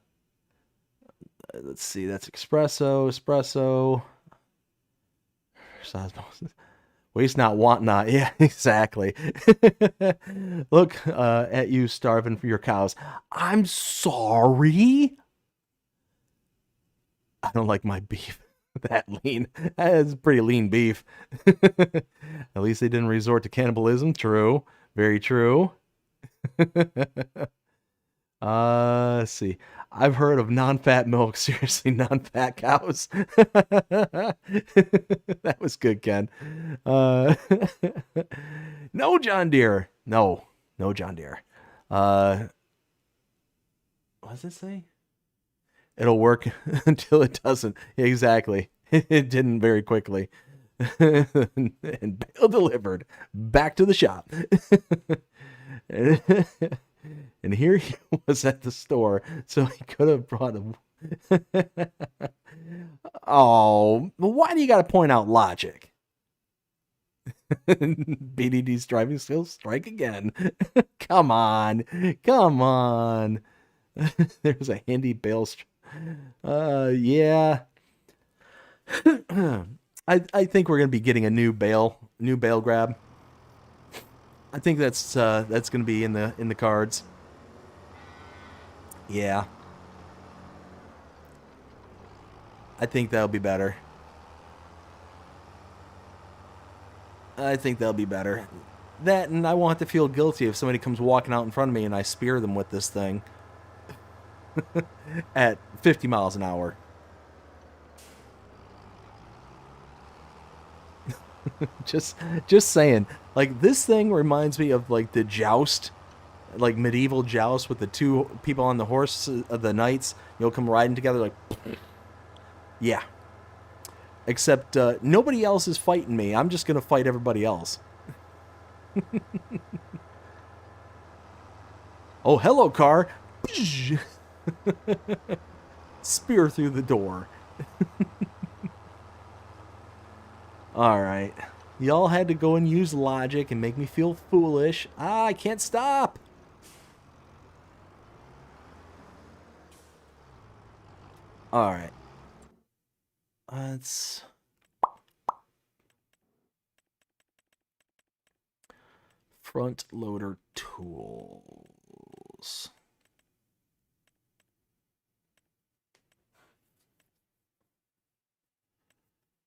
see, that's espresso. Waste not, want not. Yeah, exactly. Look at you starving for your cows. I'm sorry. I don't like my beef that lean. That is pretty lean beef. At least they didn't resort to cannibalism. True. Very true. Let's see. I've heard of non-fat milk. Seriously, non-fat cows. That was good, Ken. No, John Deere. No John Deere. What does it say? It'll work until it doesn't. Exactly. It didn't very quickly. And Bale delivered back to the shop. And here he was at the store, so he could have brought him. Oh, why do you got to point out logic? BDD's driving skills strike again. Come on. There's a handy bale. Yeah. I think we're gonna be getting a new bale grab. I think that's gonna be in the cards. Yeah. I think that'll be better. That, and I won't have to feel guilty if somebody comes walking out in front of me and I spear them with this thing at 50 miles an hour. just saying. Like, this thing reminds me of like the joust, like medieval joust with the 2 people on the horse, the knights. You'll come riding together like, yeah. Except nobody else is fighting me. I'm just gonna fight everybody else. Oh, hello, car. Spear through the door. Alright. Y'all had to go and use logic and make me feel foolish. I can't stop. All right. Let's... Front loader tools.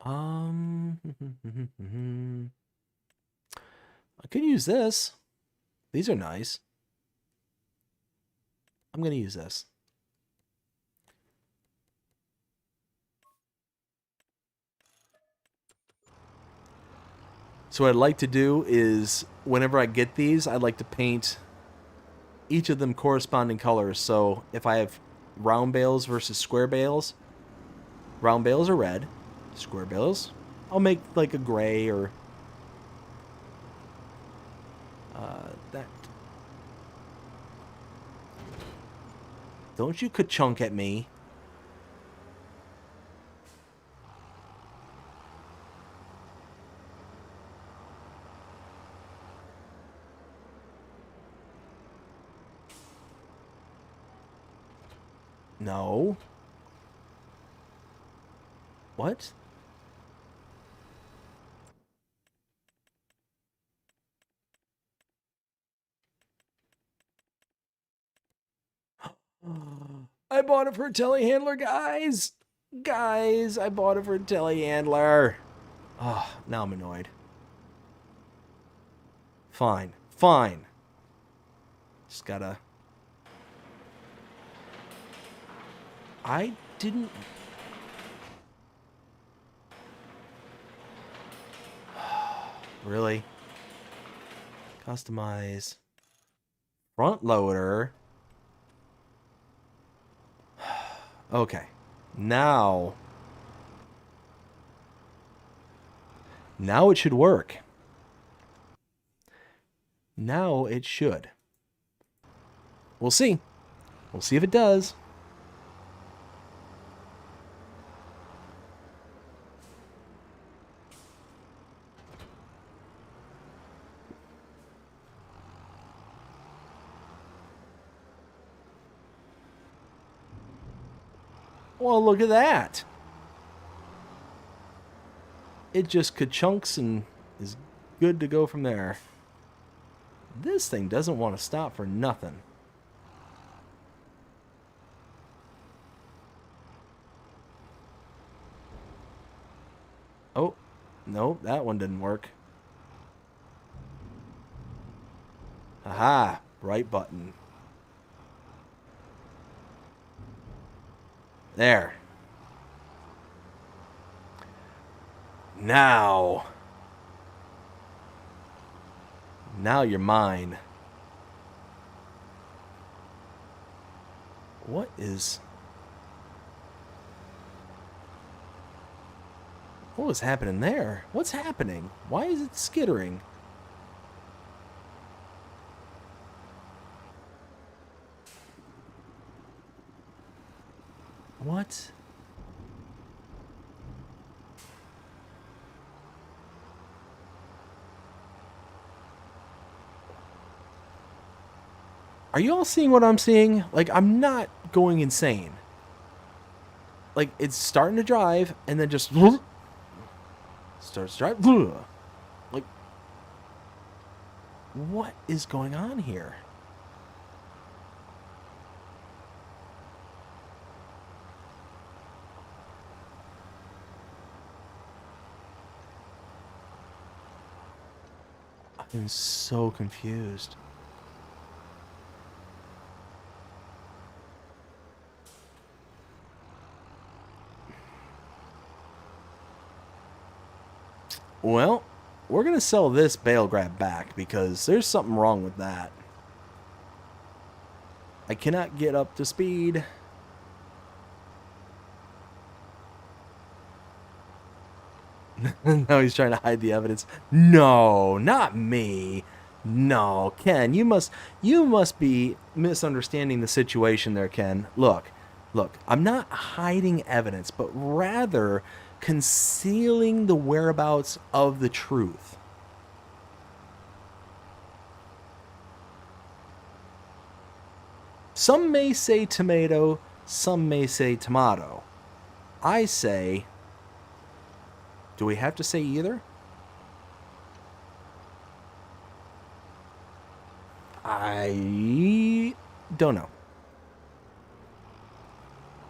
I could use this. These are nice. I'm going to use this. So what I'd like to do is, whenever I get these, I'd like to paint each of them corresponding colors. So if I have round bales versus square bales, round bales are red, square bales, I'll make like a gray or that. Don't you ka-chunk at me. No. What? I bought it for a telehandler, guys. Guys, I bought it for a telehandler. Oh, now I'm annoyed. Fine. Fine. Just gotta... I didn't... Really? Customize. Front loader. Okay. Now it should work. Now it should. We'll see. We'll see if it does. Well, look at that. It just ka-chunks and is good to go from there. This thing doesn't want to stop for nothing. Oh, no, that one didn't work. Aha, right button. There. Now you're mine. What is happening there? What's happening? Why is it skittering? What? Are you all seeing what I'm seeing? Like, I'm not going insane. Like, it's starting to drive, and then just... starts to drive. Like, what is going on here? I'm so confused. Well, we're going to sell this bale grab back because there's something wrong with that. I cannot get up to speed. No, he's trying to hide the evidence. No, not me. No, Ken, you must be misunderstanding the situation there, Ken. Look, I'm not hiding evidence, but rather concealing the whereabouts of the truth. Some may say tomato, some may say tomato. I say, do we have to say either? I don't know.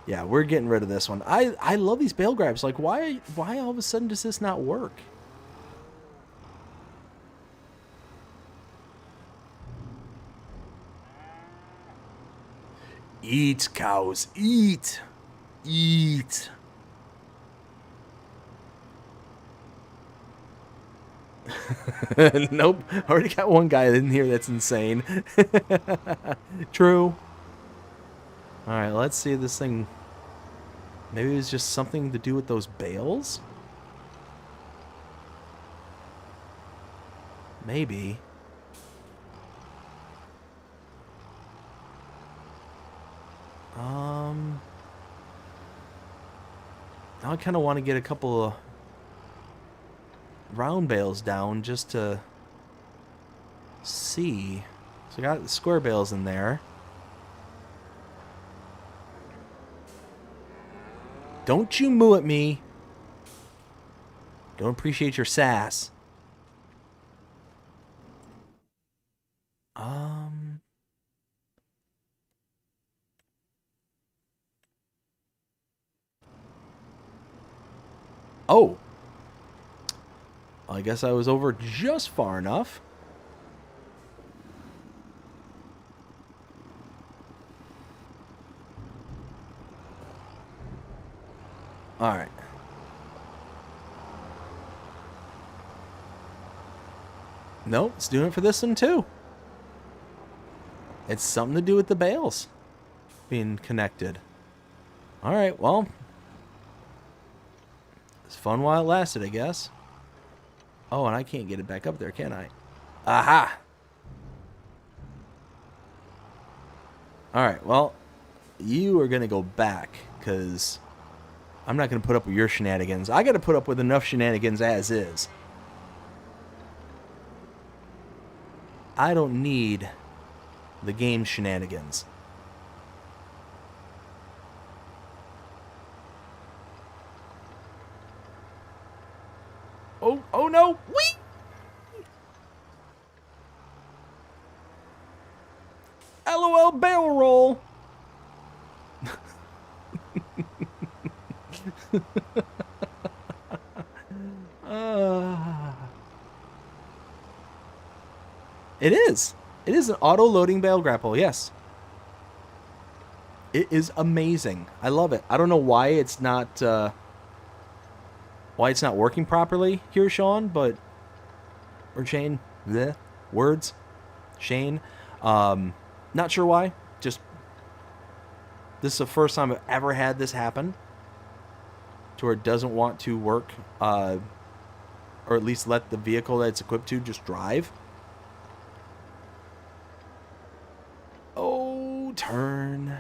Yeah, we're getting rid of this one. I love these bale grabs. Like, why all of a sudden does this not work? Eat, cows, eat. Eat. Nope. Already got one guy in here that's insane. True. Alright, let's see this thing. Maybe it was just something to do with those bales? Maybe. Now I kind of want to get a couple of round bales down just to see. So I got the square bales in there. Don't you moo at me. Don't appreciate your sass. Oh. I guess I was over just far enough. Alright. Nope, it's doing it for this one too. It's something to do with the bales being connected. Alright, well. It's fun while it lasted, I guess. Oh, and I can't get it back up there, can I? Aha! Alright, well, you are going to go back, because I'm not going to put up with your shenanigans. I got to put up with enough shenanigans as is. I don't need the game shenanigans. Oh no! Whee! LOL barrel roll! It is. It is an auto-loading bail grapple, yes. It is amazing. I love it. I don't know why it's not working properly here, Sean, but or Shane, bleh, words, Shane. Not sure why. Just this is the first time I've ever had this happen, to where it doesn't want to work, or at least let the vehicle that it's equipped to just drive. Oh, turn.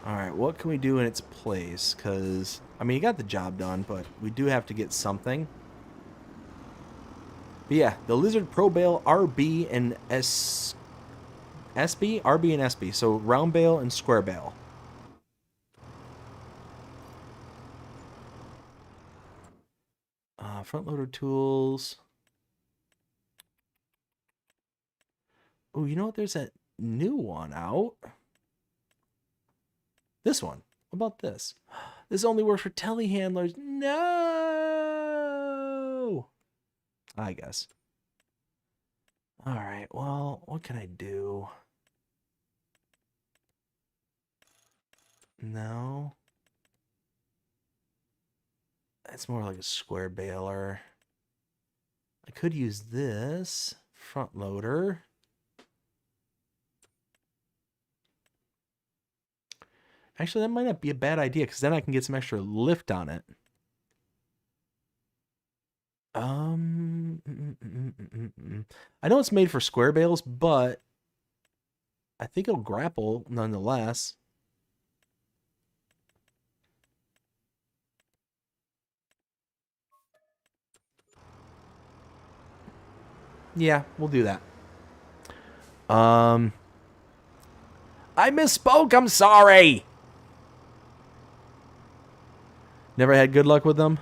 Alright, what can we do in its place? Because, I mean, you got the job done, but we do have to get something. But yeah, the Lizard Pro Bale RB and SB? RB and SB. So round bale and square bale. Front loader tools. Oh, you know what? There's that new one out. This one. What about this? This only works for telehandlers. No! I guess. Alright, well, what can I do? No. That's more like a square baler. I could use this front loader. Actually, that might not be a bad idea, because then I can get some extra lift on it. I know it's made for square bales, but I think it'll grapple nonetheless. Yeah, we'll do that. I misspoke. I'm sorry. Never had good luck with them?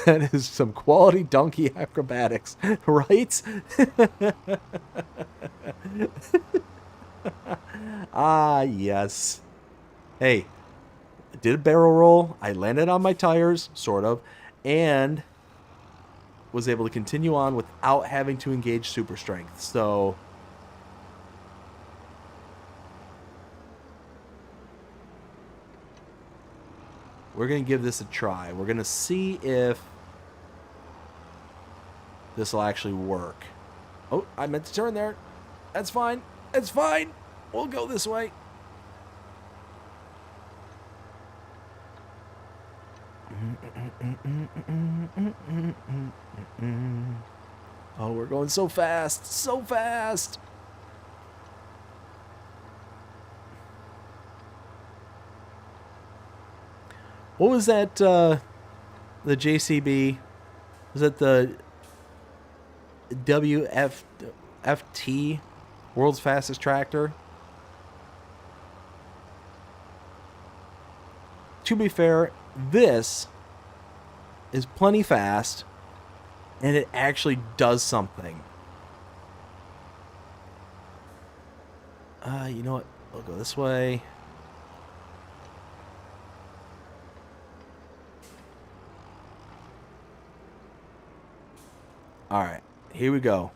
That is some quality donkey acrobatics, right? Ah, yes. Hey, I did a barrel roll. I landed on my tires, sort of, and was able to continue on without having to engage super strength. So we're going to give this a try. We're going to see if this will actually work. Oh, I meant to turn there. That's fine. It's fine. We'll go this way. Oh, we're going so fast. So fast. What was that, the JCB? Was that the WFT, world's fastest tractor? To be fair, this is plenty fast, and it actually does something. You know what? We'll go this way. All right, here we go.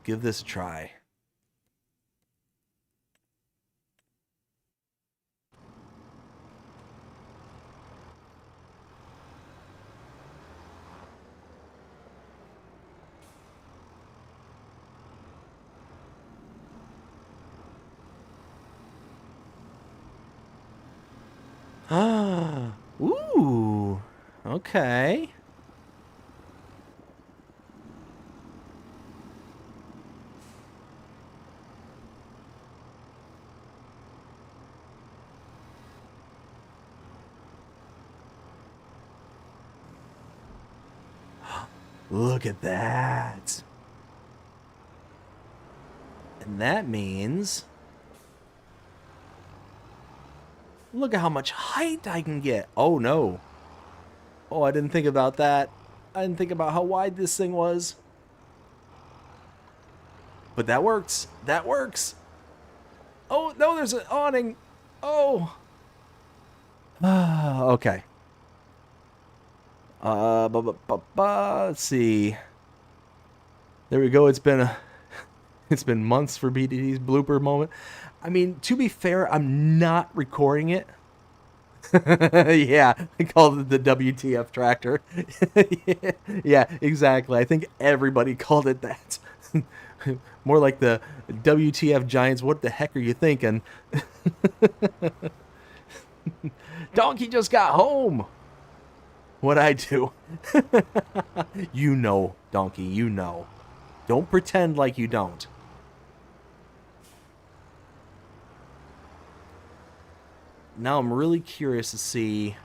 Give this a try. Ah, ooh, okay. Look at that. And that means... Look at how much height I can get. Oh, no. Oh, I didn't think about that. I didn't think about how wide this thing was. But that works. That works. Oh, no, there's an awning. Oh. Okay. Let's see. There we go. It's been months for BDD's blooper moment. I mean, to be fair, I'm not recording it. Yeah, I called it the WTF tractor. Yeah, exactly. I think everybody called it that. More like the WTF Giants. What the heck are you thinking? Donkey just got home. What'd I do? You know, Donkey, you know. Don't pretend like you don't. Now I'm really curious to see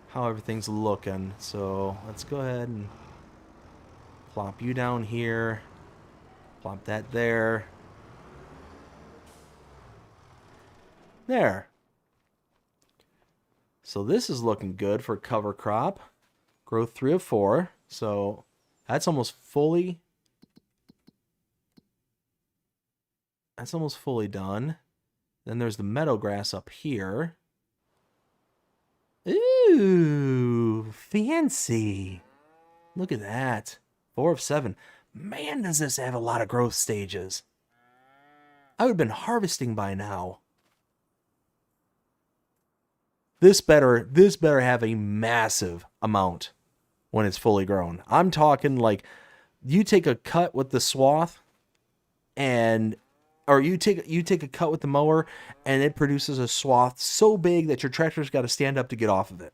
how everything's looking. So let's go ahead and plop you down here. Plop that there. There. So this is looking good for cover crop. Growth 3 of 4. So that's almost fully... That's almost fully done. Then there's the meadow grass up here. Ooh, fancy. Look at that. 4 of 7. Man, does this have a lot of growth stages. I would have been harvesting by now. This better have a massive amount when it's fully grown. I'm talking like you take a cut with the swath and or you take a cut with the mower and it produces a swath so big that your tractor's got to stand up to get off of it.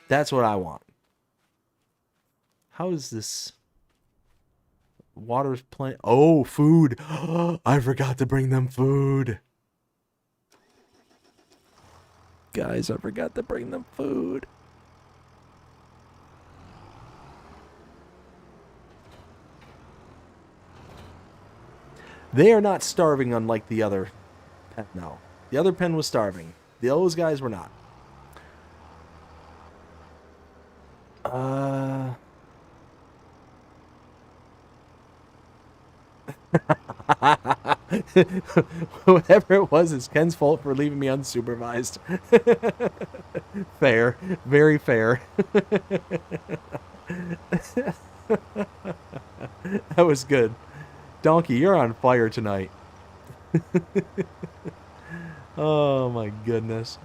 That's what I want. How is this? Water's plenty. Oh, food. I forgot to bring them food. Guys, I forgot to bring them food. They are not starving unlike the other pen, no. The other pen was starving. Those guys were not. Whatever it was, it's Ken's fault for leaving me unsupervised. Fair. Very fair. That was good. Donkey, you're on fire tonight. Oh my goodness.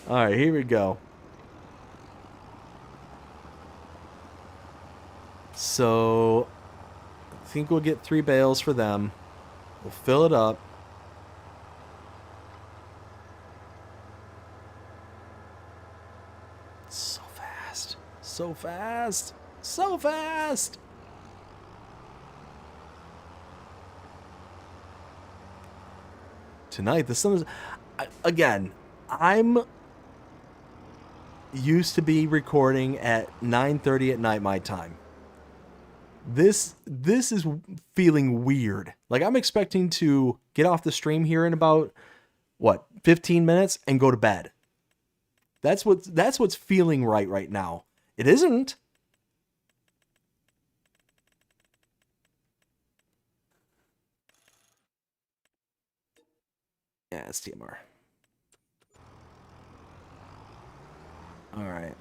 Alright, here we go. So, I think we'll get 3 bales for them. We'll fill it up. So fast. So fast. So fast. Tonight, the sun is... Again, I'm used to be recording at 9:30 at night my time. This is feeling weird. Like, I'm expecting to get off the stream here in about, what, 15 minutes and go to bed. That's what's feeling right now. It isn't. Yeah, it's TMR. All right.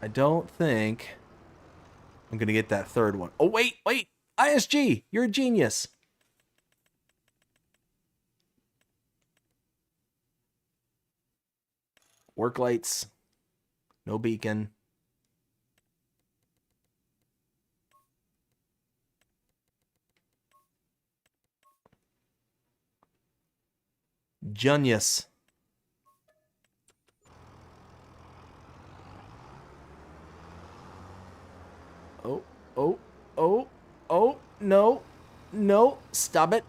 I don't think I'm going to get that third one. Oh, wait. ISG, you're a genius. Work lights. No beacon. Genius. Oh, no, stop it.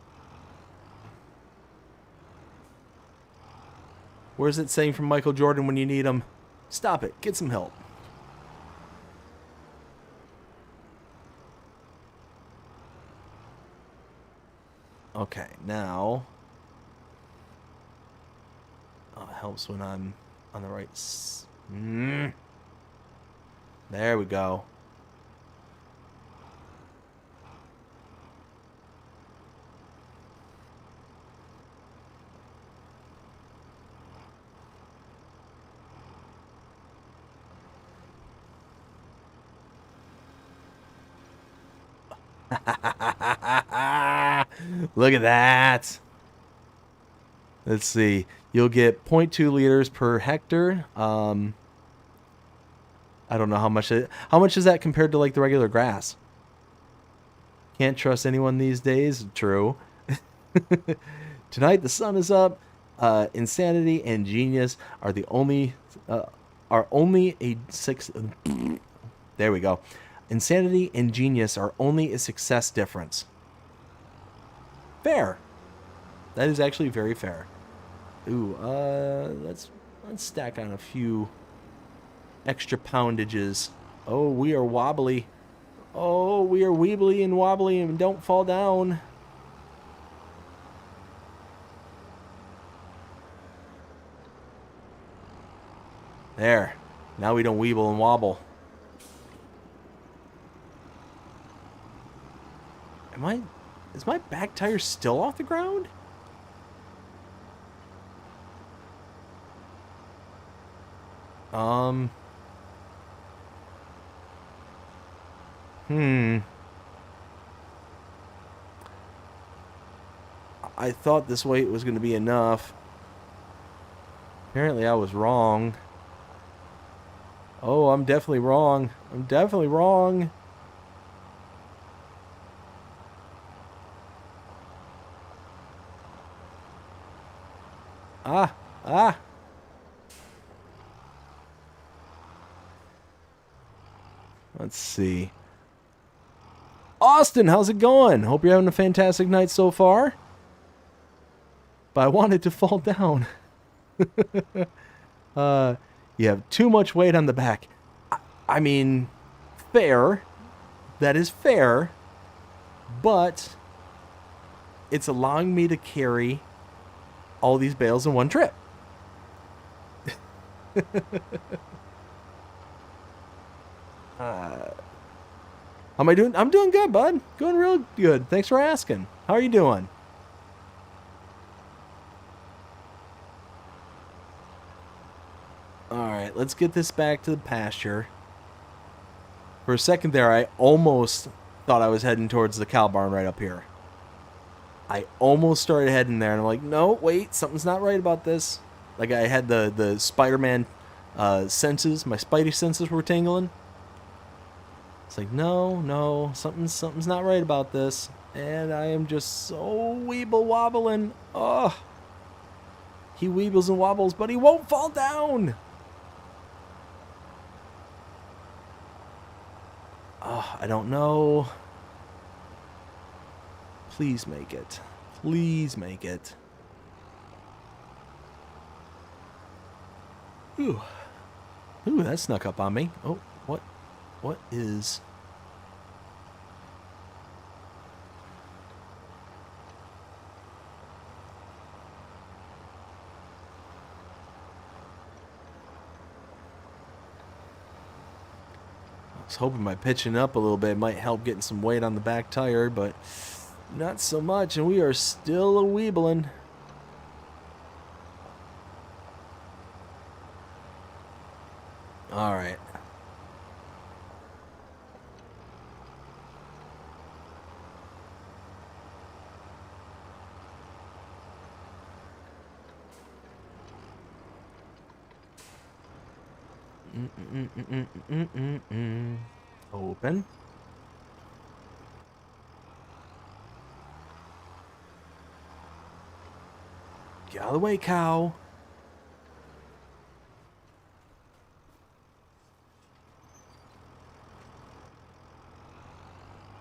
Where's it saying from Michael Jordan when you need him? Stop it, get some help. Okay, now... Oh, it helps when I'm on the right... There we go. Look at that. Let's see. You'll get 0.2 liters per hectare. I don't know how much is that compared to like the regular grass? Can't trust anyone these days. True. Tonight the sun is up. Insanity and genius are only a six. There we go. Insanity and genius are only a success difference. Fair. That is actually very fair. Ooh, let's stack on a few extra poundages. Oh, we are wobbly. Oh, we are weebly and wobbly and don't fall down. There. Now we don't weeble and wobble. Is my back tire still off the ground? I thought this weight was going to be enough. Apparently I was wrong. Oh, I'm definitely wrong. I'm definitely wrong. Ah. Let's see. Austin, how's it going? Hope you're having a fantastic night so far. But I wanted to fall down. You have too much weight on the back. I mean, fair. That is fair. But it's allowing me to carry all these bales in one trip. How am I doing? I'm doing good, bud. Doing real good. Thanks for asking. How are you doing? Alright, let's get this back to the pasture. For a second there, I almost thought I was heading towards the cow barn right up here. I almost started heading there, and I'm like, no, wait, something's not right about this. Like, I had the Spider-Man senses, my Spidey senses were tingling. It's like, no, something's not right about this. And I am just so weeble-wobbling. Oh, he weebles and wobbles, but he won't fall down. Oh, I don't know. Please make it. Please make it. Ooh. Ooh, that snuck up on me. Oh, what is... I was hoping by pitching up a little bit might help getting some weight on the back tire, but not so much, and we are still a-weebling. Alright. Open. Get out of the way, cow.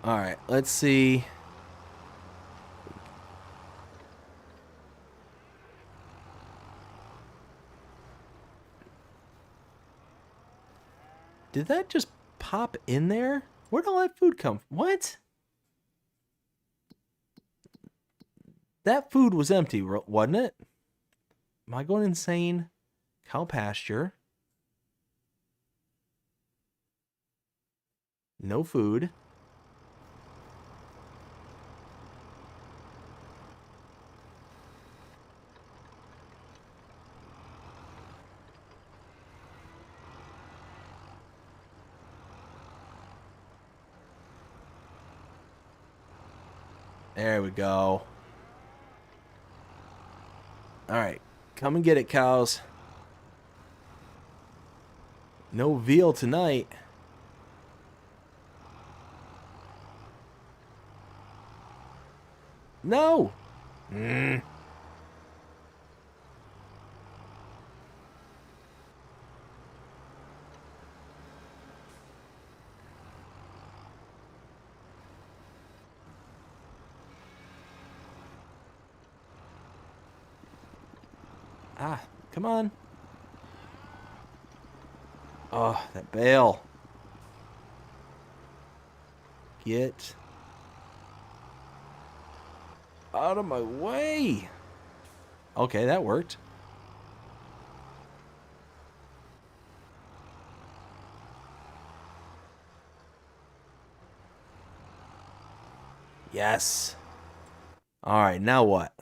Alright, let's see. Did that just pop in there? Where'd all that food come from? What? That food was empty, wasn't it? Am I going insane? Cow pasture. No food. There we go. Alright, come and get it, cows. No veal tonight. No! Ah, come on. Oh, that bale. Get out of my way. Okay, that worked. Yes. All right, now what?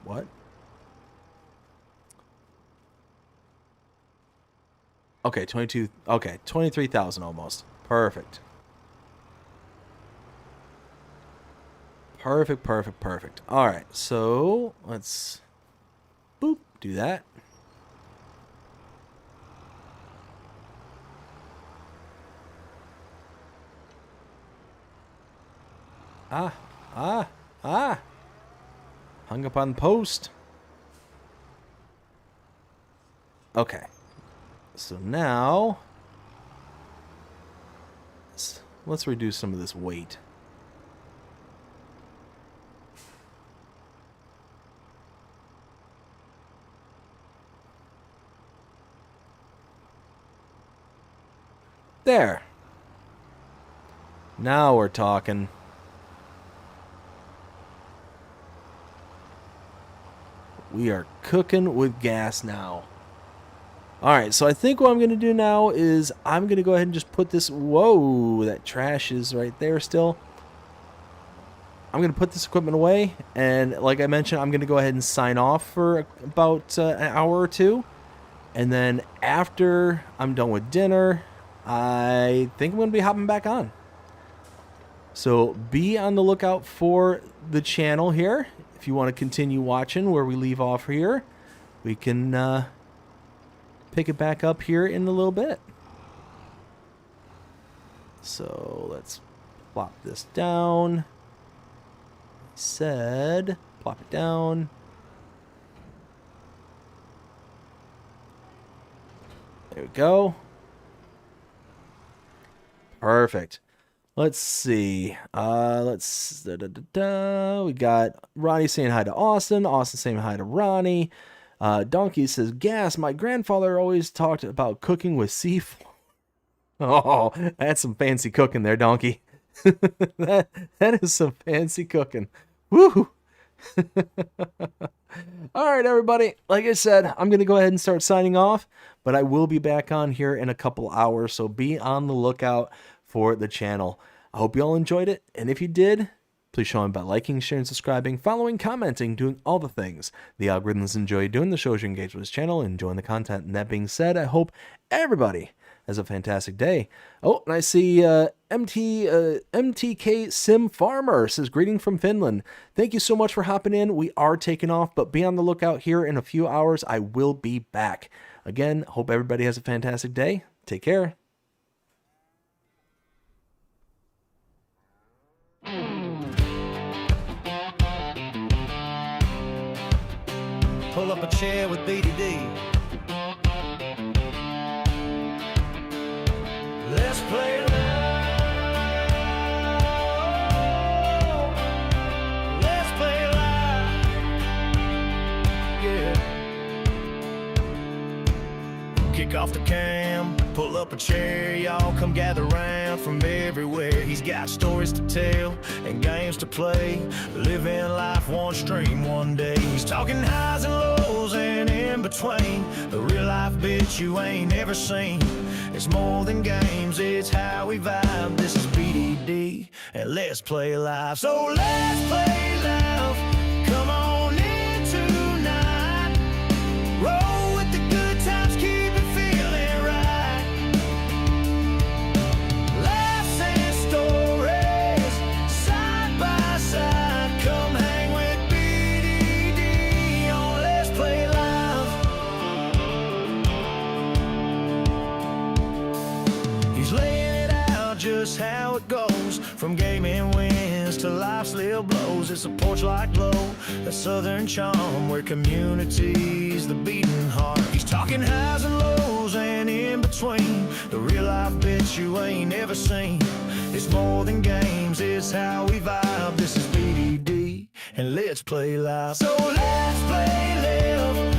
What? Okay, 22. Okay, 23,000 almost. Perfect. Perfect, perfect, perfect. All right, so let's boop, do that. Hung up on post. Okay. So now, let's reduce some of this weight. There. Now we're talking. We are cooking with gas now. Alright, so I think what I'm going to do now is I'm going to go ahead and just put this... Whoa, that trash is right there still. I'm going to put this equipment away. And like I mentioned, I'm going to go ahead and sign off for about an hour or two. And then after I'm done with dinner, I think I'm going to be hopping back on. So be on the lookout for the channel here. If you want to continue watching where we leave off here, we can pick it back up here in a little bit. So let's plop this down. Said, plop it down. There we go. Perfect. Let's see. We got Ronnie saying hi to Austin. Austin saying hi to Ronnie. Donkey says, gas. My grandfather always talked about cooking with seafood. Oh, that's some fancy cooking there, Donkey. that is some fancy cooking. Woo! All right, everybody. Like I said, I'm going to go ahead and start signing off, but I will be back on here in a couple hours, so be on the lookout for the channel. I hope you all enjoyed it, and if you did, please show them by liking, sharing, subscribing, following, commenting, doing all the things the algorithms enjoy doing. The shows you engage with this channel, enjoying the content. And that being said, I hope everybody has a fantastic day. Oh, and I see MTK Sim Farmer says, greeting from Finland. Thank you so much for hopping in. We are taking off, but be on the lookout here in a few hours. I will be back. Again, hope everybody has a fantastic day. Take care. Pull up a chair with BDD. Let's play loud. Let's play loud. Yeah. Kick off the cam. Pull up a chair, y'all come gather round from everywhere. He's got stories to tell and games to play. Living life one stream one day. He's talking highs and lows and in between. The real life bitch you ain't ever seen. It's more than games, it's how we vibe. This is BDD and let's play live. So let's play live. Come on in tonight. Roll with the good times, keep it feeling right. Laughs and stories, side by side. Come hang with BDD on Let's Play Live. He's laying it out just how it goes, from gaming wins to life's little blows. It's a porch like glow, that southern charm where community's the beating heart. He's talking highs and lows and in between. The real life bitch you ain't ever seen. It's more than games, it's how we vibe. This is BDD and let's play live. So let's play live.